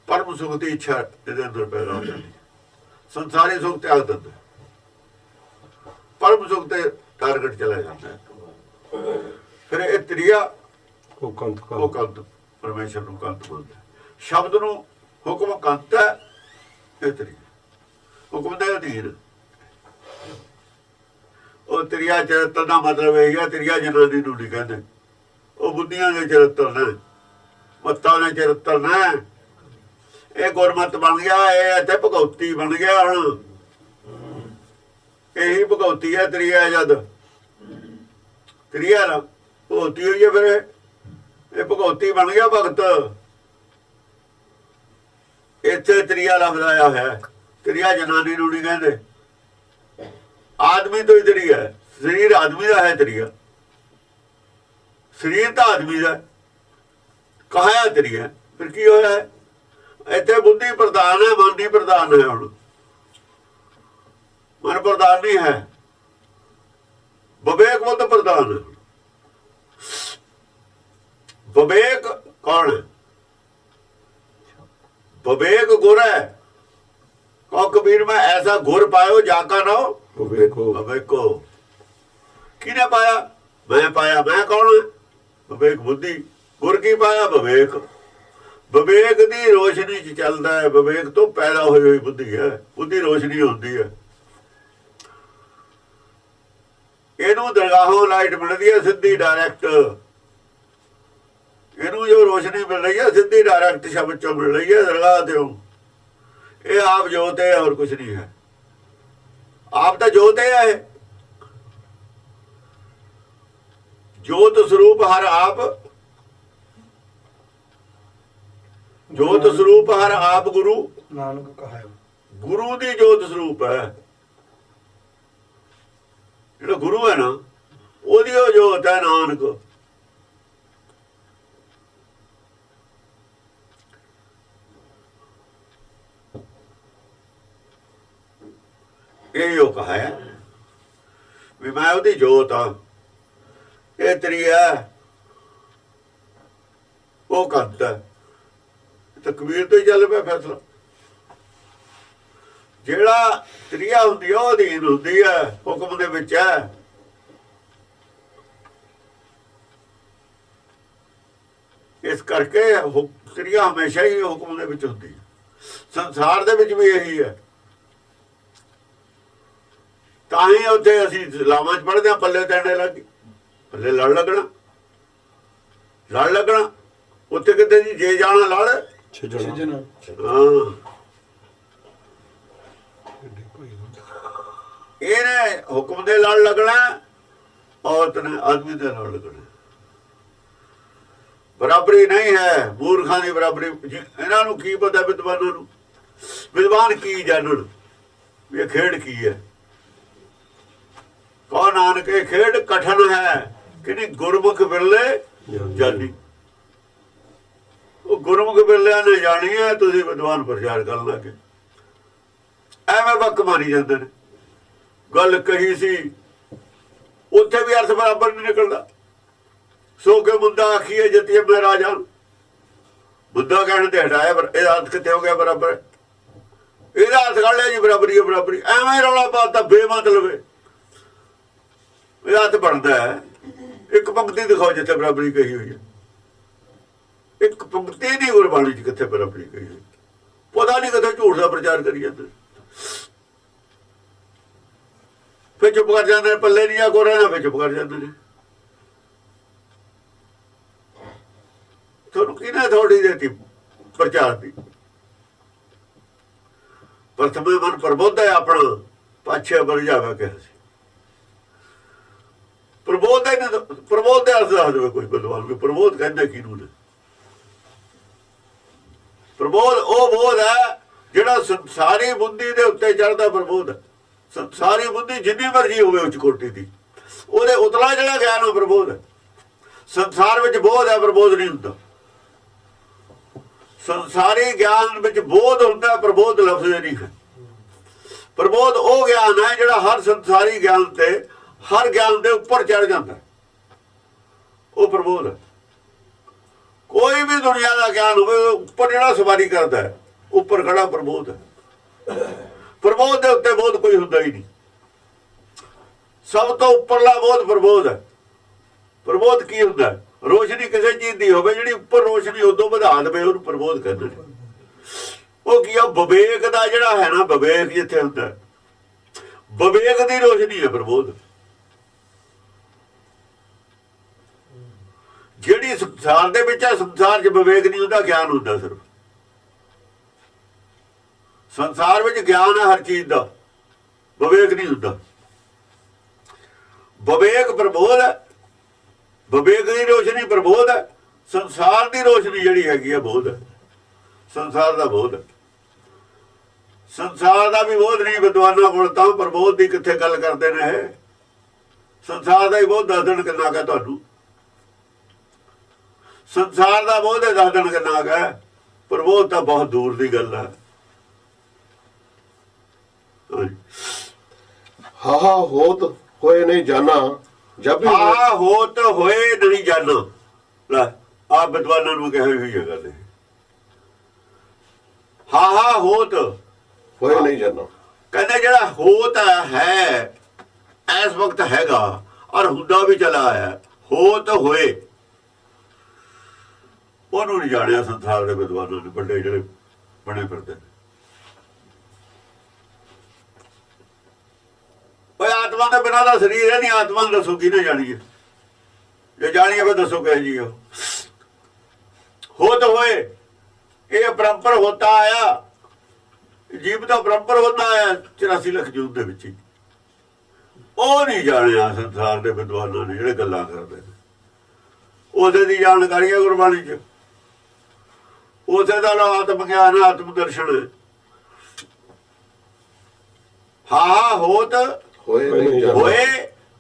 ਪਰਮ ਸੁਖ ਦੀ ਇੱਛਾ ਇਹਦੇ ਅੰਦਰ ਪੈਦਾ ਹੋ ਜਾਂਦੀ, ਸੰਸਾਰੀ ਸੁਖ ਤਿਆਗ ਦਿੰਦਾ, ਪਰਮ ਸੁਖ ਤੇ ਟਾਰਗੇਟ ਚਲਾ ਜਾਂਦਾ। ਫਿਰ ਇਹ ਤ੍ਰਿਆ ਉਹ ਕੰਤ ਪਰਮੇਸ਼ਰ ਨੂੰ ਕੰਤ ਬੋਲਦਾ। ਸ਼ਬਦ ਨੂੰ ਹੁਕਮ ਕੰਤ ਹੈ, ਇਹ ਤ੍ਰਿਆ ਹੁਕਮ ਦੇ ਅਧੀਨ। ਉਹ ਤ੍ਰਿਆ ਚਰਿੱਤਰ ਦਾ ਮਤਲਬ ਇਹ ਹੈ, ਤ੍ਰਿਆ ਜਨਾਨੀ ਨੂੰ ਨਹੀਂ ਕਹਿੰਦੇ, ਉਹ ਬੁੱਧੀਆਂ ਦੇ ਚਰਿੱਤਰ ਨੇ, ਮੱਤਾਂ ਦੇ ਚਰਿੱਤਰ ਨੇ। ਇਹ ਗੁਰਮਤ ਬਣ ਗਿਆ, ਇਹ ਇੱਥੇ ਭਗਉਤੀ ਬਣ ਗਿਆ। ਹੁਣ ਇਹੀ ਭਗਉਤੀ ਹੈ ਤ੍ਰਿਆ। ਜਦ ਤ੍ਰਿਆ ਨਾ ਭਗਉਤੀ ਹੋਈ ਹੈ, ਫਿਰ ਇਹ ਭਗਉਤੀ ਬਣ ਗਿਆ ਭਗਤ। ਇੱਥੇ ਤ੍ਰਿਆ ਲਫ਼ਜ਼ ਆਇਆ ਹੈ, ਤ੍ਰਿਆ ਜਨਾਨੀ ਨੂੰ ਨਹੀਂ ਕਹਿੰਦੇ। ਆਦਮੀ ਤੋਂ ਹੀ ਤ੍ਰਿਆ ਹੈ, ਸਰੀਰ ਆਦਮੀ ਦਾ ਹੈ ਤ੍ਰਿਆ, ਸਰੀਰ ਤਾਂ ਆਦਮੀ ਦਾ ਕਹਾਇਆ ਤ੍ਰਿਆ। ਫਿਰ ਕੀ ਹੋਇਆ ਹੈ, ਇੱਥੇ ਬੁੱਧੀ ਪ੍ਰਧਾਨ ਹੈ, ਮਨ ਨਹੀਂ ਪ੍ਰਧਾਨ ਹੈ। ਹੁਣ ਮਨ ਪ੍ਰਧਾਨ ਨਹੀਂ ਹੈ, ਵਿਵੇਕ ਬੁੱਧ ਪ੍ਰਧਾਨ ਹੈ। ਵਿਵੇਕ ਕੌਣ ਹੈ, ਵਿਵੇਕ ਗੁਰ ਹੈ। ਕਹੋ ਕਬੀਰ ਮੈਂ ਐਸਾ ਗੁਰ ਪਾਇਓ ਜਾਕਾ ਨਾ ਵਿਵੇਕੋ। ਕਿਹਨੇ ਪਾਇਆ, ਮੈਂ ਪਾਇਆ, ਮੈਂ ਕੌਣ ਹੈ? ਵਿਵੇਕ ਬੁੱਧੀ। ਗੁਰ ਕੀ ਪਾਇਆ? ਵਿਵੇਕ। ਵਿਵੇਕ ਦੀ ਰੋਸ਼ਨੀ 'ਚ ਚੱਲਦਾ ਹੈ। ਵਿਵੇਕ ਤੋਂ ਪੈਦਾ ਹੋਈ ਹੋਈ ਬੁੱਧੀ ਹੈ। ਬੁੱਧੀ ਰੋਸ਼ਨੀ ਹੁੰਦੀ ਹੈ। ਇਹਨੂੰ ਦਰਗਾਹੋਂ ਲਾਈਟ ਮਿਲਦੀ ਹੈ ਸਿੱਧੀ ਡਾਇਰੈਕਟ। ਇਹਨੂੰ ਜੋ ਰੋਸ਼ਨੀ ਮਿਲ ਰਹੀ ਹੈ ਸਿੱਧੀ ਡਾਇਰੈਕਟ ਸ਼ਬਦ ਚੋਂ ਮਿਲ ਰਹੀ ਹੈ ਦਰਗਾਹ ਤੋਂ। ਇਹ ਆਪ ਜੋਤ ਹੈ, ਹੋਰ ਕੁਛ ਨਹੀਂ ਹੈ। ਆਪ ਤਾਂ ਜੋਤ ਹੈ। ਇਹ ਜੋਤ ਸਰੂਪ ਹਰ ਆਪ, ਜੋਤ ਸਰੂਪ ਹਰ ਆਪ ਗੁਰੂ ਨਾਨਕ ਕਹਾਇ। ਗੁਰੂ ਦੀ ਜੋਤ ਸਰੂਪ ਹੈ। ਜਿਹੜਾ ਗੁਰੂ ਹੈ ਨਾ ਉਹਦੀ ਉਹ ਜੋਤ ਹੈ ਨਾਨਕ। ਇਹ ਉਹ ਕਹਾ ਹੈ ਵੀ ਮੈਂ ਉਹਦੀ ਜੋਤ ਆ। ਇਹ ਤੇਰੀ ਹੈ, ਉਹ ਕੰਤ ਹੈ। ਤਕਬੀਰ ਤੋਂ ਹੀ ਚੱਲ ਪਿਆ ਫੈਸਲਾ। ਜਿਹੜਾ ਤ੍ਰਿਆ ਹੁੰਦੀ ਹੈ ਉਹ ਅਧੀਨ ਹੁੰਦੀ ਹੈ, ਹੁਕਮ ਦੇ ਵਿੱਚ ਹੈ। ਇਸ ਕਰਕੇ ਤ੍ਰਿਆ ਹਮੇਸ਼ਾ ਹੀ ਹੁਕਮ ਦੇ ਵਿੱਚ ਹੁੰਦੀ ਹੈ। ਸੰਸਾਰ ਦੇ ਵਿੱਚ ਵੀ ਇਹੀ ਹੈ। ਤਾਂ ਹੀ ਉੱਥੇ ਅਸੀਂ ਲਾਵਾਂ 'ਚ ਪੜ੍ਹਦੇ ਹਾਂ ਪੱਲੇ ਤੈਣੇ ਲੱਗ ਗਈ, ਪੱਲੇ ਲੜ ਲੱਗਣਾ, ਲੜ ਲੱਗਣਾ। ਉੱਥੇ ਕਿਤੇ ਜੀ ਜੇ ਜਾਣਾ ਲੜ ਛਿਜਣਾ। ਹਾਂ। ਇਹਨੇ ਹੁਕਮ ਦੇ ਲੜ ਲੱਗਣਾ, ਔਰਤ ਨੇ ਆਦਮੀ ਦੇ ਲੜ ਲੱਗਣਾ। ਬਰਾਬਰੀ ਨਹੀਂ ਹੈ, ਮੂਰਖਾਂ ਦੀ ਬਰਾਬਰੀ। ਇਹਨਾਂ ਨੂੰ ਕੀ ਪਤਾ ਵਿਦਵਾਨਾਂ ਨੂੰ? ਵਿਦਵਾਨ ਕੀ ਜਾਣਨ ਵੀ ਇਹ ਖੇਡ ਕੀ ਹੈ? ਕਹੋ ਨਾਨਕ ਇਹ ਖੇਡ ਕਠਨ ਹੈ ਕਿ ਨਹੀਂ ਗੁਰਮੁਖ ਬਿਰਲੇ ਜਾਣੀ। ਉਹ ਗੁਰਮੁਖ ਬਿਰਲਿਆਂ ਨੇ ਜਾਣੀ ਹੈ, ਤੁਸੀਂ ਵਿਦਵਾਨ ਪ੍ਰਚਾਰ ਕਰਨ ਲੱਗੇ। ਐਵੇਂ ਵਕ ਮਾਰੀ ਜਾਂਦੇ ਨੇ। ਗੱਲ ਕਹੀ ਸੀ ਉੱਥੇ ਵੀ ਅਰਥ ਬਰਾਬਰ ਨਹੀਂ ਨਿਕਲਦਾ। ਸੋ ਕੇ ਮੁੰਡਾ ਆਖੀਏ ਜਤੀਏ ਮੈਂ ਰਾਜਾ। ਮੁੰਡਾ ਕਹਿਣ ਤੇ ਹਟਾਇਆ, ਇਹਦਾ ਅਰਥ ਕਿੱਥੇ ਹੋ ਗਿਆ ਬਰਾਬਰ? ਇਹਦਾ ਅਰਥ ਕੱਢ ਲਿਆ ਜੀ ਬਰਾਬਰੀ ਹੈ, ਬਰਾਬਰੀ। ਐਵੇਂ ਰੌਲਾ ਪਾਤਾ ਬੇਮਤਲਬ। ਇਹਦਾ ਅਰਥ ਬਣਦਾ ਹੈ ਇੱਕ ਪੰਕਤੀ ਦਿਖਾਓ ਜਿੱਥੇ ਬਰਾਬਰੀ ਕਹੀ ਹੋਈ ਹੈ। ਇੱਕ ਪੰਕਤੀ ਨਹੀਂ ਗੁਰਬਾਣੀ 'ਚ ਕਿੱਥੇ ਬਰਾਬਰੀ ਕਹੀ ਹੋਈ। ਪਤਾ ਨਹੀਂ ਕਿੱਥੇ ਝੂਠ ਦਾ ਪ੍ਰਚਾਰ ਕਰੀ ਜਾਂਦੇ। ਫਿਰ ਚੁੱਪ ਕਰ ਜਾਂਦੇ ਨੇ, ਪੱਲੇ ਨਹੀਂ ਆ ਕੋਰੇ ਨਾ, ਫਿਰ ਚੁੱਪ ਕਰ ਜਾਂਦੇ ਨੇ। ਤੁਹਾਨੂੰ ਕਿਹਨੇ ਅਥਾਰਟੀ ਦੇਤੀ ਪ੍ਰਚਾਰ ਦੀ? ਪ੍ਰਥਮੇ ਮਨ ਪ੍ਰਬੋਧ ਹੈ ਆਪਣਾ, ਪਾਛੇ ਬਰ ਜਾਵੇ ਕਿਹਾ ਸੀ। ਪ੍ਰਬੋਧ ਹੈ ਨਾ, ਪ੍ਰਬੋਧ ਦੇ ਅਰਥ ਦੱਸ ਦੇਵੇ ਕੋਈ ਵਿਦਵਾਨ ਵੀ ਪ੍ਰਬੋਧ ਕਹਿੰਦਾ ਕਿਹਨੂੰ ਨੇ? ਪ੍ਰਬੋਧ ਉਹ ਬੋਧ ਹੈ ਜਿਹੜਾ ਸਾਰੀ ਬੁੱਧੀ ਦੇ ਉੱਤੇ ਚੜ੍ਹਦਾ ਪ੍ਰਬੋਧ ਹੈ। ਸਾਰੀ ਬੁੱਧੀ ਜਿੰਨੀ ਮਰਜ਼ੀ ਹੋਵੇ ਉੱਚ ਕੋਟੀ ਦੀ, ਉਹਦੇ ਉਤਲਾ ਜਿਹੜਾ ਗਿਆਨ ਉਹ ਪ੍ਰਬੋਧ ਹੈ। ਸੰਸਾਰ ਵਿੱਚ ਬੋਧ ਹੈ, ਪ੍ਰਬੋਧ ਨਹੀਂ ਹੁੰਦਾ। ਸੰਸਾਰੀ ਗਿਆਨ ਵਿੱਚ ਬੋਧ ਹੁੰਦਾ, ਪ੍ਰਬੋਧ ਲਫ਼ਜ਼ ਨਹੀਂ ਹੈ। ਪ੍ਰਬੋਧ ਉਹ ਗਿਆਨ ਹੈ ਜਿਹੜਾ ਹਰ ਸੰਸਾਰੀ ਗਿਆਨ ਤੇ, ਹਰ ਗਿਆਨ ਦੇ ਉੱਪਰ ਚੜ ਜਾਂਦਾ। ਉਹ ਪ੍ਰਬੋਧ ਹੈ। ਕੋਈ ਵੀ ਦੁਨੀਆ ਦਾ ਗਿਆਨ ਹੋਵੇ ਉੱਪਰ ਜਿਹੜਾ ਸਵਾਰੀ ਕਰਦਾ ਹੈ, ਉੱਪਰ ਖੜਾ ਪ੍ਰਬੋਧ ਹੈ। ਪ੍ਰਬੋਧ ਦੇ ਉੱਤੇ ਬੋਧ ਕੋਈ ਹੁੰਦਾ ਹੀ ਨਹੀਂ। ਸਭ ਤੋਂ ਉੱਪਰਲਾ ਬੋਧ ਪ੍ਰਬੋਧ ਹੈ। ਪ੍ਰਬੋਧ ਕੀ ਹੁੰਦਾ? ਰੋਸ਼ਨੀ ਕਿਸੇ ਚੀਜ਼ ਦੀ ਹੋਵੇ ਜਿਹੜੀ ਉੱਪਰ ਰੋਸ਼ਨੀ ਉਦੋਂ ਵਧਾ ਦੇਵੇ, ਉਹਨੂੰ ਪ੍ਰਬੋਧ ਕਹਿੰਦੇ ਨੇ। ਉਹ ਕੀ ਆ? ਵਿਵੇਕ ਦਾ ਜਿਹੜਾ ਹੈ ਨਾ, ਵਿਵੇਕ ਜਿੱਥੇ ਹੁੰਦਾ, ਵਿਵੇਕ ਦੀ ਰੋਸ਼ਨੀ ਹੈ ਪ੍ਰਬੋਧ। ਜਿਹੜੀ ਸੰਸਾਰ ਦੇ ਵਿੱਚ ਹੈ, ਸੰਸਾਰ 'ਚ ਵਿਵੇਕ ਨਹੀਂ ਹੁੰਦਾ, ਗਿਆਨ ਹੁੰਦਾ ਸਿਰਫ। ਸੰਸਾਰ ਵਿੱਚ ਗਿਆਨ ਹੈ ਹਰ ਚੀਜ਼ ਦਾ, ਵਿਵੇਕ ਨਹੀਂ ਹੁੰਦਾ। ਵਿਵੇਕ ਪ੍ਰਬੋਧ ਹੈ, ਵਿਵੇਕ ਦੀ ਰੋਸ਼ਨੀ ਪ੍ਰਬੋਧ ਹੈ। ਸੰਸਾਰ ਦੀ ਰੋਸ਼ਨੀ ਜਿਹੜੀ ਹੈਗੀ ਹੈ ਬੋਧ ਹੈ। ਸੰਸਾਰ ਦਾ ਬੋਧ ਹੈ। ਸੰਸਾਰ ਦਾ ਵੀ ਬੋਧ ਨਹੀਂ ਵਿਦਵਾਨਾਂ ਕੋਲ, ਤਾਂ ਪ੍ਰਬੋਧ ਦੀ ਕਿੱਥੇ ਗੱਲ ਕਰਦੇ ਨੇ ਇਹ? ਸੰਸਾਰ ਦਾ ਹੀ ਬੋਧ ਦੱਸ ਦੇਣ ਕਿੰਨਾ ਕੁ ਤੁਹਾਨੂੰ। ਸੰਸਾਰ ਦਾ ਬੋਧ ਹੈ ਦੱਸ ਦੇਣ ਕਿੰਨਾ ਕੁ ਹੈ। ਪ੍ਰਬੋਧ ਤਾਂ ਬਹੁਤ ਦੂਰ ਦੀ ਗੱਲ ਹੈ। ਹਾ ਹੋਤ ਹੋਏ ਨਹੀਂ ਜਾਣਾ, ਜਬ ਹਾ ਹੋਤ ਹੋਏ ਨਹੀਂ ਜਾਣਾ। ਲੈ ਆਪ ਵਿਦਵਾਨਾਂ ਨੂੰ ਕਹੀ ਹੋਈ ਹੈ ਗੱਲ। ਹਾ ਹੋਤ ਹੋਏ ਨਹੀਂ ਜਾਣਾ, ਕਹਿੰਦੇ ਜਿਹੜਾ ਹੋਤ ਹੈ ਇਸ ਵਕਤ ਹੈਗਾ, ਔਰ ਹੁੰਦਾ ਵੀ ਚਲਾ ਆਇਆ। ਹੋਤ ਹੋਏ ਉਹਨੂੰ ਨਹੀਂ ਜਾਣਿਆ ਸੰਸਾਰ ਦੇ ਵਿਦਵਾਨਾਂ ਨੇ, ਵੱਡੇ ਜਿਹੜੇ ਬਣੇ ਫਿਰਦੇ ਨੇ। ਓਏ ਆਤਮਾ ਦੇ ਬਿਨਾਂ ਦਾ ਸਰੀਰ ਹੈ ਨਹੀਂ, ਆਤਮਾ ਨੂੰ ਦੱਸੋ ਕਿਹਨੇ ਜਾਣੀਏ? ਜੇ ਜਾਣੀਏ ਫਿਰ ਦੱਸੋ ਕਹੇ ਜੀ। ਹੋਤ ਹੋਏ ਇਹ ਪਰੰਪਰ ਹੋਤਾ ਆਇਆ, ਜੀਵ ਦਾ ਪਰੰਪਰ ਹੁੰਦਾ ਆਇਆ 84 ਲੱਖ ਜੂਨ ਦੇ ਵਿੱਚ ਹੀ। ਉਹ ਨਹੀਂ ਜਾਣਿਆ ਸੰਸਾਰ ਦੇ ਵਿਦਵਾਨਾਂ ਨੇ ਜਿਹੜੇ ਗੱਲਾਂ ਕਰਦੇ ਨੇ। ਉਹਦੇ ਦੀ ਜਾਣਕਾਰੀ ਹੈ ਗੁਰਬਾਣੀ 'ਚ, ਉਸੇ ਦਾ ਨਾਮ ਆਤਮ ਗਿਆਨ, ਆਤਮ ਦਰਸ਼ਨ। ਹਾਂ ਹੋਤ ਹੋਏ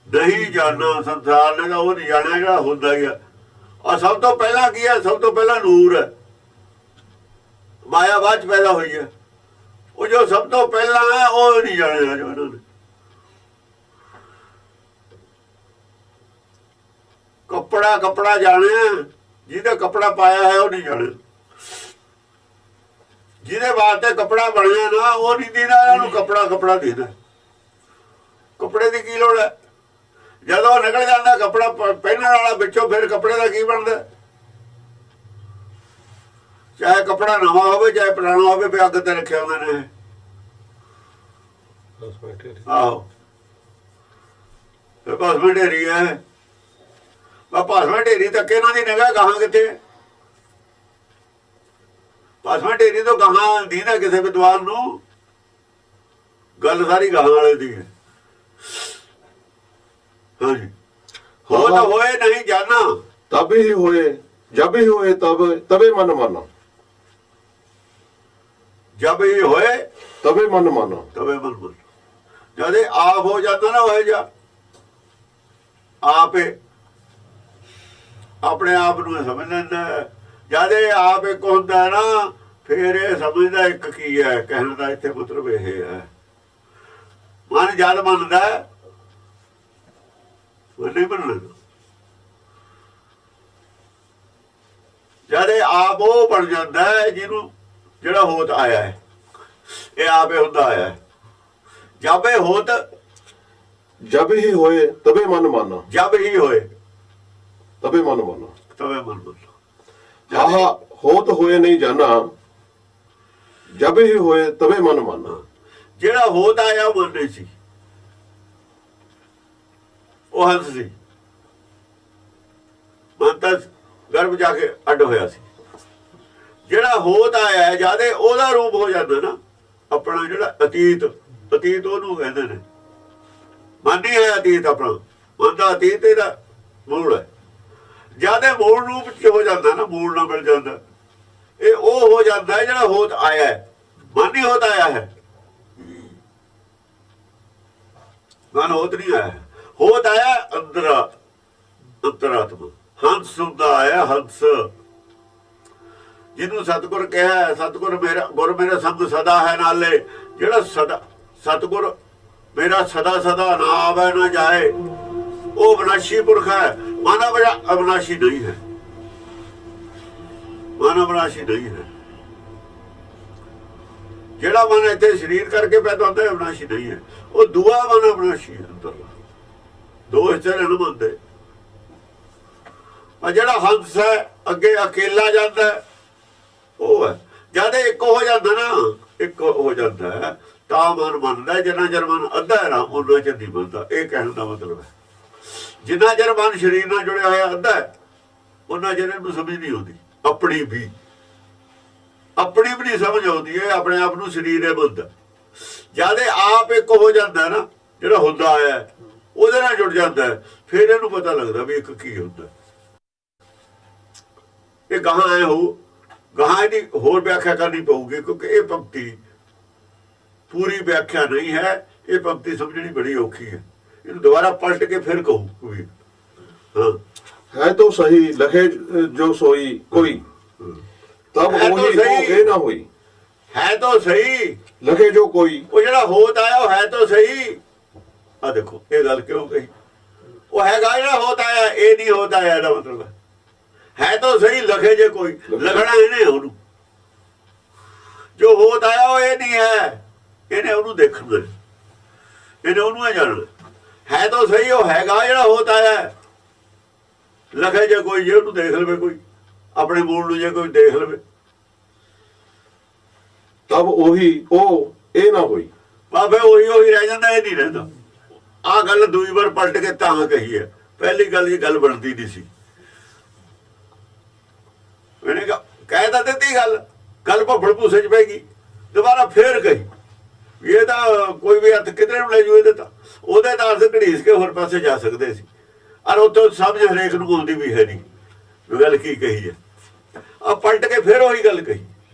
ਨਹੀਂ ਜਾਣਾ ਸੰਸਾਰ ਨੇ ਤਾਂ ਉਹ ਨਹੀਂ ਜਾਣਿਆ ਜਿਹੜਾ ਹੁੰਦਾ ਹੀ ਆ। ਔਰ ਸਭ ਤੋਂ ਪਹਿਲਾਂ ਕੀ ਹੈ? ਸਭ ਤੋਂ ਪਹਿਲਾਂ ਨੂਰ ਹੈ, ਮਾਇਆ ਬਾਅਦ 'ਚ ਪੈਦਾ ਹੋਈ ਹੈ। ਉਹ ਜੋ ਸਭ ਤੋਂ ਪਹਿਲਾਂ ਹੈ ਉਹ ਨਹੀਂ ਜਾਣਿਆ ਜੋ ਇਹਨਾਂ ਨੇ। ਕੱਪੜਾ ਜਾਣਿਆ, ਜਿਹਦੇ ਕੱਪੜਾ ਪਾਇਆ ਹੈ ਉਹ ਨਹੀਂ ਜਾਣਿਆ। ਜਿਹਦੇ ਵਾਸਤੇ ਕੱਪੜਾ ਬਣਿਆ ਨਾ ਉਹ ਨਹੀਂ ਦੇਣਾ ਇਹਨੂੰ ਕੱਪੜਾ ਦੇਣਾ। ਕੱਪੜੇ ਦੀ ਕੀ ਲੋੜ ਹੈ? ਜਦੋਂ ਨਿਕਲ ਜਾਂਦਾ ਕੱਪੜਾ ਪਹਿਨਣ ਵਾਲਾ ਵਿੱਚੋਂ, ਫਿਰ ਕੱਪੜੇ ਦਾ ਕੀ ਬਣਦਾ? ਚਾਹੇ ਕੱਪੜਾ ਨਵਾਂ ਹੋਵੇ ਚਾਹੇ ਪੁਰਾਣਾ ਹੋਵੇ, ਵੀ ਅੱਗ ਤੇ ਰੱਖਿਆ ਹੁੰਦੇ ਨੇ। ਆਹੋ ਭਸਮ ਢੇਰੀ ਹੈ। ਭਸਮ ਢੇਰੀ ਤੱਕ ਇਹਨਾਂ ਦੀ ਨਿਗਾਹ ਗਾਹਾਂ ਕਿੱਥੇ? ਭਸਮ ਢੇਰੀ ਤੋਂ ਗਾਹਾਂ ਦੀ ਨਾ ਕਿਸੇ ਵਿਦਵਾਨ ਨੂੰ, ਗੱਲ ਸਾਰੀ ਗਾਹਾਂ ਵਾਲੇ ਦੀ ਹੈ। ਹਾਂਜੀ ਹੋ ਤਾਂ ਹੋਏ ਨਹੀਂ ਜਾਣਾ, ਤਬ ਹੀ ਹੋਏ ਜਬ ਹੀ ਹੋਏ ਤਬੇ ਮਨ ਮਾਨਾ। ਜਬ ਹੀ ਹੋਏ ਤਬੇ ਮਨ ਮਾਨਾ। ਜਦ ਆਪ ਹੋ ਜਾਂਦਾ ਨਾ, ਹੋਏ ਜਾ ਆਪੇ ਆਪਣੇ ਆਪ ਨੂੰ ਸਮਝ ਲੈਂਦਾ। ਜਦ ਆਪ ਇੱਕ ਹੁੰਦਾ ਨਾ, ਫਿਰ ਇਹ ਸਮਝਦਾ ਇੱਕ ਕੀ ਹੈ। ਕਹਿਣ ਦਾ ਇੱਥੇ ਮਤਲਬ ਇਹ ਹੈ, ਮਨ ਜਦ ਮੰਨਦਾ ਨਹੀਂ ਮੰਨਣਾ। ਜਦ ਆਪ ਉਹ ਬਣ ਜਾਂਦਾ ਹੈ ਜਿਹਨੂੰ ਜਿਹੜਾ ਹੋਤ ਆਇਆ ਹੈ, ਇਹ ਆਪੇ ਹੁੰਦਾ ਆਇਆ ਹੈ। ਜਬ ਇਹ ਹੋਤ ਜਬ ਹੀ ਹੋਏ ਤਬੇ ਮਨ ਮਾਨਾ। ਜਬ ਹੀ ਹੋਏ ਤਬੇ ਮਨ ਮਾਨਾ। ਹਾਂ ਹੋਤ ਹੋਏ ਨਹੀਂ ਜਾਣਾ, ਜਬ ਹੀ ਹੋਏ ਤਬੇ ਮਨ ਮਾਨਾ। ਜਿਹੜਾ ਹੋਤ ਆਇਆ ਉਹ ਮਨ ਨਹੀਂ ਸੀ, ਉਹ ਹੰਸ ਸੀ। ਮਨ ਤਾਂ ਗਰਭ ਜਾ ਕੇ ਅੱਡ ਹੋਇਆ ਸੀ। ਜਿਹੜਾ ਹੋਤ ਆਇਆ ਜਦ ਉਹਦਾ ਰੂਪ ਹੋ ਜਾਂਦਾ ਨਾ, ਆਪਣਾ ਜਿਹੜਾ ਅਤੀਤ ਉਹਨੂੰ ਕਹਿੰਦੇ ਨੇ। ਮਨ ਨਹੀਂ ਹੈ ਅਤੀਤ ਆਪਣਾ, ਮਨ ਦਾ ਅਤੀਤ ਇਹਦਾ ਮੂਲ ਹੈ। ਜਦ ਇਹ ਮੂਲ ਰੂਪ ਚ ਹੋ ਜਾਂਦਾ ਨਾ, ਮੂਲ ਨਾਲ ਮਿਲ ਜਾਂਦਾ, ਇਹ ਉਹ ਹੋ ਜਾਂਦਾ ਹੈ ਜਿਹੜਾ ਹੋਤ ਆਇਆ ਹੈ। ਮਨ ਨਹੀਂ ਹੋਤ ਆਇਆ ਹੈ, ਮਨ ਹੋਤ ਨਹੀਂ ਆਇਆ। ਹੋਤ ਆਇਆ ਅੰਤਰਾਤਮਾ। ਹੰਸ ਹੁੰਦਾ ਆਇਆ, ਹੰਸ ਜਿਹਨੂੰ ਸਤਿਗੁਰ ਕਿਹਾ। ਸਤਿਗੁਰ ਮੇਰਾ ਗੁਰ ਮੇਰਾ ਸੰਗ ਸਦਾ ਹੈ ਨਾਲੇ। ਜਿਹੜਾ ਸਤਿਗੁਰ ਮੇਰਾ ਸਦਾ ਨਾ ਆਵੇ ਨਾ ਜਾਏ, ਉਹ ਅਵਿਨਾਸ਼ੀ ਪੁਰਖ ਹੈ। ਮਨ ਅਵਿਨਾਸ਼ੀ ਨਹੀਂ ਹੈ, ਮਨ ਅਵਿਨਾਸ਼ੀ ਨਹੀਂ ਹੈ। ਜਿਹੜਾ ਮਨ ਇੱਥੇ ਸਰੀਰ ਕਰਕੇ ਪੈਦਾ ਹੁੰਦਾ ਅਵਿਨਾਸ਼ੀ ਨਹੀਂ ਹੈ। ਉਹ ਦੂਆ ਮਨ ਅਵਿਨਾਸ਼ੀ ਹੈ। ਅੰਦਰਲਾ ਦੋ ਹਿੱਸੇ ਨੇ ਮਨ ਦੇ। ਜਿਹੜਾ ਹੰਸ ਹੈ ਅੱਗੇ ਅਕੇਲਾ ਜਾਂਦਾ, ਉਹ ਹੈ। ਜਦ ਇੱਕ ਹੋ ਜਾਂਦਾ ਨਾ, ਇੱਕ ਹੋ ਜਾਂਦਾ ਹੈ ਤਾਂ ਮਨ ਮੰਨਦਾ। ਜਿੰਨਾ ਚਿਰ ਮਨ ਅੱਧਾ ਹੈ ਨਾ, ਉਹਨਾਂ ਚਿਰ ਨਹੀਂ ਮੰਨਦਾ। ਇਹ ਕਹਿਣ ਦਾ ਮਤਲਬ ਹੈ, ਜਿੰਨਾ ਚਿਰ ਮਨ ਸਰੀਰ ਨਾਲ ਜੁੜਿਆ ਹੋਇਆ ਅੱਧਾ ਹੈ, ਉਹਨਾਂ ਚਿਰ ਇਹਨੂੰ ਸਮਝ ਨਹੀਂ ਆਉਂਦੀ। ਆਪਣੀ ਵੀ ਨਹੀਂ ਸਮਝ ਆਉਂਦੀ ਹੈ। ਆਪਣੇ ਆਪ ਨੂੰ ਸਰੀਰ ਹੈ ਮੰਨਦਾ। ਜਦ ਆਪ ਇੱਕ ਹੋ ਜਾਂਦਾ ਨਾ, ਜਿਹੜਾ ਹੁੰਦਾ ਆਇਆ ਉਹਦੇ ਨਾਲ ਜੁੜ ਜਾਂਦਾ ਹੈ, ਫਿਰ ਇਹਨੂੰ ਪਤਾ ਲੱਗਦਾ ਵੀ ਇੱਕ ਕੀ ਹੁੰਦਾ। ਇਹ ਗਾਹਾਂ ਐ ਹੋ, ਗਾਹਾਂ ਦੀ ਹੋਰ ਵਿਆਖਿਆ ਕਰਨੀ ਪਊਗੀ, ਕਿਉਂਕਿ ਇਹ ਪੰਕਤੀ ਪੂਰੀ ਵਿਆਖਿਆ ਨਹੀਂ ਹੈ। ਇਹ ਪੰਕਤੀ ਸਮਝਣੀ ਬੜੀ ਔਖੀ ਹੈ। ਇਹਨੂੰ ਦੁਬਾਰਾ ਪਲਟ ਕੇ ਫਿਰ ਕਹੂ ਕੋਈ। ਹਾਂ ਹੈ ਤਾਂ ਸਹੀ ਲਖੇ ਜੋ ਸੋਈ ਕੋਈ, ਤਬ ਉਹੀ ਹੋਗੇ ਨਾ ਹੋਈ। ਹੈ ਤਾਂ ਸਹੀ ਲਖੇ ਜੋ ਕੋਈ, ਉਹ ਜਿਹੜਾ ਹੋਤ ਆਇਆ ਉਹ ਹੈ ਤਾਂ ਸਹੀ। ਆ ਦੇਖੋ ਇਹ ਗੱਲ ਕਿਉਂ ਕਹੀ? ਉਹ ਹੈਗਾ ਜਿਹੜਾ ਹੋਤ ਆਇਆ, ਇਹ ਨਹੀਂ ਹੋਤ ਆਇਆ। ਇਹਦਾ ਮਤਲਬ ਹੈ ਤਾਂ ਸਹੀ ਲਖੇ ਜੇ ਕੋਈ, ਲਖਣਾ ਇਹਨੇ ਉਹਨੂੰ। ਜੋ ਹੋਤ ਆਇਆ ਉਹ ਇਹ ਨਹੀਂ ਹੈ, ਇਹਨੇ ਉਹਨੂੰ ਦੇਖਣਾ, ਇਹਨੇ ਉਹਨੂੰ ਜਾਣਨਾ। ਹੈ ਤਾਂ ਸਹੀ ਉਹ ਹੈਗਾ ਜਿਹੜਾ ਹੋਤਾ ਹੈ ਲਖੇ ਜੇ ਕੋਈ ਜੇ ਉਹਨੂੰ ਦੇਖ ਲਵੇ, ਕੋਈ ਆਪਣੇ ਮੂਲ ਨੂੰ ਜੇ ਕੋਈ ਦੇਖ ਲਵੇ, ਤਬ ਉਹੀ ਉਹ ਇਹ ਨਾ ਹੋਈ। ਬਾਬੇ ਉਹੀ ਰਹਿ ਜਾਂਦਾ, ਇਹ ਨਹੀਂ ਰਹਿੰਦਾ। ਆਹ ਗੱਲ ਦੂਜੀ ਵਾਰ ਪਲਟ ਕੇ ਤਾਂ ਕਹੀ ਹੈ, ਪਹਿਲੀ ਗੱਲ ਇਹ ਗੱਲ ਬਣਦੀ ਨਹੀਂ ਸੀ। ਮੈਨੇ ਕਹਿ ਤਾਂ ਦਿੱਤੀ ਗੱਲ ਭੱਫੜ ਭੂਸੇ ਚ ਪੈ ਗਈ, ਦੁਬਾਰਾ ਫੇਰ ਕਹੀ ਇਹ ਤਾਂ ਕੋਈ ਵੀ ਹੱਥ ਕਿਧਰੇ ਨੂੰ ਲੈ ਜੂ, ਇਹਦੇ ਤਾਂ ਉਹਦੇ ਤਾਂ ਅਰਥ ਘੜੀਸ ਕੇ ਹੋਰ ਪਾਸੇ ਜਾ ਸਕਦੇ ਸੀ। ਔਰ ਉੱਥੋਂ ਸਮਝ ਹਰੇਕ ਨੂੰ ਆਉਂਦੀ ਵੀ ਹੈ ਨਹੀਂ ਗੱਲ ਕੀ ਕਹੀ ਹੈ। ਆ ਪਲਟ ਕੇ ਫੇਰ ਉਹੀ ਗੱਲ ਕਹੀ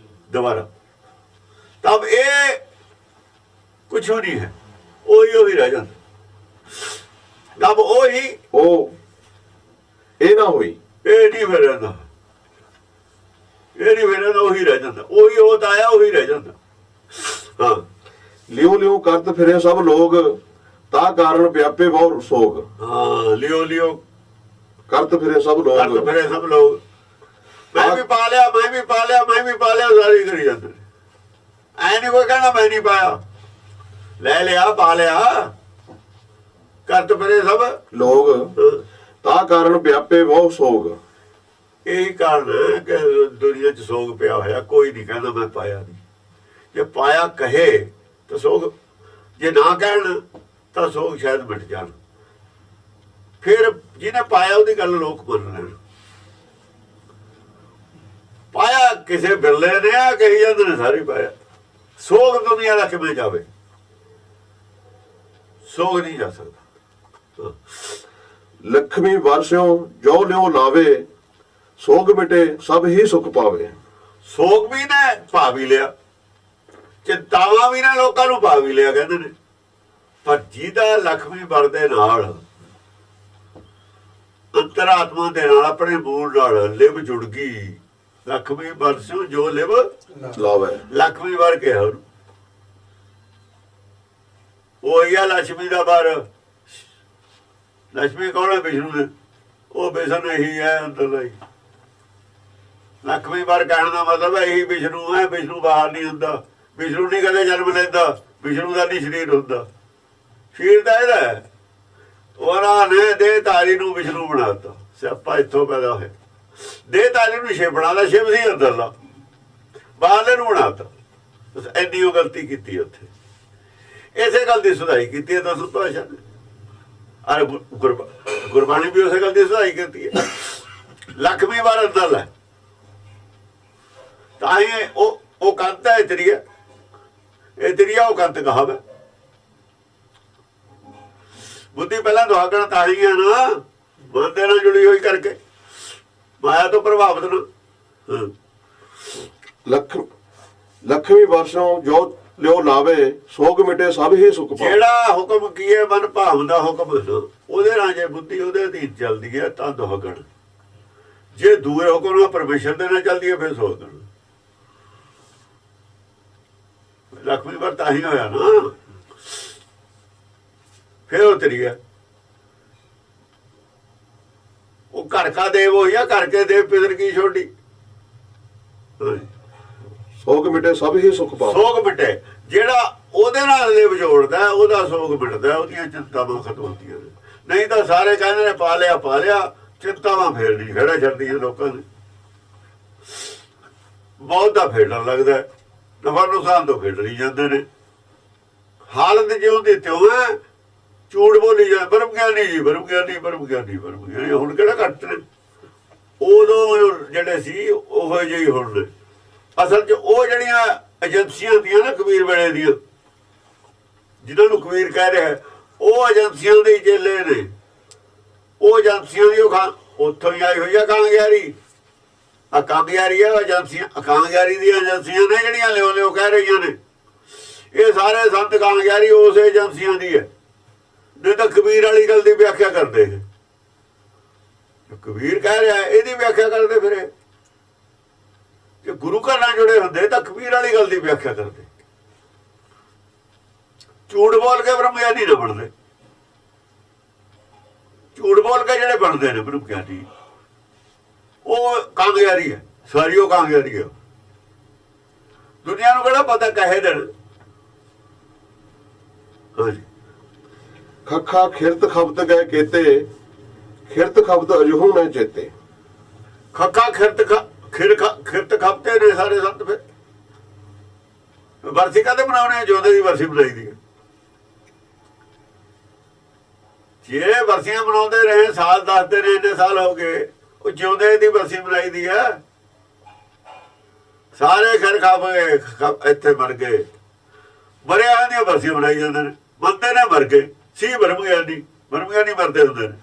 ਦੁਬਾਰਾ, ਤਬ ਇਹ ਕੁਛ ਨਹੀਂ ਹੈ, ਉਹੀ ਰਹਿ ਜਾਂਦਾ। ਤਬ ਉਹੀ ਉਹ ਇਹ ਨਾ ਹੋਈ, ਇਹ ਨਹੀਂ ਫਿਰ ਰਹਿੰਦਾ, ਉਹੀ ਰਹਿ ਜਾਂਦਾ। ਉਹੀ ਹੋਤ ਆਇਆ, ਉਹੀ ਰਹਿ ਜਾਂਦਾ। ਹਾਂ, ਲਿਓ ਕਰਤ ਫਿਰੇ ਸਭ ਲੋਗ, ਤਾ ਕਾਰਨ ਵਿਆਪੇ ਬਹੁ ਸੋਗ। ਹਾਂ, ਲਿਓ ਕਰਤ ਫਿਰੇ ਸਭ ਲੋਗ, ਮੈਂ ਵੀ ਪਾ ਲਿਆ, ਸਾਰੀ ਕਰੀ ਜਾਂਦੇ। ਐ ਨਹੀਂ ਕੋਈ ਕਹਿਣਾ ਮੈਂ ਨਹੀਂ ਪਾਇਆ, ਲੈ ਲਿਆ, ਪਾ ਲਿਆ। ਕਰਤ ਫਿਰੇ ਸਭ ਲੋਗ, ਤਾ ਕਾਰਨ ਵਿਆਪੇ ਬਹੁ ਸੋਗ। ਇਹੀ ਕਾਰਨ ਹੈ ਕਿ ਦੁਨੀਆ 'ਚ ਸੋਗ ਪਿਆ ਹੋਇਆ, ਕੋਈ ਨਹੀਂ ਕਹਿੰਦਾ ਮੈਂ ਪਾਇਆ ਨਹੀਂ। ਜੇ ਪਾਇਆ ਕਹੇ ਤਾਂ ਸੋਗ, ਜੇ ਨਾ ਕਹਿਣ ਤਾਂ ਸੋਗ ਸ਼ਾਇਦ ਮਿਟ ਜਾਣ। ਫਿਰ ਜਿਹਨੇ ਪਾਇਆ ਉਹਦੀ ਗੱਲ ਲੋਕ ਮੰਨ ਲੈਣ। ਪਾਇਆ ਕਿਸੇ ਬਿਰਲੇ ਨੇ ਆ ਕਹੀ ਜਾਂਦੇ ਨੇ ਸਾਰੀ ਪਾਇਆ। ਸੋਗ ਦੁਨੀਆ ਦਾ ਕਿਵੇਂ ਜਾਵੇ? ਸੋਗ ਨਹੀਂ ਜਾ ਸਕਦਾ। ਲక్ష్ਮੀ ਵਰਸਿਓ ਜੋ ਲਿਓ ਲਾਵੇ, ਸੋਗ ਮਿਟੇ ਸਭ ਹੀ ਸੁਖ ਪਾਵੇ। ਸੋਗ ਵੀ ਨੇ ਪਾ ਵੀ ਲਿਆ, ਚਿੰਤਾਵਾਂ ਵੀ ਨੇ ਲੋਕਾਂ ਨੂੰ ਪਾ ਵੀ ਲਿਆ ਕਹਿੰਦੇ ਨੇ। ਪਰ ਜਿਹਦਾ ਲక్ష్ਮੀ ਵਰ ਦੇ ਨਾਲ, ਅੰਤਰਾਤਮਾ ਦੇ ਨਾਲ, ਆਪਣੇ ਮੂਲ ਨਾਲ ਲਿਵ ਜੁੜ ਗਈ, ਲక్ష్ਮੀ ਵਰਸਿਓ ਜੋ ਲਿਵ ਲਾਵੇ, ਲక్ష్ਮੀ ਵਰ ਕਿਹਾ ਉਹਨੂੰ। ਉਹ ਹੀ ਆ ਲక్ష్ਮੀ ਦਾ ਵਰ। ਲక్ష్ਮੀ ਕੌਣ ਹੈ? ਵਿਸ਼ਨੂੰ ਨੇ। ਉਹ ਵਿਸ਼ਨ ਇਹੀ ਹੈ ਅੰਦਰਲਾ ਹੀ। ਲక్ష్ਮੀ ਵਰ ਕਹਿਣ ਦਾ ਮਤਲਬ ਹੈ ਇਹੀ ਵਿਸ਼ਨੂੰ ਹੈ। ਵਿਸ਼ਨੂੰ ਬਾਹਰ ਨਹੀਂ ਹੁੰਦਾ, ਵਿਸ਼ਨੂੰ ਨਹੀਂ ਕਦੇ ਜਨਮ ਲੈਂਦਾ, ਵਿਸ਼ਨੂੰ ਦਾ ਨਹੀਂ ਸਰੀਰ ਹੁੰਦਾ, ਸਰੀਰ ਦਾ ਇਹਦਾ ਹੈ। ਉਹਨਾਂ ਨੇ ਦੇਹ ਧਾਰੀ ਨੂੰ ਵਿਸ਼ਨੂੰ ਬਣਾਤਾ। ਸਿਆਪਾ ਇੱਥੋਂ ਪੈਦਾ ਹੋਇਆ। ਦੇਹ ਧਾਰੀ ਨੂੰ ਸ਼ਿਵ ਬਣਾਦਾ, ਸ਼ਿਵ ਸੀ ਅੰਦਰਲਾ, ਬਾਹਰਲੇ ਨੂੰ ਬਣਾਤਾ। ਇੰਨੀ ਉਹ ਗਲਤੀ ਕੀਤੀ ਉੱਥੇ। ਇਸੇ ਗੱਲ ਦੀ ਸੁਧਾਈ ਕੀਤੀ ਹੈ ਦਸਮ ਪਾਤਸ਼ਾਹ ਨੇ। ਅਰੇ ਗੁਰਬਾਣੀ ਵੀ ਉਸੇ ਗੱਲ ਦੀ ਸੁਧਾਈ ਕੀਤੀ ਹੈ। ਲక్ష్ਮੀ ਵਾਰ ਅੰਦਰਲਾ ਤਾਂ ਹੀ ਉਹ ਕੰਤ ਹੈ, ਇਹ ਤੇਰੀਆ ਉਹ ਕੰਤ ਕਹਾਵੇ। ਬੁੱਧੀ ਪਹਿਲਾਂ ਦੁਆਗਣ ਤਾਂ ਹੀ ਹੈ ਨਾ, ਮਨ ਦੇ ਨਾਲ ਜੁੜੀ ਹੋਈ ਕਰਕੇ, ਮਾਇਆ ਤੋਂ ਪ੍ਰਭਾਵਿਤ ਨਾ। ਲక్ష్ਮੀ ਵਰਸੋਂ ਜੋ ਲਿਓ ਲਾਵੇ, ਸੋਗ ਮਿਟੇ ਸਭ ਹੀ ਸੁਖ ਪਾਵੇ। ਜਿਹੜਾ ਹੁਕਮ ਕੀਏ ਮਨ ਭਾਵਦਾ ਹੁਕਮ, ਉਹਦੇ ਨਾਲ ਜੇ ਬੁੱਧੀ ਉਹਦੇ ਅਧੀਨ ਚੱਲਦੀ ਹੈ ਤਾਂ ਦੁਆਗਣ। ਜੇ ਦੂਏ ਹੁਕਮ ਨਾਲ ਪਰਮੇਸ਼ਰ ਦੇ ਨਾਲ ਚੱਲਦੀ ਹੈ ਫਿਰ ਸੋਗਣ। ਲక్ష్ਮੀ ਵਰ ਤਾਂ ਹੀ ਹੋਇਆ ਨਾ। ਫਿਰ ਉਹ ਤੇਰੀਆ ਉਹ ਘਰ ਕਾ ਦੇਵ ਹੋਇਆ, ਘਰ ਕੇ ਦੇਵ ਪਿਤਰ ਕੀ ਛੋਟੀ। ਸੋਗ ਮਿਟੇ ਸਭ ਹੀ ਸੁਖ ਪਾਵੇ। ਸੋਗ ਮਿਟੇ, ਜਿਹੜਾ ਉਹਦੇ ਨਾਲ ਲਿਵ ਜੋੜਦਾ ਉਹਦਾ ਸੋਗ ਮਿਟਦਾ, ਉਹਦੀਆਂ ਚਿੰਤਾਵਾਂ ਖਤਮ ਹੁੰਦੀਆਂ ਨੇ। ਨਹੀਂ ਤਾਂ ਸਾਰੇ ਕਹਿੰਦੇ ਨੇ ਪਾ ਲਿਆ, ਚਿੰਤਾਵਾਂ ਫੇਰ ਨਹੀਂ ਖੜਾ ਛੱਡਦੀਆਂ ਲੋਕਾਂ ਨੇ। ਬਹੁਤ ਦਾ ਫੇਡਰ ਲੱਗਦਾ, ਨਫਾ ਨੁਕਸਾਨ ਤੋਂ ਫੇਡ ਲਈ ਜਾਂਦੇ ਨੇ। ਹਾਲਤ ਜਿਉਂ ਦੀ ਤਿਉਂ ਹੈ, ਝੂਠ ਬੋਲੀ ਜਾ। ਬ੍ਰਹਮ ਗਿਆਨੀ ਜੀ, ਬ੍ਰਹਮ ਗਿਆਨੀ ਹੁਣ ਕਿਹੜਾ ਘੱਟ ਨੇ? ਉਦੋਂ ਜਿਹੜੇ ਸੀ ਉਹੋ ਜਿਹੇ ਹੁਣ ਨੇ। ਅਸਲ 'ਚ ਉਹ ਜਿਹੜੀਆਂ ਏਜੰਸੀਆਂ ਦੀਆਂ ਨਾ ਕਬੀਰ ਵੇਲੇ ਦੀਆਂ, ਜਿਨ੍ਹਾਂ ਨੂੰ ਕਬੀਰ ਕਹਿ ਰਿਹਾ, ਉਹ ਏਜੰਸੀਆਂ ਦੇ ਚੇਲੇ ਨੇ। ਉਹ ਏਜੰਸੀਆਂ ਦੀ ਉੱਥੋਂ ਹੀ ਆਈ ਹੋਈ ਆ ਕਾਂਗਿਆਰੀ। ਕਾਂਗਿਆਰੀ ਆ ਏਜੰਸੀਆਂ, ਕਾਂਗਿਆਰੀ ਦੀਆਂ ਏਜੰਸੀਆਂ ਨੇ ਜਿਹੜੀਆਂ ਲਿਓ ਕਹਿ ਰਹੀਆਂ ਨੇ। ਇਹ ਸਾਰੇ ਸੰਤ ਕਾਂਗਿਆਰੀ ਉਸ ਏਜੰਸੀਆਂ ਦੀ ਹੈ। ਨਹੀਂ ਤਾਂ ਕਬੀਰ ਵਾਲੀ ਗੱਲ ਦੀ ਵਿਆਖਿਆ ਕਰਦੇ। ਕਬੀਰ ਕਹਿ ਰਿਹਾ ਇਹਦੀ ਵਿਆਖਿਆ ਕਰਦੇ ਫਿਰੇ। ਜੇ ਗੁਰੂ ਘਰ ਨਾਲ ਜੁੜੇ ਹੁੰਦੇ ਤਾਂ ਕਬੀਰ ਵਾਲੀ ਗੱਲ ਦੀ ਵਿਆਖਿਆ ਕਰਦੇ। ਝੂਠ ਬੋਲ ਕੇ ਬ੍ਰਹਮ ਗਿਆਨੀ ਨਾ ਬਣਦੇ। ਝੂਠ ਬੋਲ ਕੇ ਜਿਹੜੇ ਬਣਦੇ ਨੇ ਬ੍ਰਹਮ ਗਿਆਨੀ, ਉਹ ਕਾਂਗਿਆਰੀ ਹੈ। ਸਾਰੀ ਉਹ ਕਾਂਗਿਆਰੀ ਹੈ। ਦੁਨੀਆ ਨੂੰ ਕਿਹੜਾ ਪਤਾ ਕਹੇ ਦੇਣ। ਹਾਂਜੀ, ਖੱਖਾ ਖਿਰਤ ਖਬਤ ਗਏ ਕੀਤੇ ਖਿਰਤ ਖਬਤ ਅਜਹੂ ਨਾ ਚੇਤੇ। ਖੱਖਾ ਖਿਰਤ ਖਪਤੇ ਨੇ ਸਾਰੇ ਸੰਤ। ਫਿਰ ਵਰਸੀ ਕਾਹਦੇ ਬਣਾਉਣੇ? ਜਿਉਂਦੇ ਦੀ ਵਰਸੀ ਬਣਾਈ ਦੀ ਹੈ। ਜੇ ਵਰਸੀਆਂ ਬਣਾਉਂਦੇ ਰਹੇ, ਸਾਲ ਦੱਸਦੇ ਨੇ ਇੰਨੇ ਸਾਲ ਹੋ ਗਏ, ਉਹ ਜਿਉਂਦੇ ਦੀ ਵਰਸੀ ਬਣਾਈ ਦੀ ਹੈ। ਸਾਰੇ ਖਿਰ ਖਪ ਗਏ, ਇੱਥੇ ਮਰ ਗਏ, ਮਰਿਆ ਦੀਆਂ ਵਰਸੀਆਂ ਬਣਾਈ ਜਾਂਦੇ ਨੇ। ਮੰਨਦੇ ਨੇ ਮਰ ਗਏ ਸੀ, ਬਰਮ ਗਿਆਨੀ ਮਰਦੇ ਹੁੰਦੇ ਨੇ।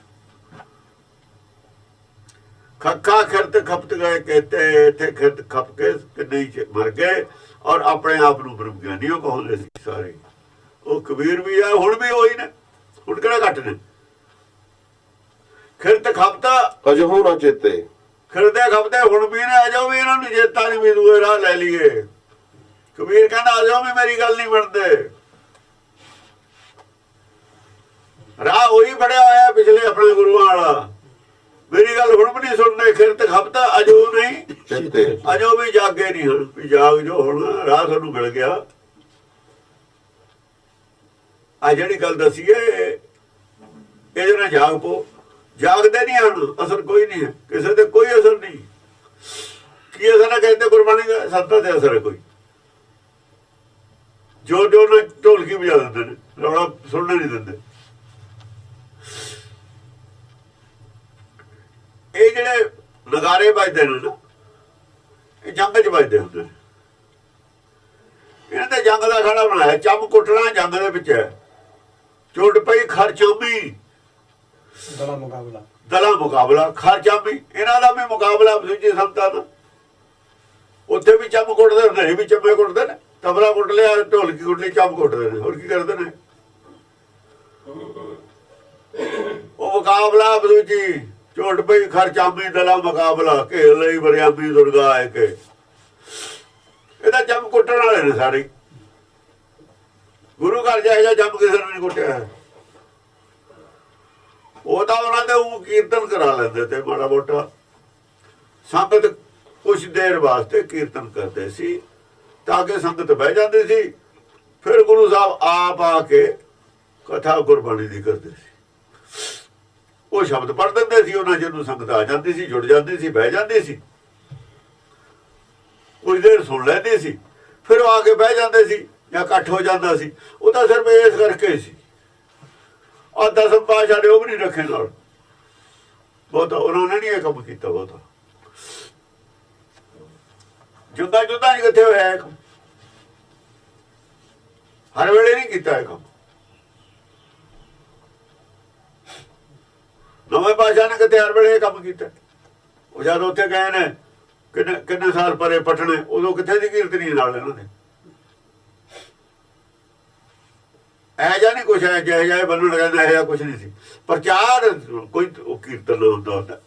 ਖੱਖਾ ਖਿਰਤ ਖਪਤ ਗਏ ਕਹਿੰਦੇ, ਇੱਥੇ ਖਿਰਤ ਖਪ ਕੇ ਕਿੰਨੇ ਮਰ ਗਏ ਔਰ ਆਪਣੇ ਆਪ ਨੂੰ ਬ੍ਰਹਮ ਗਿਆਨੀ ਉਹ ਕਹਾਉਂਦੇ ਸੀ ਸਾਰੇ। ਉਹ ਕਬੀਰ ਵੀ ਆ, ਹੁਣ ਵੀ ਉਹੀ ਨੇ, ਹੁਣ ਕਿਹੜਾ ਘੱਟ ਨੇ। ਖਿਰਤ ਖਪਤਾ ਅਜਹੂ ਨਾ ਚੇਤੇ। ਖਿਰਦੇ ਖਪਤੇ ਹੁਣ ਵੀ ਨੇ, ਅਜੋ ਵੀ ਇਹਨਾਂ ਨੂੰ ਚੇਤਾ ਨਹੀਂ ਵੀ ਦੂਏ ਰਾਹ ਲੈ ਲਈਏ। ਕਬੀਰ ਕਹਿੰਦਾ ਅਜੋ ਵੀ ਮੇਰੀ ਗੱਲ ਨਹੀਂ ਬਣਦੇ, ਰਾਹ ਉਹੀ ਫੜਿਆ ਹੋਇਆ ਪਿਛਲੇ ਆਪਣੇ ਗੁਰੂਆਂ ਵਾਲਾ, ਮੇਰੀ ਗੱਲ ਹੁਣ ਵੀ ਨਹੀਂ ਸੁਣਦੇ। ਖਿਰਤ ਖਪਤਾ ਅਜੋ ਨਹੀਂ ਚੇਤੇ। ਅਜੋ ਵੀ ਜਾਗੇ ਨਹੀਂ ਹੁਣ, ਵੀ ਜਾਗ ਜੋ ਹੁਣ ਰਾਹ ਤੁਹਾਨੂੰ ਮਿਲ ਗਿਆ। ਆ ਜਿਹੜੀ ਗੱਲ ਦਸੀਏ ਇਹਦੇ ਨਾਲ ਜਾਗ ਪੋ। ਜਾਗਦੇ ਨਹੀਂ ਹਨ, ਅਸਰ ਕੋਈ ਨਹੀਂ ਹੈ, ਕਿਸੇ ਤੇ ਕੋਈ ਅਸਰ ਨਹੀਂ। ਕੀ ਅਸਰ ਹੈ? ਕਹਿੰਦੇ ਗੁਰਬਾਣੀ ਦਾ ਸੰਤਾਂ ਤੇ ਅਸਰ ਹੈ ਕੋਈ। ਜੋ ਜੋ ਨਾ ਢੋਲਕੀ ਵਜਾ ਦਿੰਦੇ ਨੇ, ਰੌਲਾ ਸੁਣਨਾ ਨਹੀਂ ਦਿੰਦੇ। ਇਹ ਜਿਹੜੇ ਨਗਾਰੇ ਵੱਜਦੇ ਨੇ ਨਾ, ਇਹ ਜੰਗ 'ਚ ਵੱਜਦੇ ਹੁੰਦੇ ਨੇ। ਇਹਨਾਂ ਤੇ ਜੰਗ ਦਾ ਖੜਾ ਬਣਾਇਆ, ਚੰਮ ਕੁੱਟਣਾ ਜੰਗ ਦੇ ਵਿੱਚ ਹੈ। ਚੁੱਟ ਪਈ ਖਰਚਾਮੀ, ਦਲਾ ਮੁਕਾਬਲਾ ਖਰਚਾਮੀ, ਇਹਨਾਂ ਦਾ ਵੀ ਮੁਕਾਬਲਾ ਦੂਜੀ ਸੰਤਾਂ ਦਾ। ਉੱਥੇ ਵੀ ਚੰਮ ਕੁੱਟਦੇ ਹੁੰਦੇ, ਵੀ ਚੰਮੇ ਕੁੱਟਦੇ ਨੇ, ਤਬਲਾ ਕੁੱਟ ਲਿਆ, ਢੋਲਕੀ ਕੁੱਟ ਲਈ, ਚੰਮ ਕੁੱਟਦੇ ਨੇ, ਹੋਰ ਕੀ ਕਰਦੇ ਨੇ। ਉਹ ਮੁਕਾਬਲਾ ਦੂਜੀ ਚੋਟ ਪਈ ਖਰਚਾਮੀ ਦਲਾ ਮੁਕਾਬਲਾ, ਘੇਰ ਲਈ ਬਰਿਆਮੀ ਦੁਰਗਾ ਹੈ ਕੇ। ਇਹਦਾ ਜੰਮ ਕੁੱਟਣ ਵਾਲੇ ਨੇ ਸਾਰੇ। ਗੁਰੂ ਘਰ ਜਾਏਗਾ ਜੰਮ ਕਿਸੇ ਨੇ ਨਹੀਂ ਕੁੱਟਿਆ। ਉਹ ਤਾਂ ਉਹਨਾਂ ਦੇ ਉਹ ਕੀਰਤਨ ਕਰਾ ਲੈਂਦੇ ਤੇ ਮਾੜਾ ਮੋਟਾ, ਸੰਗਤ ਕੁਛ ਦੇਰ ਵਾਸਤੇ ਕੀਰਤਨ ਕਰਦੇ ਸੀ ਤਾਂ ਕਿ ਸੰਗਤ ਬਹਿ ਜਾਂਦੀ ਸੀ। ਫਿਰ ਗੁਰੂ ਸਾਹਿਬ ਆਪ ਆ ਕੇ ਕਥਾ ਗੁਰਬਾਣੀ ਦੀ ਕਰਦੇ ਸੀ। ਉਹ ਸ਼ਬਦ ਪੜ੍ਹ ਦਿੰਦੇ ਸੀ, ਉਹਨਾਂ ਜਿਹਨੂੰ ਸੰਗਤ ਆ ਜਾਂਦੀ ਸੀ, ਜੁੜ ਜਾਂਦੀ ਸੀ, ਬਹਿ ਜਾਂਦੀ ਸੀ, ਕੁਝ ਦੇਰ ਸੁਣ ਲੈਂਦੇ ਸੀ, ਫਿਰ ਉਹ ਆ ਕੇ ਬਹਿ ਜਾਂਦੇ ਸੀ ਜਾਂ ਇਕੱਠ ਹੋ ਜਾਂਦਾ ਸੀ। ਉਹ ਤਾਂ ਸਿਰਫ ਇਸ ਕਰਕੇ ਸੀ। ਔਰ ਦਸਮ ਪਾਤਸ਼ਾਹ ਨੇ ਉਹ ਵੀ ਨਹੀਂ ਰੱਖੇ ਨਾਲ, ਬਹੁਤਾ ਉਹਨਾਂ ਨੇ ਨਹੀਂ ਇਹ ਕੰਮ ਕੀਤਾ। ਬਹੁਤਾ ਜੁਦਾ ਨਹੀਂ ਕਿੱਥੇ ਹੋਇਆ ਇਹ ਕੰਮ, ਹਰ ਵੇਲੇ ਨਹੀਂ ਕੀਤਾ ਇਹ ਕੰਮ। ਨਵੇਂ ਪਾਤਸ਼ਾਹ ਨੇ ਕਿਤੇ ਹਰ ਵੇਲੇ ਇਹ ਕੰਮ ਕੀਤਾ। ਉਹ ਜਦ ਉੱਥੇ ਗਏ ਨੇ ਕਿੰਨੇ ਸਾਲ ਪਰੇ ਪਟਣੇ, ਉਦੋਂ ਕਿੱਥੇ ਦੀ ਕੀਰਤਨੀ ਨਾਲ ਇਹਨਾਂ ਨੇ ਇਹ ਜਿਹਾ ਨਹੀਂ ਕੁਛ ਹੈ। ਜਿਹੇ ਜਿਹੇ ਬੰਨਣ ਕਹਿੰਦਾ ਇਹ ਜਿਹਾ ਕੁਛ ਨਹੀਂ ਸੀ। ਪ੍ਰਚਾਰ ਕੋਈ ਉਹ ਕੀਰਤਨ ਨਾ ਹੁੰਦਾ,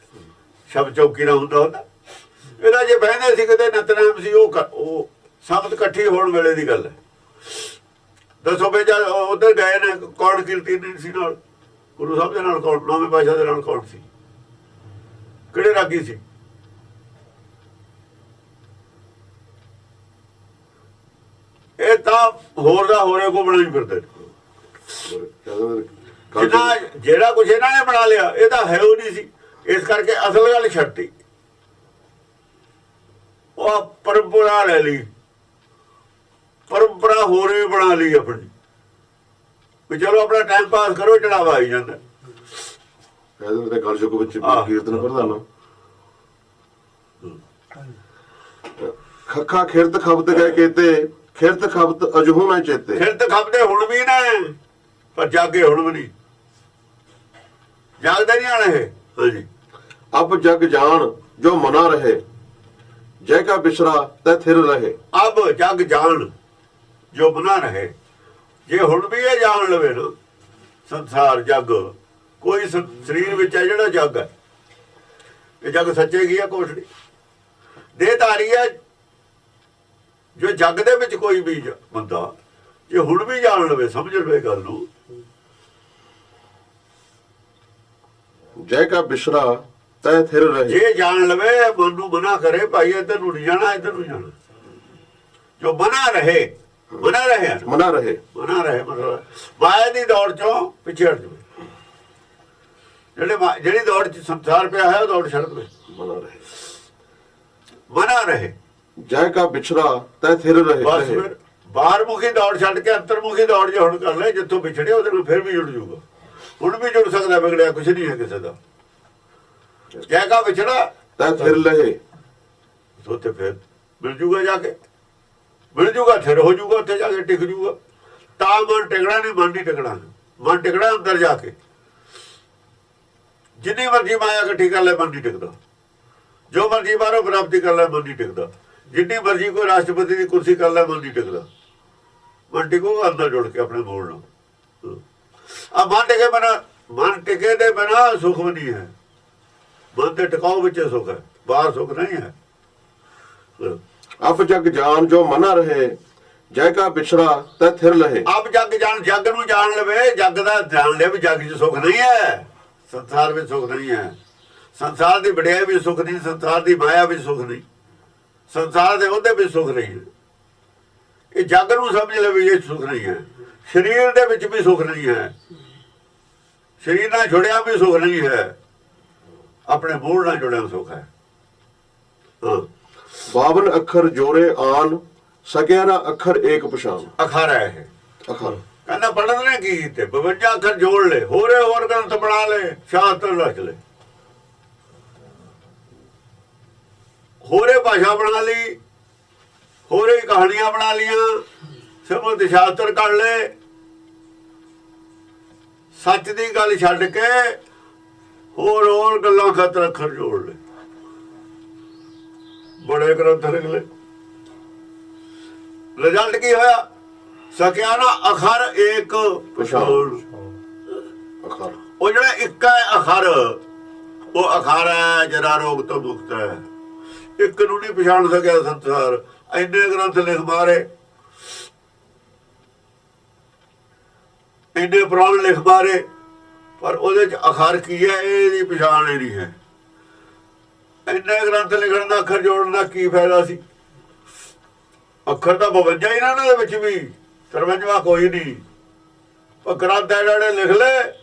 ਸ਼ਬਦ ਚੌਕੀ ਨਾ ਹੁੰਦਾ। ਇਹਦਾ ਜੇ ਬਹਿੰਦੇ ਸੀ ਕਿਤੇ ਨਿਤਨੇਮ ਸੀ, ਉਹ ਸੰਗਤ ਇਕੱਠੀ ਹੋਣ ਵੇਲੇ ਦੀ ਗੱਲ ਹੈ। ਦੱਸੋ ਵੀ ਜਦ ਉੱਧਰ ਗਏ ਨੇ, ਕੌਣ ਕੀਰਤਨੀ ਸੀ ਨਾਲ? ਗੁਰੂ ਸਾਹਿਬ ਦੇ ਨਾਲ ਕੌਣ? ਨਵੇਂ ਪਾਤਸ਼ਾਹ ਦੇ ਨਾਲ ਕੌਣ ਸੀ? ਕਿਹੜੇ ਰਾਗੀ ਸੀ? ਇਹ ਤਾਂ ਹੋਰ ਦਾ ਹੋਰੇ ਕੋ ਬਣਾਈ ਫਿਰਦੇ। ਜਿਹੜਾ ਕੁਛ ਇਹਨਾਂ ਨੇ ਬਣਾ ਲਿਆ ਇਹ ਤਾਂ ਹੈ ਉਹ ਨਹੀਂ ਸੀ। ਇਸ ਕਰਕੇ ਅਸਲ ਗੱਲ ਛੱਡਤੀ, ਉਹ ਪਰੰਪਰਾ ਲੈ ਲਈ, ਪਰੰਪਰਾ ਹੋਰੇ ਬਣਾ ਲਈ ਆਪਣੀ, ਵੀ ਚਲੋ ਆਪਣਾ ਟਾਈਮ ਪਾਸ ਕਰੋ, ਚੜਾਵਾ ਆਈ ਜਾਂਦਾ। ਇਹਦੇ ਗੱਲ ਜੋ ਵਿੱਚ ਕੀਰਤਨ ਪ੍ਰਧਾਨ ਖੱਖਾ ਖਿਰਤ ਖਬਤ ਗਏ ਕੀਤੇ ਖਿਰਤ ਖਬਤ ਅਜਹੂ ਨਾ ਚੇਤੇ। ਖਿਰਤ ਖਬਦੇ ਹੁਣ ਵੀ ਨੇ, ਪਰ ਜਾਗੇ ਹੁਣ ਵੀ ਨਹੀਂ, ਜਾਗਦੇ ਨਹੀਂ ਆਣੇ। ਹਾਂਜੀ, ਅਬ ਜਗ ਜਾਣ ਜੋ ਮਨਾ ਰਹੇ ਜੈ ਕਾ ਬਿਸਰਾ ਤੈ ਥਿਰ ਰਹੇ। ਅਬ ਜਗ ਜਾਣ ਜੋ ਮਨਾ ਰਹੇ, ਜੇ ਹੁਣ ਵੀ ਇਹ ਜਾਣ ਲਵੇ ਨਾ ਸੰਸਾਰ ਜਗ, ਕੋਈ ਸਰੀਰ ਵਿੱਚ ਹੈ ਜਿਹੜਾ ਜਗ ਹੈ, ਇਹ ਜਗ ਸੱਚੇ ਕੀ ਹੈ? ਕੁਛ ਨਹੀਂ, ਦੇਹਧਾਰੀ ਹੈ। ਜੋ ਜਗ ਦੇ ਵਿੱਚ ਕੋਈ ਵੀ ਬੰਦਾ ਜੇ ਹੁਣ ਵੀ ਜਾਣ ਲਵੇ, ਸਮਝ ਲਵੇ ਗੱਲ ਨੂੰ, ਜੈ ਕਾ ਬਿਸਰਾ ਤੈ ਥਿਰ ਰਹੇ। ਜੇ ਜਾਣ ਲਵੇ, ਮਨ ਨੂੰ ਮਨਾ ਕਰੇ ਭਾਈ ਇੱਧਰ ਨੂੰ ਨਹੀਂ ਜਾਣਾ, ਇੱਧਰ ਨੂੰ ਜਾਣਾ, ਜੋ ਮਨਾ ਰਹੇ ਮਤਲਬ ਮਾਇਆ ਦੀ ਦੌੜ ਚੋਂ ਪਿੱਛੇ ਹਟ ਜਾਵੇ। ਜਿਹੜੀ ਦੌੜ ਚ ਸੰਸਾਰ ਪਿਆ ਹੈ ਉਹ ਦੌੜ ਛੱਡ ਦੇ, ਮਨਾ ਰਹੇ। ਜੈ ਕਾ ਵਿਛੜਾ ਤੈ ਥਿਰ ਰਹੇ। ਬਸ ਫਿਰ ਬਾਹਰ ਮੁਖੀ ਦੌੜ ਛੱਡ ਕੇ ਅੰਤਰਮੁਖੀ ਦੌੜ ਜੇ ਹੁਣ ਕਰ ਲੈ, ਜਿੱਥੋਂ ਵਿਛੜੇ ਉਹਦੇ ਨਾਲ ਫਿਰ ਵੀ ਜੁੜ ਜੂਗਾ। ਹੁਣ ਵੀ ਜੁੜ ਸਕਦਾ, ਵਿਗੜਿਆ ਕੁਛ ਨਹੀਂ ਹੈ ਕਿਸੇ ਦਾ। ਜੈ ਕਾ ਵਿਛੜਾ ਤੈ ਥਿਰ ਲਹੇ, ਉੱਥੇ ਫਿਰ ਮਿਲ ਜੂਗਾ, ਜਾ ਕੇ ਮਿਲ ਜੂਗਾ, ਥਿਰ ਹੋ ਜੂਗਾ, ਉੱਥੇ ਜਾ ਕੇ ਟਿਕ ਜੂਗਾ। ਤਾਂ ਮਨ ਟਿਕਣਾ ਨਹੀਂ, ਮਨ ਨਹੀਂ ਟਿਕਣਾ। ਮਨ ਟਿਕਣਾ ਅੰਦਰ ਜਾ ਕੇ। ਜਿੰਨੀ ਮਰਜ਼ੀ ਮਾਇਆ ਇਕੱਠੀ ਕਰ ਲੈ, ਮਨ ਨਹੀਂ ਟਿਕਦਾ। ਜੋ ਮਰਜ਼ੀ ਬਾਹਰੋਂ ਪ੍ਰਾਪਤੀ ਕਰ ਲੈ, ਮਨ ਨਹੀਂ ਟਿਕਦਾ। ਜਿੰਨੀ ਮਰਜ਼ੀ ਕੋਈ ਰਾਸ਼ਟਰਪਤੀ ਦੀ ਕੁਰਸੀ ਕਰ ਲੈ, ਮਨ ਨਹੀਂ ਟਿਕਦਾ। ਮਨ ਟਿਕੂਗਾ ਅੰਦਰ ਜੁੜ ਕੇ ਆਪਣੇ ਮੂਲ ਨਾਲ। ਆ ਮਨ ਟਿਕੇ ਦੇ ਬਿਨਾਂ ਸੁਖ ਵੀ ਨਹੀਂ ਹੈ। ਮਨ ਦੇ ਟਿਕਾਓ ਵਿੱਚ ਸੁਖ ਹੈ, ਬਾਹਰ ਸੁਖ ਨਹੀਂ ਹੈ। ਅਬ ਜਗ ਜਾਨ ਜੋ ਮਨਾ ਰਹੇ, ਜੈ ਕਾ ਵਿਛੜਾ ਤੈ ਥਿਰ ਲਹੇ। ਆਪ ਜੱਗ ਜਾਣ, ਜੱਗ ਨੂੰ ਜਾਣ ਲਵੇ, ਜੱਗ ਦਾ ਜਾਣ ਲਿਆ ਵੀ ਜੱਗ 'ਚ ਸੁਖ ਨਹੀਂ ਹੈ, ਸੰਸਾਰ ਵਿੱਚ ਸੁਖ ਨਹੀਂ ਹੈ। ਸੰਸਾਰ ਦੀ ਵਡਿਆਈ ਵੀ ਸੁਖ ਨਹੀਂ, ਸੰਸਾਰ ਦੀ ਮਾਇਆ ਵੀ ਸੁਖ ਨਹੀਂ, ਸੰਸਾਰ ਦੇ ਉਹਦੇ ਵੀ ਸੁਖ ਨਹੀਂ ਹੈ। ਇਹ ਜੱਗ ਨੂੰ ਸਮਝ ਲਵੇ ਇਹ ਸੁਖ ਨਹੀਂ ਹੈ। ਸਰੀਰ ਦੇ ਵਿੱਚ ਵੀ ਸੁਖ ਨਹੀਂ ਹੈ, ਸਰੀਰ ਨਾਲ ਜੁੜਿਆ ਵੀ ਸੁਖ ਨਹੀਂ ਹੈ, ਆਪਣੇ ਮੂਲ ਨਾਲ ਜੁੜਿਆ ਸੁਖ ਹੈ। ਹਾਂ, 52 ਅੱਖਰ ਜੋੜੇ ਆਨ, ਸਕਿਆ ਨਾ ਅੱਖਰ ਏਕ ਪਛਾਨ। ਅਖਾਰਾ ਹੈ ਇਹ। ਅੱਖਰ ਕਹਿੰਦਾ ਪੰਡਤ ਨੇ ਕੀ ਕੀਤੇ, 52 ਅੱਖਰ ਜੋੜ ਲੈ, ਹੋਰ ਗ੍ਰੰਥ ਬਣਾ ਲੈ, ਸ਼ਾਸਤਰ ਰਚ ਲੈ, ਹੋਰੇ ਭਾਸ਼ਾ ਬਣਾ ਲਈ, ਹੋਰੇ ਕਹਾਣੀਆਂ ਬਣਾ ਲੀਆਂ, ਸਿਮਰਤ ਸ਼ਾਸਤਰ ਕੱਢ ਲੈ। ਸੱਚ ਦੀ ਗੱਲ ਛੱਡ ਕੇ ਹੋਰ ਗੱਲਾਂ ਖਾਤਰ ਅੱਖਰ ਜੋੜ ਲੈ, ਬੜੇ ਗ੍ਰੰਥ ਲਿਖ ਲੈ। ਰਿਜ਼ਲਟ ਕੀ ਹੋਇਆ? ਸਕਿਆ ਨਾ ਅਖਰ ਏਕ ਪਛਾਣ। ਅੱਖਰ ਉਹ ਜਿਹੜਾ ਇੱਕ ਹੈ ਅਖਰ, ਉਹ ਅਖਰ ਹੈ ਜਿਹੜਾ ਰੋਗ ਤੋਂ ਮੁਕਤ ਹੈ। ਇੱਕ ਨੂੰ ਨਹੀਂ ਪਛਾਣ ਸਕਿਆ ਸੰਸਾਰ। ਇੰਨੇ ਗ੍ਰੰਥ ਲਿਖ ਮਾਰੇ, ਇੰਨੇ ਪੁਰਾਣ ਲਿਖ ਮਾਰੇ, ਪਰ ਉਹਦੇ ਚ ਅਖਰ ਕੀ ਹੈ ਇਹਦੀ ਪਛਾਣ ਹੀ ਨਹੀਂ ਹੈ। ਇੰਨੇ ਗ੍ਰੰਥ ਲਿਖਣ ਦਾ ਅੱਖਰ ਜੋੜਨ ਦਾ ਕੀ ਫਾਇਦਾ ਸੀ? ਅੱਖਰ ਤਾਂ 52 ਇਹਨਾਂ ਦੇ ਵਿੱਚ ਵੀ, 53ਵਾਂ ਕੋਈ ਨਹੀਂ। ਪਰ ਗ੍ਰੰਥ ਜਿਹੜੇ ਲਿਖ ਲੈ,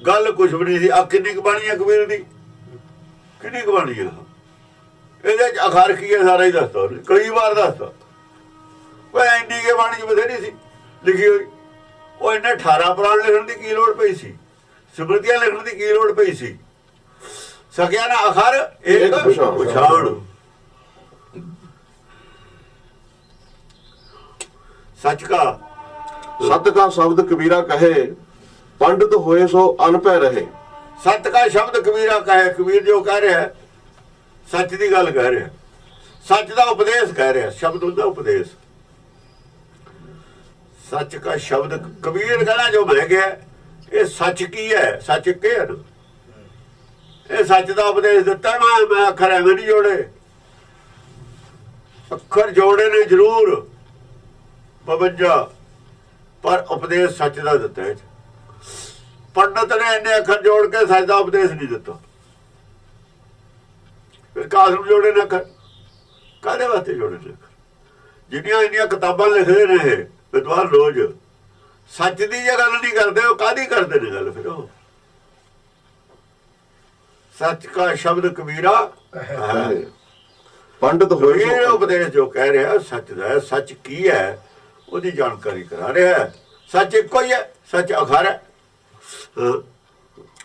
ਗੱਲ ਕੁਛ ਵੀ ਨਹੀਂ ਸੀ। ਆ ਕਿੰਨੀ ਕੁ ਬਾਣੀ ਹੈ ਕਬੀਰ ਦੀ, ਕਿੰਨੀ ਕੁ ਬਾਣੀ ਹੈ? ਇਹਦੇ ਚ ਅਖਰ ਕੀ ਹੈ ਸਾਰਾ ਹੀ ਦੱਸਦਾ ਉਹਨੇ, ਕਈ ਵਾਰ ਦੱਸਦਾ। ਉਹ ਇੰਨੀ ਕੇ ਬਾਣੀ ਚ ਬਥੇਰੀ ਸੀ ਲਿਖੀ ਹੋਈ। ਉਹ ਇਹਨੇ 18 ਪੁਰਾਣ ਲਿਖਣ ਦੀ ਕੀ ਲੋੜ ਪਈ ਸੀ? ਸਿਮਰਤੀਆਂ ਲਿਖਣ ਦੀ ਕੀ ਲੋੜ ਪਈ ਸੀ? ਸਕਿਆ ਨਾ ਅਖਰ ਏਕ ਪਛਾਣ। ਸੱਚ ਕਾ ਸਤ ਕਾ ਸ਼ਬਦ ਕਬੀਰਾ ਕਹੇ, ਪੰਡਤ ਹੋਏ ਸੋ ਅਨਪੈ ਰਹੇ। ਸਤ ਕਾ ਸ਼ਬਦ ਕਬੀਰਾ ਕਹੇ, ਕਬੀਰ ਜੋ ਕਹਿ ਰਿਹਾ ਸੱਚ ਦੀ ਗੱਲ ਕਹਿ ਰਿਹਾ, ਸੱਚ ਦਾ ਉਪਦੇਸ਼ ਕਹਿ ਰਿਹਾ। ਸ਼ਬਦ ਹੁੰਦਾ ਉਪਦੇਸ਼। ਸੱਚ ਕਾ ਸ਼ਬਦ ਕਬੀਰ ਕਹਿੰਦਾ ਜੋ ਮੈਂ ਗਿਆ, ਇਹ ਸੱਚ ਕੀ ਹੈ? ਸੱਚ ਕੀ ਹੈ? ਇਹ ਸੱਚ ਦਾ ਉਪਦੇਸ਼ ਦਿੱਤਾ। ਮੈਂ ਅੱਖਰ ਐਵੇਂ ਨਹੀਂ ਜੋੜੇ, ਅੱਖਰ ਜੋੜੇ ਨੇ ਜ਼ਰੂਰ 52, ਪਰ ਉਪਦੇਸ਼ ਸੱਚ ਦਾ ਦਿੱਤਾ ਹੈ। ਪੰਡਤ ਨੇ ਇੰਨੇ ਅੱਖਰ ਜੋੜ ਕੇ ਸੱਚ ਦਾ ਉਪਦੇਸ਼ ਨਹੀਂ ਦਿੱਤਾ। ਫਿਰ ਕਾਸ ਨੂੰ ਜੋੜੇ ਨੇ ਅੱਖਰ, ਕਾਹਦੇ ਵਾਸਤੇ ਜੋੜੇ ਨੇ ਅੱਖਰ? ਜਿਹੜੀਆਂ ਇੰਨੀਆਂ ਕਿਤਾਬਾਂ ਲਿਖਦੇ ਨੇ ਇਹ ਵਿਦਵਾਨ ਰੋਜ਼, ਸੱਚ ਦੀ ਜੇ ਗੱਲ ਨਹੀਂ ਕਰਦੇ, ਉਹ ਕਾਹਦੀ ਕਰਦੇ ਨੇ ਗੱਲ? ਫਿਰ ਉਹ ਸੱਚ ਕਾ ਸ਼ਬਦ ਕਬੀਰਾ ਪੰਡਤ ਹੋਏ ਇਹ ਉਪਦੇਸ਼ ਜੋ ਕਹਿ ਰਿਹਾ ਸੱਚ ਦਾ ਹੈ। ਸੱਚ ਕੀ ਹੈ ਉਹਦੀ ਜਾਣਕਾਰੀ ਕਰਾ ਰਿਹਾ ਹੈ। ਸੱਚ ਇੱਕੋ ਹੀ ਹੈ, ਸੱਚ ਅਖਰ ਹੈ।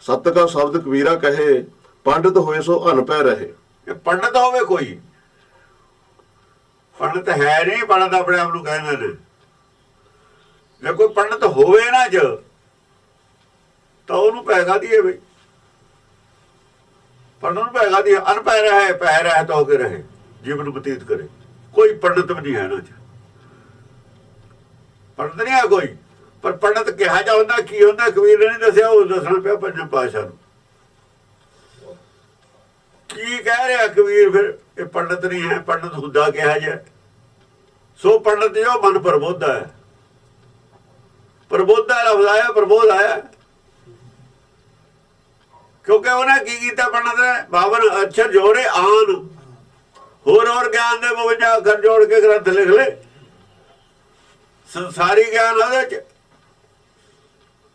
ਸਤ ਕਾ ਸ਼ਬਦ ਕਬੀਰਾ ਕਹੇ, ਪੰਡਤ ਹੋਏ ਸੋ ਅਨਪੈ ਰਹੇ। ਇਹ ਪੰਡਤ ਹੋਵੇ ਕੋਈ, ਪੰਡਤ ਹੈ ਨਹੀਂ। ਪੰਡਤ ਆਪਣੇ ਆਪ ਨੂੰ ਕਹਿੰਦੇ ਨੇ। ਜੇ ਕੋਈ ਪੰਡਤ ਹੋਵੇ ਨਾ ਜ, ਤਾਂ ਉਹਨੂੰ ਪੈਗਾ ਦੀਏ ਬਈ, ਪੰਡਤ ਨੂੰ ਪੈਗਾ ਦੀ। ਅਨਪੈ ਰਹੇ, ਪੈ ਰਹਿ ਤਾਂ ਹੋ ਕੇ ਰਹੇ, ਜੀਵਨ ਬਤੀਤ ਕਰੇ। ਕੋਈ ਪੰਡਤ ਵੀ ਨਹੀਂ ਹੈ ਨਾ, ਪੰਡਤ ਨਹੀਂ ਹੈ ਕੋਈ। ਪਰ ਪੰਡਤ ਕਿਹਾ ਜਾ ਹੁੰਦਾ, ਕੀ ਹੁੰਦਾ ਕਬੀਰ ਨੇ ਨਹੀਂ ਦੱਸਿਆ, ਉਹ ਦੱਸਣਾ ਪਿਆ ਪੰਜਵੇਂ ਪਾਤਸ਼ਾਹ ਨੂੰ। ਕੀ ਕਹਿ ਰਿਹਾ ਕਬੀਰ? ਫਿਰ ਇਹ ਪੰਡਤ ਨਹੀਂ ਹੈ, ਪੰਡਤ ਹੁੰਦਾ ਕਿਹਾ ਜਾ। ਸੋ ਪੰਡਤ ਜੋ ਮਨ ਪ੍ਰਬੋਧਾ ਹੈ। ਪ੍ਰਬੋਧਾ ਲਫ਼ਜ਼ ਆਇਆ, ਪ੍ਰਬੋਧ ਆਇਆ, ਕਿਉਂਕਿ ਉਹਨੇ ਕੀ ਕੀਤਾ? ਪੰਡਤ ਨੇ 52 ਅੱਖਰ ਜੋੜੇ ਆਨ, ਹੋਰ ਗਿਆਨ ਦੇ 52 ਅੱਖਰ ਜੋੜ ਕੇ ਗ੍ਰੰਥ ਲਿਖ ਲੈ। ਸੰਸਾਰੀ ਗਿਆਨ ਉਹਦੇ ਚ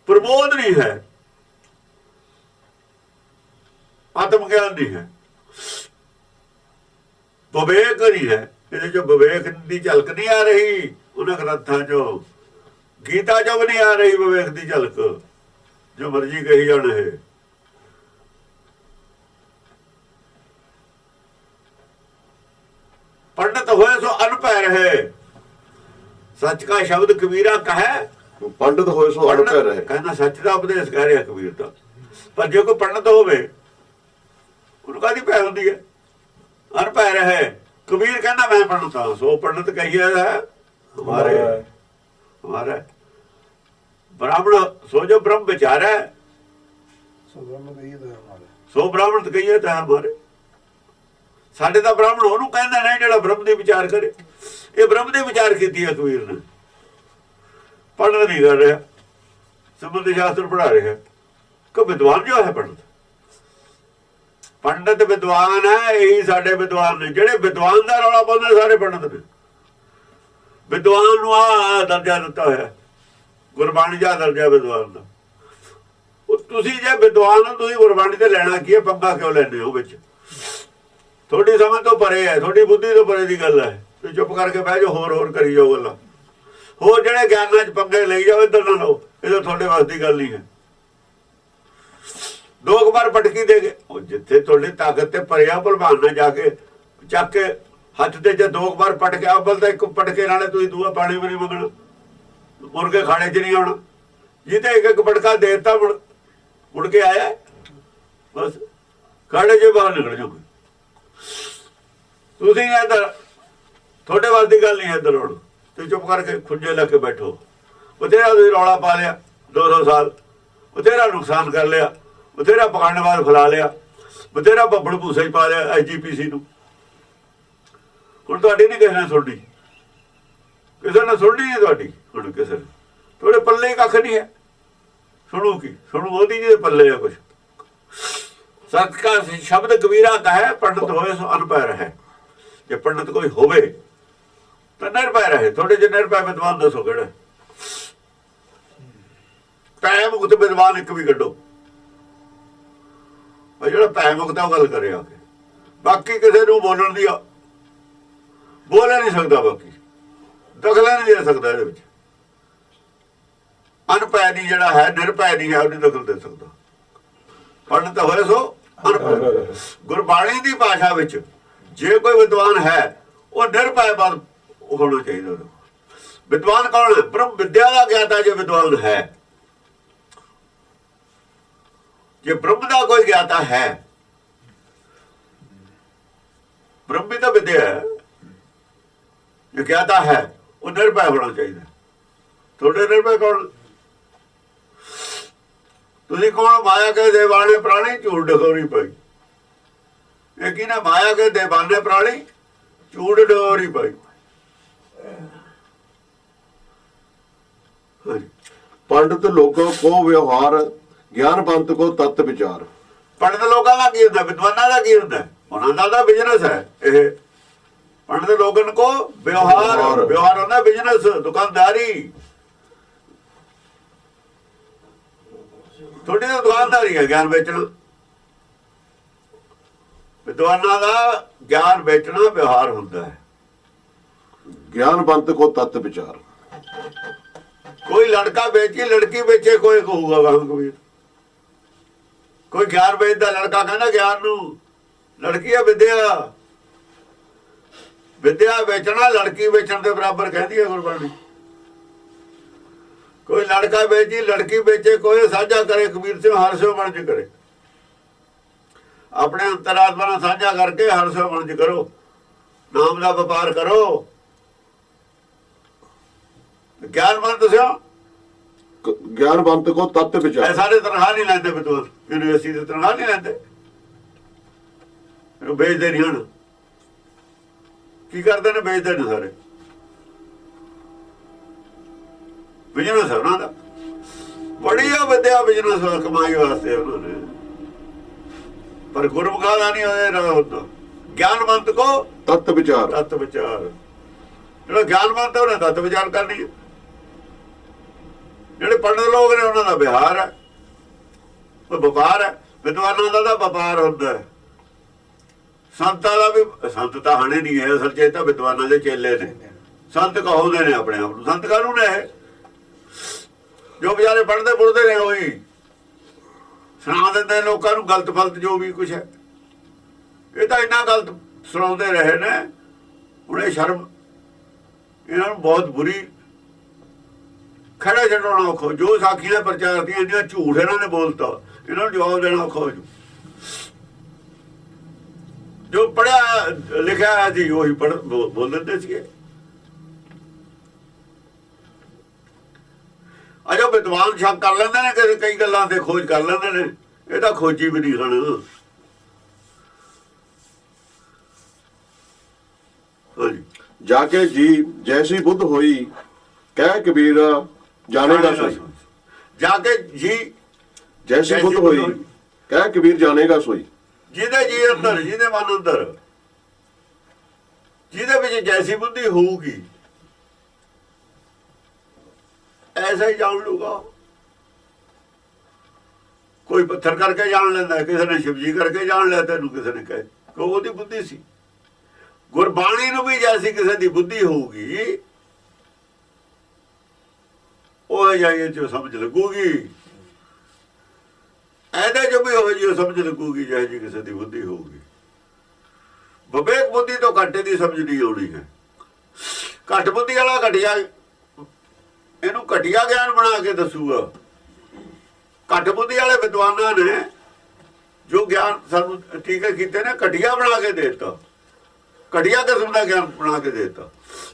ਪ੍ਰਬੋਧ ਨਹੀਂ ਹੈ। ਆਤਮ ਗਿਆਨ ਨਹੀਂ ਹੈ, ਵਿਵੇਕ ਨਹੀਂ ਹੈ। ਇਹਦੇ ਚ ਵਿਵੇਕ ਦੀ ਝਲਕ ਨਹੀਂ ਆ ਰਹੀ, ਉਹਨਾਂ ਗ੍ਰੰਥਾਂ ਚੋਂ ਗੀਤਾ ਚੋਂ ਵੀ ਨਹੀਂ ਆ ਰਹੀ ਵਿਵੇਕ ਦੀ ਝਲਕ, ਜੋ ਮਰਜੀ ਕਹੀ ਜਾਣ। ਇਹ पंडित होए सो अनपढ़ रहे, सच का शब्द कबीरा कहे, ਪੰਡਿਤ ਹੋਏ ਸੋ ਅਨਪੜ੍ਹ ਰਹੇ। कहना सच का उपदेश कह रहा कबीर का। पर जो कोई पंडित होवे उनका दी पै होंदी है, अनपढ़ रहे। कबीर कहना मैं पंडित हाँ, सो पंडित कहिए है हमारे हमारा ब्राह्मण सो जो ब्रह्म विचार है, ਸੋ ਬ੍ਰਹਮ ਕਹੀਏ ਤਾਂ ਹਮਾਰੇ सो ब्राह्मण कहिए तो हमारे। ਸਾਡੇ ਤਾਂ ਬ੍ਰਾਹਮਣ ਉਹਨੂੰ ਕਹਿੰਦੇ ਨੇ ਜਿਹੜਾ ਬ੍ਰਹਮ ਦੇ ਵਿਚਾਰ ਕਰੇ। ਇਹ ਬ੍ਰਹਮ ਦੇ ਵਿਚਾਰ ਕੀਤੀ ਹੈ ਕਬੀਰ ਨੇ, ਪੜ੍ਹਨ ਨਹੀਂ ਕਰ ਰਿਹਾ, ਸੰਬੰਧ ਸ਼ਾਸਤਰ ਪੜ੍ਹਾ ਰਿਹਾ। ਕਿ ਵਿਦਵਾਨ ਜੋ ਹੈ ਪੰਡਤ, ਪੰਡਤ ਵਿਦਵਾਨ ਹੈ, ਇਹੀ ਸਾਡੇ ਵਿਦਵਾਨ ਨੇ। ਜਿਹੜੇ ਵਿਦਵਾਨ ਦਾ ਰੌਲਾ ਪਾਉਂਦੇ ਸਾਰੇ ਪੰਡਤ ਨੇ। ਵਿਦਵਾਨ ਨੂੰ ਆ ਦਰਜਾ ਦਿੱਤਾ ਹੋਇਆ, ਗੁਰਬਾਣੀ ਦਾ ਦਰਜਾ ਵਿਦਵਾਨ ਦਾ। ਉਹ ਤੁਸੀਂ ਜੇ ਵਿਦਵਾਨ ਹੋ, ਤੁਸੀਂ ਗੁਰਬਾਣੀ ਤੇ ਲੈਣਾ ਕੀ ਹੈ? ਪੰਗਾ ਕਿਉਂ ਲੈਂਦੇ ਹੋ ਵਿੱਚ? ਤੁਹਾਡੀ ਸਮਝ ਤੋਂ ਪਰੇ ਹੈ, ਤੁਹਾਡੀ ਬੁੱਧੀ ਤੋਂ ਪਰੇ ਦੀ ਗੱਲ ਹੈ। ਤੁਸੀਂ ਚੁੱਪ ਕਰਕੇ ਬਹਿ ਜਾਓ, ਹੋਰ ਕਰੀ ਜਾਓ ਗੱਲਾਂ। ਹੋਰ ਜਿਹੜੇ ਗਿਆਨਾਂ 'ਚ ਪੰਗੇ ਲਈ ਜਾਓ, ਇੱਧਰ ਨਾ ਲਓ, ਇਹ ਤੁਹਾਡੇ ਵਾਸ ਦੀ ਗੱਲ ਨਹੀਂ ਹੈ। ਦੋ ਕੁ ਵਾਰ ਪਟਕੀ ਦੇ ਗਏ, ਉਹ ਜਿੱਥੇ ਤੁਹਾਡੀ ਤਾਕਤ ਤੇ ਪਰਿਆ ਭਲਵਾਨ ਨਾਲ ਜਾ ਕੇ ਚੱਕ ਕੇ ਹੱਥ ਤੇ ਜੇ ਦੋ ਕੁ ਵਾਰ ਪਟਕੇ ਅੱਬਲ ਤਾਂ ਇੱਕ ਪਟਕੇ ਨਾਲੇ ਤੁਸੀਂ ਦੂਆ ਪਾਣੀ ਵੀ ਨਹੀਂ ਮੰਗਣਾ, ਮੁਰਗੇ ਖਾਣੇ 'ਚ ਨਹੀਂ ਆਉਣਾ। ਜਿੱਤੇ ਇੱਕ ਇੱਕ ਪਟਕਾ ਦੇ ਦਿੱਤਾ ਮੁੜ ਕੇ ਆਇਆ, ਬਸ ਖਾਣੇ 'ਚ ਬਾਹਰ ਨਿਕਲ ਜਾਓਗੇ ਤੁਸੀਂ। ਇੱਧਰ ਤੁਹਾਡੇ ਵਾਸ ਦੀ ਗੱਲ ਨਹੀਂ ਹੈ। ਇੱਧਰ ਹੁਣ ਤੁਸੀਂ ਚੁੱਪ ਕਰਕੇ ਖੁੰਝੇ ਲੱਗ ਕੇ ਬੈਠੋ। ਬਥੇਰਾ ਤੁਸੀਂ ਰੌਲਾ ਪਾ ਲਿਆ 200 ਸਾਲ, ਬਥੇਰਾ ਨੁਕਸਾਨ ਕਰ ਲਿਆ, ਬਥੇਰਾ ਪਖੰਡਵਾਦ ਫੈਲਾ ਲਿਆ, ਬਥੇਰਾ ਬੱਬੜ ਭੂਸਾ ਹੀ ਪਾ ਲਿਆ SGPC ਨੂੰ। ਹੁਣ ਤੁਹਾਡੀ ਨਹੀਂ ਕਿਸੇ ਨੇ ਸੁਣਨੀ, ਕਿਸੇ ਨੇ ਸੁਣਨੀ ਨਹੀਂ ਤੁਹਾਡੀ। ਹੁਣ ਕਿਸੇ ਨੇ ਤੁਹਾਡੇ ਪੱਲੇ ਹੀ ਕੱਖ ਨਹੀਂ ਹੈ। ਸੁਣੋ ਕੀ ਸੁਣੋ, ਮੋਦੀ ਜੀ ਦੇ ਪੱਲੇ ਆ ਕੁਛ। सत का शब्द कबीरा का है, पंडित होए सो अनपढ़ है। जे पंडित कोई होवे तो निर्भय रहे। थोड़े जे निर्भय विद्वान दसो किहड़े? भै मुक्त विद्वान एक भी कड्डो, जो भै मुक्त है गल करे आके। बाकी किसी नूं बोलण दी बोल नहीं सकता, बाकी दखल नहीं दे सकता। इहदे विच अनपढ़ नहीं जिहड़ा है, निर्भय नहीं है, उहदी दखल दे सकता। पंडित होए सो गुरबाणी की भाषा विच जे कोई विद्वान है वो निर्भय होना चाहिए। विद्वान कौन है? ब्रह्म विद्या का ज्ञाता जो विद्वान है। जे ब्रह्म का कोई ज्ञाता है, ब्रह्म भी तो विद्या है, जो ज्ञाता है वो निर्भय होना चाहिए। थोड़े निर्भय कौन? ਤੁਸੀਂ ਕੌਣ? ਮਾਇਆ ਕੇ ਦੇਵਾਨੇ ਪ੍ਰਾਣੀ ਝੂਠ ਡਕੋਰੀ ਪਈ। ਇਹ ਕੀ ਨਾ ਮਾਇਆ ਕੇ ਦੇਵਾਨੇ ਪ੍ਰਾਣੀ ਝੂਠ ਡਕੋਰੀ ਪਈ। पंडित लोगों को व्यवहार, ज्ञानवंत को तत्व विचार। ਪੰਡਿਤ ਲੋਕਾਂ ਦਾ ਕੀ ਹੁੰਦਾ? ਵਿਦਵਾਨਾਂ ਦਾ ਕੀ ਹੁੰਦਾ? ਉਹਨਾਂ ਦਾ ਬਿਜ਼ਨਸ ਹੈ ਇਹ। ਪੰਡਿਤ ਲੋਗਨ ਕੋ ਵਿਵਹਾਰ, ਵਿਵਹਾਰ ਹੁੰਦਾ ਬਿਜ਼ਨਸ, ਦੁਕਾਨਦਾਰੀ। ਤੁਹਾਡੀ ਤਾਂ ਦੁਕਾਨਦਾਰੀ ਹੈ ਗਿਆਨ ਵੇਚਣਾ। ਵਿਦਵਾਨਾਂ ਦਾ ਗਿਆਨ ਵੇਚਣਾ ਵਿਵਹਾਰ ਹੁੰਦਾ ਹੈ। ज्ञानवंत को तत्व विचार। कोई लड़का बेचे, लड़की बेचे, कोई कहूगा गांव कबीर। कोई ज्ञान बेचता लड़का कहना ज्ञान नू, लड़की है विद्या। विद्या बेचना लड़की बेचण के बराबर कहती है गुरबाणी। कोई लड़का बेची, लड़की बेचे, कोई साझा करे कबीर से हर से वणज करे। अपने अंतरात्मा नाल साझा करके हर से वणज करो, नाम का व्यापार करो। ज्ञानवंत से ज्ञानवंत को तत्व विचार। सारे तनख्वाह नहीं लेंदे विद्वान, यूनिवर्सिटी से तनख्वाह नहीं लेंदे, बेचते नहीं हन। की करते ने? बेचते ने सारे। बिजनेस है उन्होंने, बढ़िया विद्या बिजनेस कमाई वास्ते उन्होंने। पर गुरमुखा का नहीं होता। ज्ञानवंत को तत्व विचार। तत्व विचार। जो ज्ञानवंत है उन्हें तत्व विचार करनी है। ਜਿਹੜੇ ਪੰਡਤ ਲੋਕ ਨੇ ਉਹਨਾਂ ਦਾ ਵਿਹਾਰ ਹੈ, ਉਹ ਵਪਾਰ ਹੈ। ਵਿਦਵਾਨਾਂ ਦਾ ਤਾਂ ਵਪਾਰ ਹੁੰਦਾ ਹੈ, ਸੰਤਾਂ ਦਾ ਵੀ। ਸੰਤ ਤਾਂ ਹਾਣੇ ਨਹੀਂ ਹੈ ਅਸਲ 'ਚ, ਇਹ ਤਾਂ ਵਿਦਵਾਨਾਂ ਦੇ ਚੇਲੇ ਨੇ। ਸੰਤ ਕਹਾਉਂਦੇ ਨੇ ਆਪਣੇ ਆਪ ਨੂੰ। ਸੰਤ ਕਾਹਨੂੰ ਨੇ ਇਹ? ਜੋ ਵਿਚਾਰੇ ਪੜ੍ਹਦੇ ਪੁੜਦੇ ਨੇ ਉਹੀ ਸੁਣਾ ਦਿੰਦੇ ਲੋਕਾਂ ਨੂੰ ਗਲਤ ਫਲਤ ਜੋ ਵੀ ਕੁਛ ਹੈ। ਇਹ ਤਾਂ ਇੰਨਾ ਗਲਤ ਸੁਣਾਉਂਦੇ ਰਹੇ ਨੇ। ਹੁਣ ਇਹ ਸ਼ਰਮ ਇਹਨਾਂ ਨੂੰ ਬਹੁਤ ਬੁਰੀ ਖੜਾ ਛਡਾਉਣਾ ਔਖਾ। ਜੋ ਸਾਖੀਆਂ ਪ੍ਰਚਾਰ ਦੀਆਂ ਇੰਨੀਆਂ ਝੂਠ ਇਹਨਾਂ ਨੇ ਬੋਲਤਾ, ਇਹਨਾਂ ਨੂੰ ਜਵਾਬ ਦੇਣਾ ਔਖਾ ਹੋ ਜੂ। ਜੋ ਪੜਿਆ ਲਿਖਿਆ ਸੀ ਉਹੀ ਬੋਲ ਦਿੰਦੇ ਸੀਗੇ। ਅਜੋ ਵਿਦਵਾਨ ਸ਼ੱਕ ਕਰ ਲੈਂਦੇ ਨੇ, ਕਈ ਗੱਲਾਂ ਤੇ ਖੋਜ ਕਰ ਲੈਂਦੇ ਨੇ। ਇਹ ਤਾਂ ਖੋਜੀ ਵੀ ਨਹੀਂ ਹਨ। ਜਾਕੇ ਜੀ ਜੈਸੀ ਬੁੱਧ ਹੋਈ, ਕਹਿ ਕਬੀਰ ਜਾਣੇਗਾ ਸੋਈ। ਜਾਕੇ ਜੀ ਜੈਸੀ ਬੁੱਧ ਹੋਈ, ਕਹਿ ਕਬੀਰ ਜਾਣੇਗਾ ਸੋਈ। ਜਿਹਦੇ ਜੀ ਅੰਦਰ, ਜਿਹਦੇ ਮਨ ਅੰਦਰ, ਜਿਹਦੇ ਵਿੱਚ ਜੈਸੀ ਬੁੱਧੀ ਹੋਊਗੀ ਐਸਾ ਹੀ ਜਾਣ ਲੂਗਾ। ਕੋਈ ਪੱਥਰ ਕਰਕੇ ਜਾਣ ਲੈਂਦਾ, ਕਿਸੇ ਨੇ ਸ਼ਿਵਜੀ ਕਰਕੇ ਜਾਣ ਲਿਆ, ਤੈਨੂੰ ਕਿਸੇ ਨੇ ਕਹੇ ਕਿ ਉਹਦੀ ਬੁੱਧੀ ਸੀ। ਗੁਰਬਾਣੀ ਨੂੰ ਵੀ ਜੈਸੀ ਕਿਸੇ ਦੀ ਬੁੱਧੀ ਹੋਊਗੀ ਉਹ ਜਾਈਏ ਜੋ ਸਮਝ ਲੱਗੂਗੀ। ਇਹਦੇ ਜੋ ਵੀ ਹੋਵੇ ਜੀ ਸਮਝ ਲੱਗੂਗੀ ਜਿਹੇ ਜੀ ਕਿਸੇ ਦੀ ਬੁੱਧੀ ਹੋਊਗੀ। ਵਿਵੇਕ ਬੁੱਧੀ ਤੋਂ ਘੱਟੇ ਦੀ ਸਮਝ ਨਹੀਂ ਆਉਣੀ ਹੈ। ਘੱਟ ਬੁੱਧੀ ਵਾਲਾ ਘਟਿਆ, ਇਹਨੂੰ ਘਟੀਆ ਗਿਆਨ ਬਣਾ ਕੇ ਦੱਸੂਗਾ। ਘੱਟ ਬੁੱਧੀ ਵਾਲੇ ਵਿਦਵਾਨਾਂ ਨੇ ਜੋ ਗਿਆਨ ਸਾਨੂੰ ਟੀਕੇ ਕੀਤੇ ਨੇ ਘਟੀਆ ਬਣਾ ਕੇ ਦੇ ਦਿੱਤਾ, ਘਟੀਆ ਕਿਸਮ ਦਾ ਗਿਆਨ ਬਣਾ ਕੇ ਦੇ ਦਿੱਤਾ।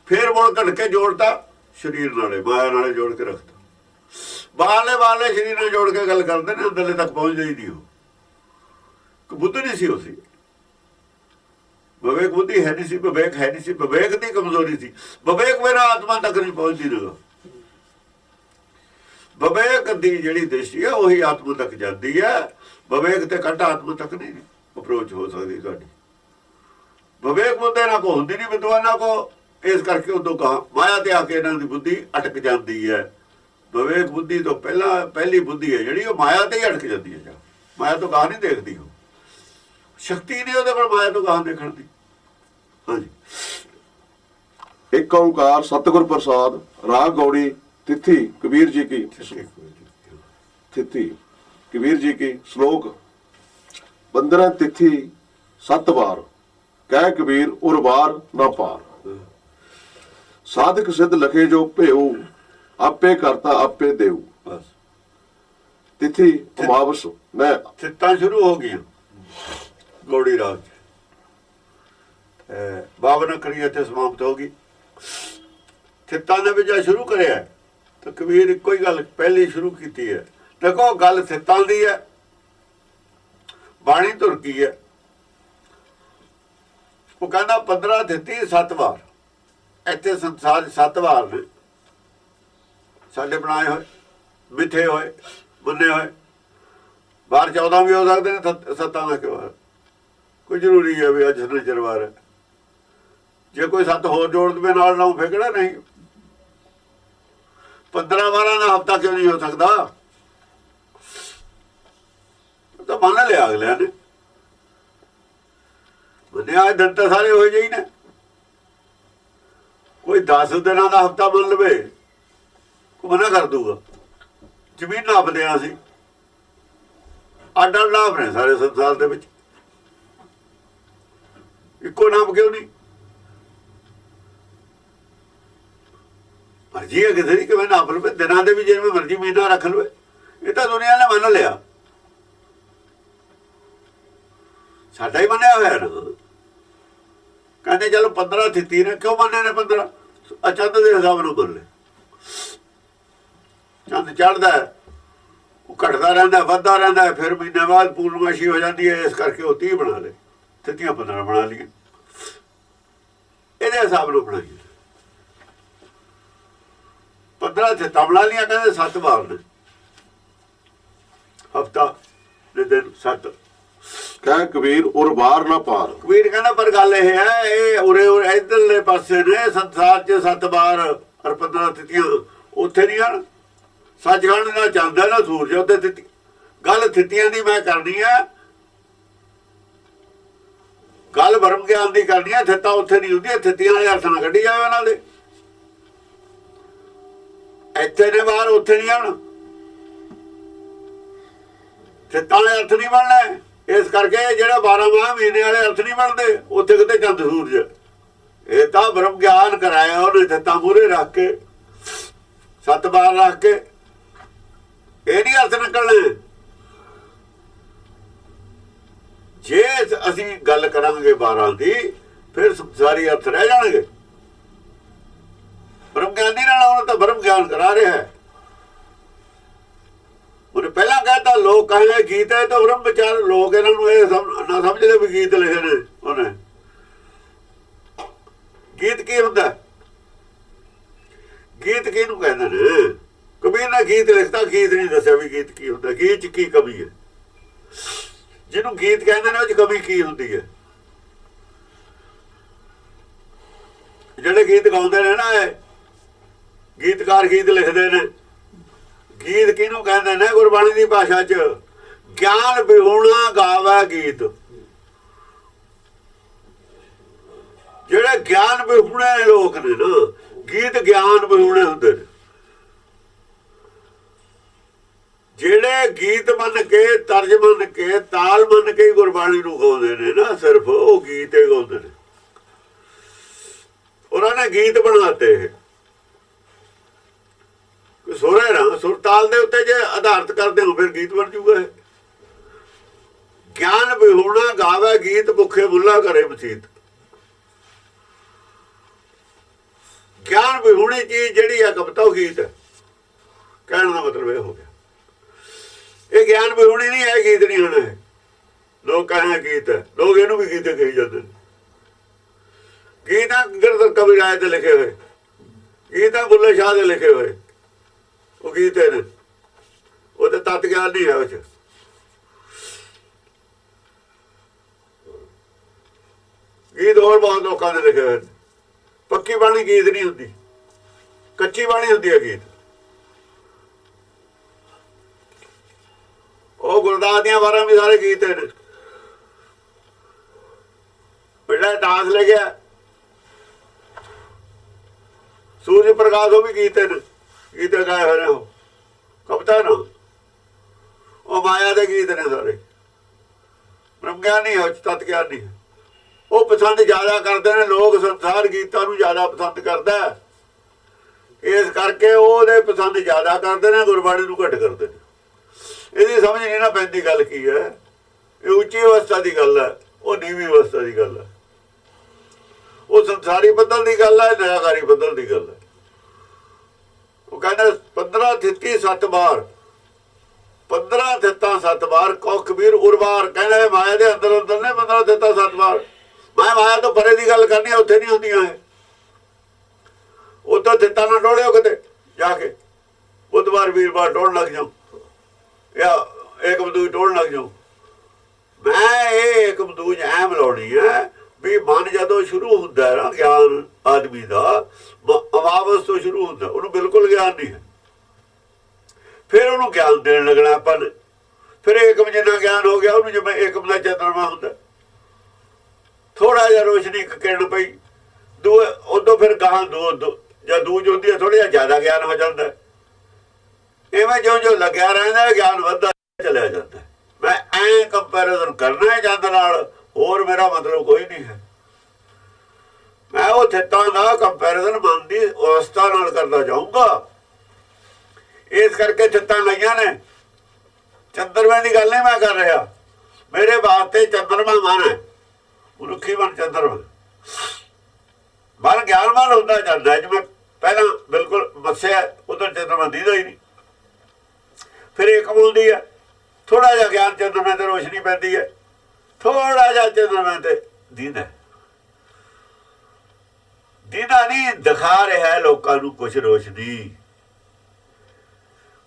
ਫੇਰ ਮੁੜ ਘਟ ਕੇ ਜੋੜਤਾ ਸਰੀਰ ਨਾਲੇ, ਮਾਇਆ ਨਾਲੇ ਜੋੜ ਕੇ ਰੱਖਤਾ। ਬਾਹਰਲੇ ਸਰੀਰ ਨਾਲ ਜੋੜ ਕੇ ਗੱਲ ਕਰਦੇ ਨੇ, ਅੰਦਰਲੇ ਤੱਕ ਪਹੁੰਚਦੇ ਹੀ ਨਹੀਂ। ਉਹ ਬੁੱਧ ਨਹੀਂ ਸੀ, ਉਹ ਸੀ ਵਿਵੇਕ ਬੁੱਧੀ ਹੈ ਨਹੀਂ ਸੀ, ਵਿਵੇਕ ਹੈ ਨਹੀਂ ਸੀ। ਵਿਵੇਕ ਦੀ ਕਮਜ਼ੋਰੀ ਸੀ। ਵਿਵੇਕ ਮੇਰਾ ਆਤਮਾ ਤੱਕ ਨਹੀਂ ਪਹੁੰਚਦੀ ਨਾ। ਵਿਵੇਕ ਦੀ ਜਿਹੜੀ ਦ੍ਰਿਸ਼ਟੀ ਹੈ ਉਹੀ ਆਤਮਾ ਤੱਕ ਜਾਂਦੀ ਹੈ। ਵਿਵੇਕ ਤੇ ਘੱਟ ਆਤਮਾ ਤੱਕ ਨਹੀਂ ਅਪਰੋਚ ਹੋ ਸਕਦੀ ਤੁਹਾਡੀ। ਵਿਵੇਕ ਬੁੱਧੀ ਨਾ ਕੋ ਹੁੰਦੀ ਨਹੀਂ ਵਿਦਵਾਨਾਂ ਕੋ। ਇਸ ਕਰਕੇ ਉਦੋਂ ਕਹਾ ਮਾਇਆ ਤੇ ਆ ਕੇ ਇਹਨਾਂ ਦੀ ਬੁੱਧੀ ਅਟਕ ਜਾਂਦੀ ਹੈ। ਵਿਵੇਕ ਬੁੱਧੀ ਤੋਂ ਪਹਿਲੀ ਬੁੱਧੀ ਹੈ ਜਿਹੜੀ ਉਹ ਮਾਇਆ ਤੇ ਹੀ ਅਟਕ ਜਾਂਦੀ ਹੈ। ਮਾਇਆ ਤੋਂ ਗਾਹ ਨਹੀਂ ਦੇਖਦੀ। ਉਹ ਸ਼ਕਤੀ ਨਹੀਂ ਉਹਦੇ ਕੋਲ ਮਾਇਆ ਤੋਂ ਗਾਹ ਦੇਖਣ ਦੀ। ਹਾਂਜੀ। ਇੱਕ ਓਂਕਾਰ ਸਤਿਗੁਰ ਪ੍ਰਸਾਦ, ਰਾਗ ਗੌੜੀ, ਤਿਥੀ ਕਬੀਰ ਜੀ ਕੀ। ਤਿਥੀ ਕਬੀਰ ਜੀ ਕੀ। ਸ਼ਲੋਕ 15 ਤਿਥੀ 7 ਵਾਰ, ਕਹਿ ਕਬੀਰ ਉਰ ਵਾਰ ਨਾ ਪਾਰ। ਸਾਧਕ ਸਿੱਧ ਲਖੇ ਜੋ ਭੇਉ, ਆਪੇ ਕਰਤਾ ਆਪੇ ਦੇਉ। ਬਸ ਤਿਥੀ ਅਮਾਵਸ ਮੈਂ ਸਿੱਤਾਂ ਸ਼ੁਰੂ ਹੋ ਗਈਆਂ ਗੌੜੀ ਰਾਗ ਚ। 52 ਕਰੀ ਇੱਥੇ ਸਮਾਪਤ ਹੋ ਗਈ। ਸਿੱਤਾਂ ਦੇ ਵਿੱਚ ਸ਼ੁਰੂ ਕਰਿਆ ਤਾਂ ਕਬੀਰ ਇੱਕੋ ਹੀ ਗੱਲ ਪਹਿਲੀ ਸ਼ੁਰੂ ਕੀਤੀ ਹੈ। ਦੇਖੋ ਗੱਲ ਸਿੱਤਾਂ ਦੀ ਹੈ, ਬਾਣੀ ਧੁਰ ਕੀ ਹੈ। ਉਹ ਕਹਿੰਦਾ 15 ਤਿਥੀ 7 ਵਾਰ। ਇੱਥੇ ਸੰਸਾਰ 7 ਵਾਰ ਨੇ ਸਾਡੇ ਬਣਾਏ ਹੋਏ, ਮਿੱਥੇ ਹੋਏ, ਮੰਨੇ ਹੋਏ। ਬਾਹਰ 14 ਵੀ ਹੋ ਸਕਦੇ ਨੇ, 7 ਦਾ ਕਿਉਂ? ਕੋਈ ਜ਼ਰੂਰੀ ਹੈ ਵੀ ਅੱਜ ਸ਼ਨੀਚਰਵਾਰ ਹੈ। ਜੇ ਕੋਈ 7 ਹੋਰ ਜੋੜ ਦਵੇ ਨਾਲ ਨਾ ਫੇਕਣਾ ਨਹੀਂ। 15 ਵਾਰਾਂ ਦਾ ਹਫ਼ਤਾ ਕਿਉਂ ਨਹੀਂ ਹੋ ਸਕਦਾ? ਤਾਂ ਮੰਨ ਲਿਆ ਅਗਲਿਆਂ ਨੇ। ਮੰਨਿਆ ਦਿਨ ਤਾਂ ਸਾਰੇ ਹੋਏ ਜਿਹੀ ਨੇ। ਕੋਈ 10 ਦਿਨਾਂ ਦਾ ਹਫ਼ਤਾ ਮੰਨ ਲਵੇ, ਕੋਈ ਮਨਾ ਕਰ ਦੂਗਾ। ਜ਼ਮੀਨ ਨਾਪਦੇ ਆ ਅਸੀਂ, ਅੱਡ ਅੱਡ ਨਾਪ ਨੇ ਸਾਰੇ ਸੰਸਾਰ ਦੇ ਵਿੱਚ। ਇੱਕੋ ਨਾਪ ਕਿਉਂ ਨਹੀਂ? ਮਰਜ਼ੀ ਹੈ ਕਿਸੇ ਦੀ ਕਿਵੇਂ ਨਾਪ ਲਵੇ। ਦਿਨਾਂ ਦੇ ਵੀ ਜਿਵੇਂ ਮਰਜ਼ੀ ਮਹੀਨਾ ਰੱਖ ਲਵੇ। ਇਹ ਤਾਂ ਦੁਨੀਆ ਨੇ ਮੰਨ ਲਿਆ, ਸਾਡਾ ਹੀ ਮੰਨਿਆ ਹੋਇਆ ਨਾ। ਕਹਿੰਦੇ ਚਲੋ 15 ਤਿਥੀ ਨੇ। ਕਿਉਂ ਮੰਨੇ ਨੇ 15? ਚੰਦ ਦੇ ਹਿਸਾਬ ਨਾਲ ਮੰਨ ਲੈ। ਚੰਦ ਚੜ੍ਹਦਾ ਉਹ ਘਟਦਾ ਰਹਿੰਦਾ, ਵੱਧਦਾ ਰਹਿੰਦਾ। ਫਿਰ ਮਹੀਨੇ ਬਾਅਦ ਪੂਰਨਮਾਸ਼ੀ ਹੋ ਜਾਂਦੀ ਹੈ। ਇਸ ਕਰਕੇ ਉਹ 30 ਬਣਾ ਲਏ, ਤਿਥੀਆਂ 15 ਬਣਾ ਲਈਆਂ। ਇਹਦੇ ਹਿਸਾਬ ਨਾਲ ਬਣਾਈਏ 15 ਤਿਥਾਂ ਬਣਾ ਲਈਆਂ। ਕਹਿੰਦੇ 7 ਵਾਰ ਨੇ, ਹਫ਼ਤਾ ਦੇ ਦਿਨ 7। ਕਹਿ ਕਬੀਰ ਉਰ ਵਾਰ ਨਾ ਪਾਰ। ਕਬੀਰ ਕਹਿੰਦਾ ਪਰ ਗੱਲ ਇਹ ਹੈ, ਇਹ ਉਰੇ ਇੱਧਰਲੇ ਪਾਸੇ ਨੇ ਸੰਸਾਰ 'ਚ 7 ਵਾਰ ਔਰ 15 ਤਿਥੀਆਂ ਉੱਥੇ ਨਹੀਂ ਹਨ। ਸੱਚਖੰਡ ਨਾ ਚੰਦ ਹੈ ਨਾ ਸੂਰਜ, ਉੱਥੇ ਤਿਥੀ ਗੱਲ ਥਿੱਤੀਆਂ ਦੀ ਮੈਂ ਕਰਨੀ ਆ, ਗੱਲ ਬ੍ਰਹਮ ਗਿਆਨ ਦੀ ਕਰਨੀ ਆ। ਥਿੱਤਾਂ ਉੱਥੇ ਨਹੀਂ ਹੁੰਦੀਆਂ, ਥਿੱਤੀਆਂ ਵਾਲੇ ਅਰਥ ਨਾ ਕੱਢੀ ਜਾਵੇ ਉਹਨਾਂ ਦੇ। ਇੱਥੇ ਨੇ ਬਾਹਰ, ਉੱਥੇ ਨਹੀਂ ਆਉਣ। ਥਿੱਤਾਂ ਵਾਲੇ ਅਰਥ ਨਹੀਂ ਬਣਨੇ। ਇਸ ਕਰਕੇ ਜਿਹੜਾ 12 ਮਹੀਨੇ ਵਾਲੇ ਅਰਥ ਨਹੀਂ ਬਣਦੇ, ਉੱਥੇ ਕਿਤੇ ਚੰਦ ਸੂਰਜ। ਇਹ ਤਾਂ ਬ੍ਰਹਮ ਗਿਆਨ ਕਰਾਇਆ ਉਹਨੇ ਥਿੱਤਾਂ ਮੂਹਰੇ ਰੱਖ ਕੇ, 7 ਵਾਰ ਰੱਖ ਕੇ। ਇਹ ਨਹੀਂ ਅਰਥ ਨਿਕਲਣੇ। ਜੇ ਅਸੀਂ ਗੱਲ ਕਰਾਂਗੇ 12 ਦੀ, ਫਿਰ ਸਾਰੀ ਅਰਥ ਰਹਿ ਜਾਣਗੇ। ਬ੍ਰਹਮ ਗਿਆਨ ਨਹੀਂ ਰਹਿਣਾ, ਉਹਨੇ ਤਾਂ ਬ੍ਰਹਮ ਗਿਆਨ ਕਰਾ ਰਿਹਾ ਹੈ। ਉਹਨੇ ਪਹਿਲਾਂ ਕਹਿਤਾ ਲੋਕ ਕਹਿੰਦੇ ਗੀਤ ਹੈ ਤਾਂ ਬ੍ਰਹਮ ਵਿਚਾਰ। ਲੋਕ ਇਹਨਾਂ ਨੂੰ ਇਹ ਨਾ ਸਮਝਦੇ ਵੀ ਗੀਤ ਲਿਖੇ ਨੇ ਉਹਨੇ। ਗੀਤ ਕੀ ਹੁੰਦਾ? ਗੀਤ ਕਿਹਨੂੰ ਕਹਿੰਦੇ ਨੇ? ਕਬੀਰ ਨੇ ਗੀਤ ਲਿਖਤਾ, ਗੀਤ ਨਹੀਂ ਦੱਸਿਆ ਵੀ ਗੀਤ ਕੀ ਹੁੰਦਾ, ਗੀਤ 'ਚ ਕੀ ਕਮੀ ਹੈ। ਜਿਹਨੂੰ ਗੀਤ ਕਹਿੰਦੇ ਨੇ ਉਹ 'ਚ ਕਮੀ ਕੀ ਹੁੰਦੀ ਹੈ? ਜਿਹੜੇ ਗੀਤ ਗਾਉਂਦੇ ਨੇ ਨਾ, ਇਹ ਗੀਤਕਾਰ ਗੀਤ ਲਿਖਦੇ ਨੇ। ਗੀਤ ਕਿਹਨੂੰ ਕਹਿੰਦੇ ਨੇ? ਗੁਰਬਾਣੀ ਦੀ ਭਾਸ਼ਾ 'ਚ ਗਿਆਨ ਵਿਹੂਣਾ ਗਾਵੇ ਗੀਤ। ਜਿਹੜੇ ਗਿਆਨ ਵਿਹੂਣੇ ਲੋਕ ਨੇ ਨਾ, ਗੀਤ ਗਿਆਨ ਵਿਹੂਣੇ ਹੁੰਦੇ ਨੇ। ਜਿਹੜੇ ਗੀਤ ਮੰਨ ਕੇ, ਤਰਜ ਮੰਨ ਕੇ, ਤਾਲ ਮੰਨ ਕੇ ਗੁਰਬਾਣੀ ਨੂੰ ਗਾਉਂਦੇ ਨੇ ਨਾ, ਸਿਰਫ ਉਹ ਗੀਤ ਹੀ ਗਾਉਂਦੇ ਨੇ। ਉਹਨਾਂ ਨੇ ਗੀਤ ਬਣਾਤੇ। ਸੁਰੇ ਨਾ ਸੁਰਤਾਲ ਦੇ ਉੱਤੇ ਜੇ ਆਧਾਰਿਤ ਕਰਦੇ ਹੋ, ਫਿਰ ਗੀਤ ਬਣ ਜੂਗਾ। ਗਿਆਨ ਵਿਹੂਣਾ ਗਾਵੇ ਗੀਤ, ਭੁੱਖੇ ਬੁੱਲਾ ਕਰੇ ਮਸੀਤ। ਗਿਆਨ ਵਿਹੂਣੀ ਚੀਜ਼ ਜਿਹੜੀ ਹੈ ਕਵਿਤਾ, ਉਹ ਗੀਤ ਹੈ। ਕਹਿਣ ਦਾ ਮਤਲਬ ਇਹ ਹੋ ਗਿਆ। ਇਹ ਗਿਆਨ ਵਿਹੂਣੀ ਨਹੀਂ ਹੈ, ਗੀਤ ਨਹੀਂ ਹੋਣਾ ਹੈ। ਲੋਕ ਕਹਿੰਦੇ ਗੀਤ ਹੈ, ਲੋਕ ਇਹਨੂੰ ਵੀ ਗੀਤ ਕਹੀ ਜਾਂਦੇ ਨੇ। ਗੀਤ ਆ ਕਵੀ ਰਾਏ ਦੇ ਲਿਖੇ ਹੋਏ, ਗੀਤ ਆ ਬੁੱਲੇ ਸ਼ਾਹ ਦੇ ਲਿਖੇ ਹੋਏ, ਉਹ ਗੀਤ ਨੇ। ਉਹ ਤੇ ਤਤ ਗਿਆਨ ਨਹੀਂ ਹੈ ਉਹ 'ਚ। ਗੀਤ ਹੋਰ ਬਹੁਤ ਲੋਕਾਂ ਦੇ ਲਿਖੇ ਹੋਏ। ਪੱਕੀ ਬਾਣੀ ਗੀਤ ਨਹੀਂ ਹੁੰਦੀ, ਕੱਚੀ ਬਾਣੀ ਹੁੰਦੀ ਹੈ ਗੀਤ। ਉਹ ਗੁਰਦਾਸ ਦੀਆਂ ਵਾਰਾਂ ਵੀ ਸਾਰੇ ਗੀਤ ਨੇ। ਬੜਾ ਦਾਸ ਲੈ ਗਿਆ ਸੂਰਜ ਪ੍ਰਕਾਸ਼, ਉਹ ਵੀ ਗੀਤ ਨੇ। ਗੀਤ ਗਾਏ ਹੋਏ ਨੇ, ਉਹ ਕਵਿਤਾ ਨਾ, ਉਹ ਮਾਇਆ ਦੇ ਗੀਤ ਨੇ ਸਾਰੇ। ਬ੍ਰਹਮ ਗਿਆਨ ਨਹੀਂ ਹੈ, ਤਤ ਗਿਆਨ ਨਹੀਂ ਹੈ। ਉਹ ਪਸੰਦ ਜ਼ਿਆਦਾ ਕਰਦੇ ਨੇ ਲੋਕ, ਸੰਸਾਰ ਗੀਤਾਂ ਨੂੰ ਜ਼ਿਆਦਾ ਪਸੰਦ ਕਰਦਾ। ਇਸ ਕਰਕੇ ਉਹਦੇ ਪਸੰਦ ਜ਼ਿਆਦਾ ਕਰਦੇ ਨੇ, ਗੁਰਬਾਣੀ ਨੂੰ ਘੱਟ ਕਰਦੇ ਨੇ। ਇਹਦੀ ਸਮਝ ਨਹੀਂ ਨਾ ਪੈਂਦੀ ਗੱਲ ਕੀ ਹੈ। ਇਹ ਉੱਚੀ ਅਵਸਥਾ ਦੀ ਗੱਲ ਹੈ, ਉਹ ਨੀਵੀਂ ਅਵਸਥਾ ਦੀ ਗੱਲ ਹੈ। ਉਹ ਸੰਸਾਰੀ ਬੱਦਲ ਦੀ ਗੱਲ ਹੈ, ਨਿਰਾਕਾਰੀ ਬੱਦਲ ਦੀ ਗੱਲ ਹੈ। ਉਹ ਕਹਿੰਦਾ 15 ਥਿੱਤੀ 7 ਵਾਰ, 15 ਥਿੱਤਾਂ 7 ਵਾਰ। ਕੋ ਕਬੀਰ ਉਰਵਾਰ ਕਹਿੰਦਾ ਮਾਇਆ ਦੇ ਅੰਦਰ ਅੰਦਰ ਨੇ 15 ਥਿੱਤਾਂ 7 ਵਾਰ। ਮੈਂ ਮਾਇਆ ਤੋਂ ਪਰੇ ਦੀ ਗੱਲ ਕਰਨੀ, ਉੱਥੇ ਨਹੀਂ ਹੁੰਦੀਆਂ ਇਹ। ਉੱਥੋਂ ਥਿੱਤਾਂ ਨਾ ਡੋਲਿਓ ਕਿਤੇ ਜਾ ਕੇ। ਬੁੱਧਵਾਰ ਵੀਰਵਾਰ ਡੋਲਣ ਲੱਗ ਜਾਓ, ਜਾਂ ਏਕ ਬਦੂਜ ਡੋਲਣ ਲੱਗ ਜਾਓ। ਮੈਂ ਇਹ ਏਕ ਬਦੂਜ ਐ ਮਿਲਾਉਣੀ ਹੈ ਵੀ ਮਨ ਜਦੋਂ ਸ਼ੁਰੂ ਹੁੰਦਾ ਨਾ ਗਿਆਨ ਆਦਮੀ ਦਾ, ਅਮਾਵਸ ਤੋਂ ਸ਼ੁਰੂ ਹੁੰਦਾ, ਉਹਨੂੰ ਬਿਲਕੁਲ ਗਿਆਨ ਨਹੀਂ ਹੈ। ਫਿਰ ਉਹਨੂੰ ਗਿਆਨ ਦੇਣ ਲੱਗਣਾ ਆਪਾਂ ਨੇ। ਫਿਰ ਏਕਮ ਜਿੰਨਾ ਗਿਆਨ ਹੋ ਗਿਆ ਉਹਨੂੰ, ਜਿਵੇਂ ਏਕਮ ਦਾ ਚੰਦਰਮਾ ਹੁੰਦਾ। ਥੋੜਾ ਜਿਹਾ ਰੋਸ਼ਨੀ ਇੱਕ ਕਿਰਨ ਪਈ, ਉਦੋਂ ਫਿਰ ਗਾਹਾਂ ਜਾਂ ਦੂਜ ਹੁੰਦੀ ਹੈ, ਥੋੜਾ ਜਿਹਾ ਜ਼ਿਆਦਾ ਗਿਆਨ ਹੋ ਜਾਂਦਾ। ਇਵੇਂ ਜਿਉਂ ਜਿਉਂ ਲੱਗਿਆ ਰਹਿੰਦਾ ਗਿਆਨ ਵੱਧਦਾ ਚਲਿਆ ਜਾਂਦਾ। ਮੈਂ ਐਂ ਕੰਪੈਰੀਜ਼ਨ ਕਰਨਾ ਹੈ ਚੰਦ ਨਾਲ, ਹੋਰ ਮੇਰਾ ਮਤਲਬ ਕੋਈ ਨਹੀਂ ਹੈ। ਮੈਂ ਉਹ ਥਿੱਤਾਂ ਦਾ ਕੰਪੈਰੀਜ਼ਨ ਮਨ ਦੀ ਅਵਸਥਾ ਨਾਲ ਕਰਦਾ ਜਾਊਂਗਾ। ਇਸ ਕਰਕੇ ਥਿੱਤਾਂ ਲਈਆਂ ਨੇ। ਚੰਦਰਮੇ ਦੀ ਗੱਲ ਨਹੀਂ ਮੈਂ ਕਰ ਰਿਹਾ। ਮੇਰੇ ਵਾਸਤੇ ਚੰਦਰਮਾ ਮਨ ਹੈ, ਮਨੁੱਖੀ ਮਨ ਚੰਦਰਮਾ। ਮਨ ਗਿਆਨਵਾਨ ਹੁੰਦਾ ਜਾਂਦਾ, ਜਿਵੇਂ ਪਹਿਲਾਂ ਬਿਲਕੁਲ ਮੱਸਿਆ, ਉਧਰ ਚੰਦਰਮਾ ਦੀਦਾ ਹੀ ਨਹੀਂ। ਫਿਰ ਏਕਮ ਹੁੰਦੀ ਹੈ, ਥੋੜਾ ਜਿਹਾ ਗਿਆਨ ਚੰਦਰਮੇ ਤੇ ਰੋਸ਼ਨੀ ਪੈਂਦੀ ਹੈ, ਥੋੜਾ ਜਿਹਾ ਚੰਦਰਮੇ ਤੇ ਦੀਦਾ। ਦੀਦਾ ਨਹੀਂ, ਦਿਖਾ ਰਿਹਾ ਲੋਕਾਂ ਨੂੰ ਕੁਛ ਰੋਸ਼ਨੀ।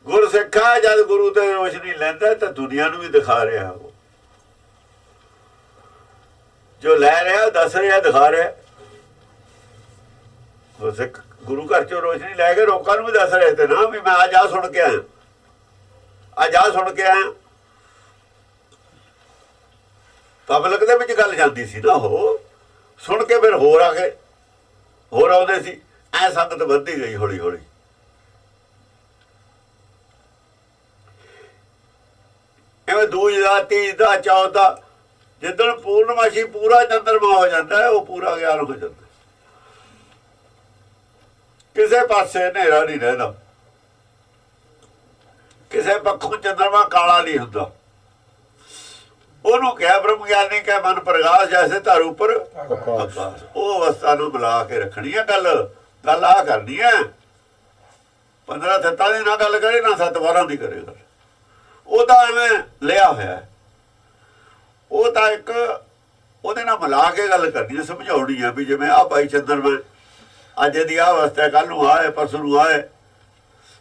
ਗੁਰਸਿੱਖਾ ਜਦ ਗੁਰੂ ਤੇ ਰੋਸ਼ਨੀ ਲੈਂਦਾ ਤਾਂ ਦੁਨੀਆ ਨੂੰ ਵੀ ਦਿਖਾ ਰਿਹਾ। ਉਹ ਜੋ ਲੈ ਰਿਹਾ, ਦੱਸ ਰਿਹਾ, ਦਿਖਾ ਰਿਹਾ। ਗੁਰਸਿੱਖ ਗੁਰੂ ਘਰ ਚੋਂ ਰੋਸ਼ਨੀ ਲੈ ਕੇ ਲੋਕਾਂ ਨੂੰ ਵੀ ਦੱਸ ਰਹੇ ਤੇ ਨਾ ਵੀ ਮੈਂ ਅੱਜ ਆਹ ਸੁਣ ਕੇ ਆਇਆ, ਅੱਜ ਆਹ ਸੁਣ ਕੇ ਆਇਆ। ਪਬਲਿਕ ਦੇ ਵਿੱਚ ਗੱਲ ਜਾਂਦੀ ਸੀ ਨਾ, ਉਹ ਸੁਣ ਕੇ ਫਿਰ ਹੋਰ ਆ ਕੇ ਹੋਰ ਆਉਂਦੇ ਸੀ। ਐ ਸੰਗਤ ਵੱਧਦੀ ਗਈ ਹੌਲੀ ਹੌਲੀ। ਐਵੇਂ ਦੂਜ ਦਾ, ਤੀਜ ਦਾ, ਚੌਥ ਦਾ, ਜਿੱਦਣ ਪੂਰਨਮਾਸ਼ੀ ਪੂਰਾ ਚੰਦਰਮਾ ਹੋ ਜਾਂਦਾ ਹੈ, ਉਹ ਪੂਰਾ ਗਿਆਨ ਹੋ ਜਾਂਦਾ। ਕਿਸੇ ਪਾਸੇ ਹਨੇਰਾ ਨਹੀਂ ਰਹਿੰਦਾ, ਕਿਸੇ ਪੱਖੋਂ ਚੰਦਰਮਾ ਕਾਲਾ ਨਹੀਂ ਹੁੰਦਾ। ਉਹਨੂੰ ਕਿਹਾ ਬ੍ਰਹਮ ਗਿਆਨੀ ਕਹਿ ਮਨ ਪ੍ਰਗਾਸ ਜੈਸੇ ਧਰ ਉੱਪਰ ਆਕਾਸ਼। ਉਹ ਅਵਸਥਾ ਨੂੰ ਮਿਲਾ ਕੇ ਰੱਖਣੀ ਹੈ। ਗੱਲ ਆ ਕਰਨੀ ਹੈ। 15 ਤੱਤਾਂ ਦੀ ਨਾ ਗੱਲ ਕਰੇ, ਨਾ 7 ਵਾਰਾਂ ਦੀ ਕਰੇ ਗੱਲ। ਉਹ ਤਾਂ ਐਵੇਂ ਲਿਆ ਹੋਇਆ, ਉਹ ਤਾਂ ਇੱਕ ਉਹਦੇ ਨਾਲ ਮਿਲਾ ਕੇ ਗੱਲ ਕਰਨੀ ਹੈ, ਸਮਝਾਉਣੀ ਹੈ ਵੀ ਜਿਵੇਂ ਆਹ ਭਾਈ ਚੰਦਰਮਾ ਅੱਜ ਦੀ ਆਹ ਅਵਸਥਾ, ਕੱਲ ਨੂੰ ਆਏ, ਪਰਸੋਂ ਨੂੰ ਆਏ।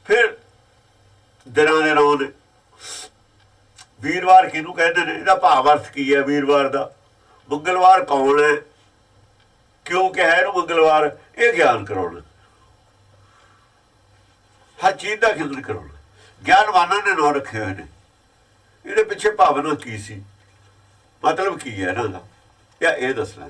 ਫਿਰ ਦਿਨਾਂ ਦੇ ਨਾਂ ਨੇ। ਵੀਰਵਾਰ ਕਿਹਨੂੰ ਕਹਿੰਦੇ ਨੇ, ਇਹਦਾ ਭਾਵ ਅਰਥ ਕੀ ਹੈ ਵੀਰਵਾਰ ਦਾ? ਮੰਗਲਵਾਰ ਕੌਣ ਹੈ, ਕਿਉਂ ਕਿਹਾ ਇਹਨੂੰ ਮੰਗਲਵਾਰ? ਇਹ ਗਿਆਨ ਕਰਾਉਣਾ, ਹਰ ਚੀਜ਼ ਦਾ ਗਿਆਨ ਕਰਾਉਣਾ। ਗਿਆਨਵਾਨਾਂ ਨੇ ਨਾਂ ਰੱਖੇ ਹੋਏ ਨੇ। ਇਹਦੇ ਪਿੱਛੇ ਭਾਵਨਾ ਕੀ ਸੀ, ਮਤਲਬ ਕੀ ਹੈ ਇਹਨਾਂ ਦਾ, ਇਹ ਦੱਸਣਾ।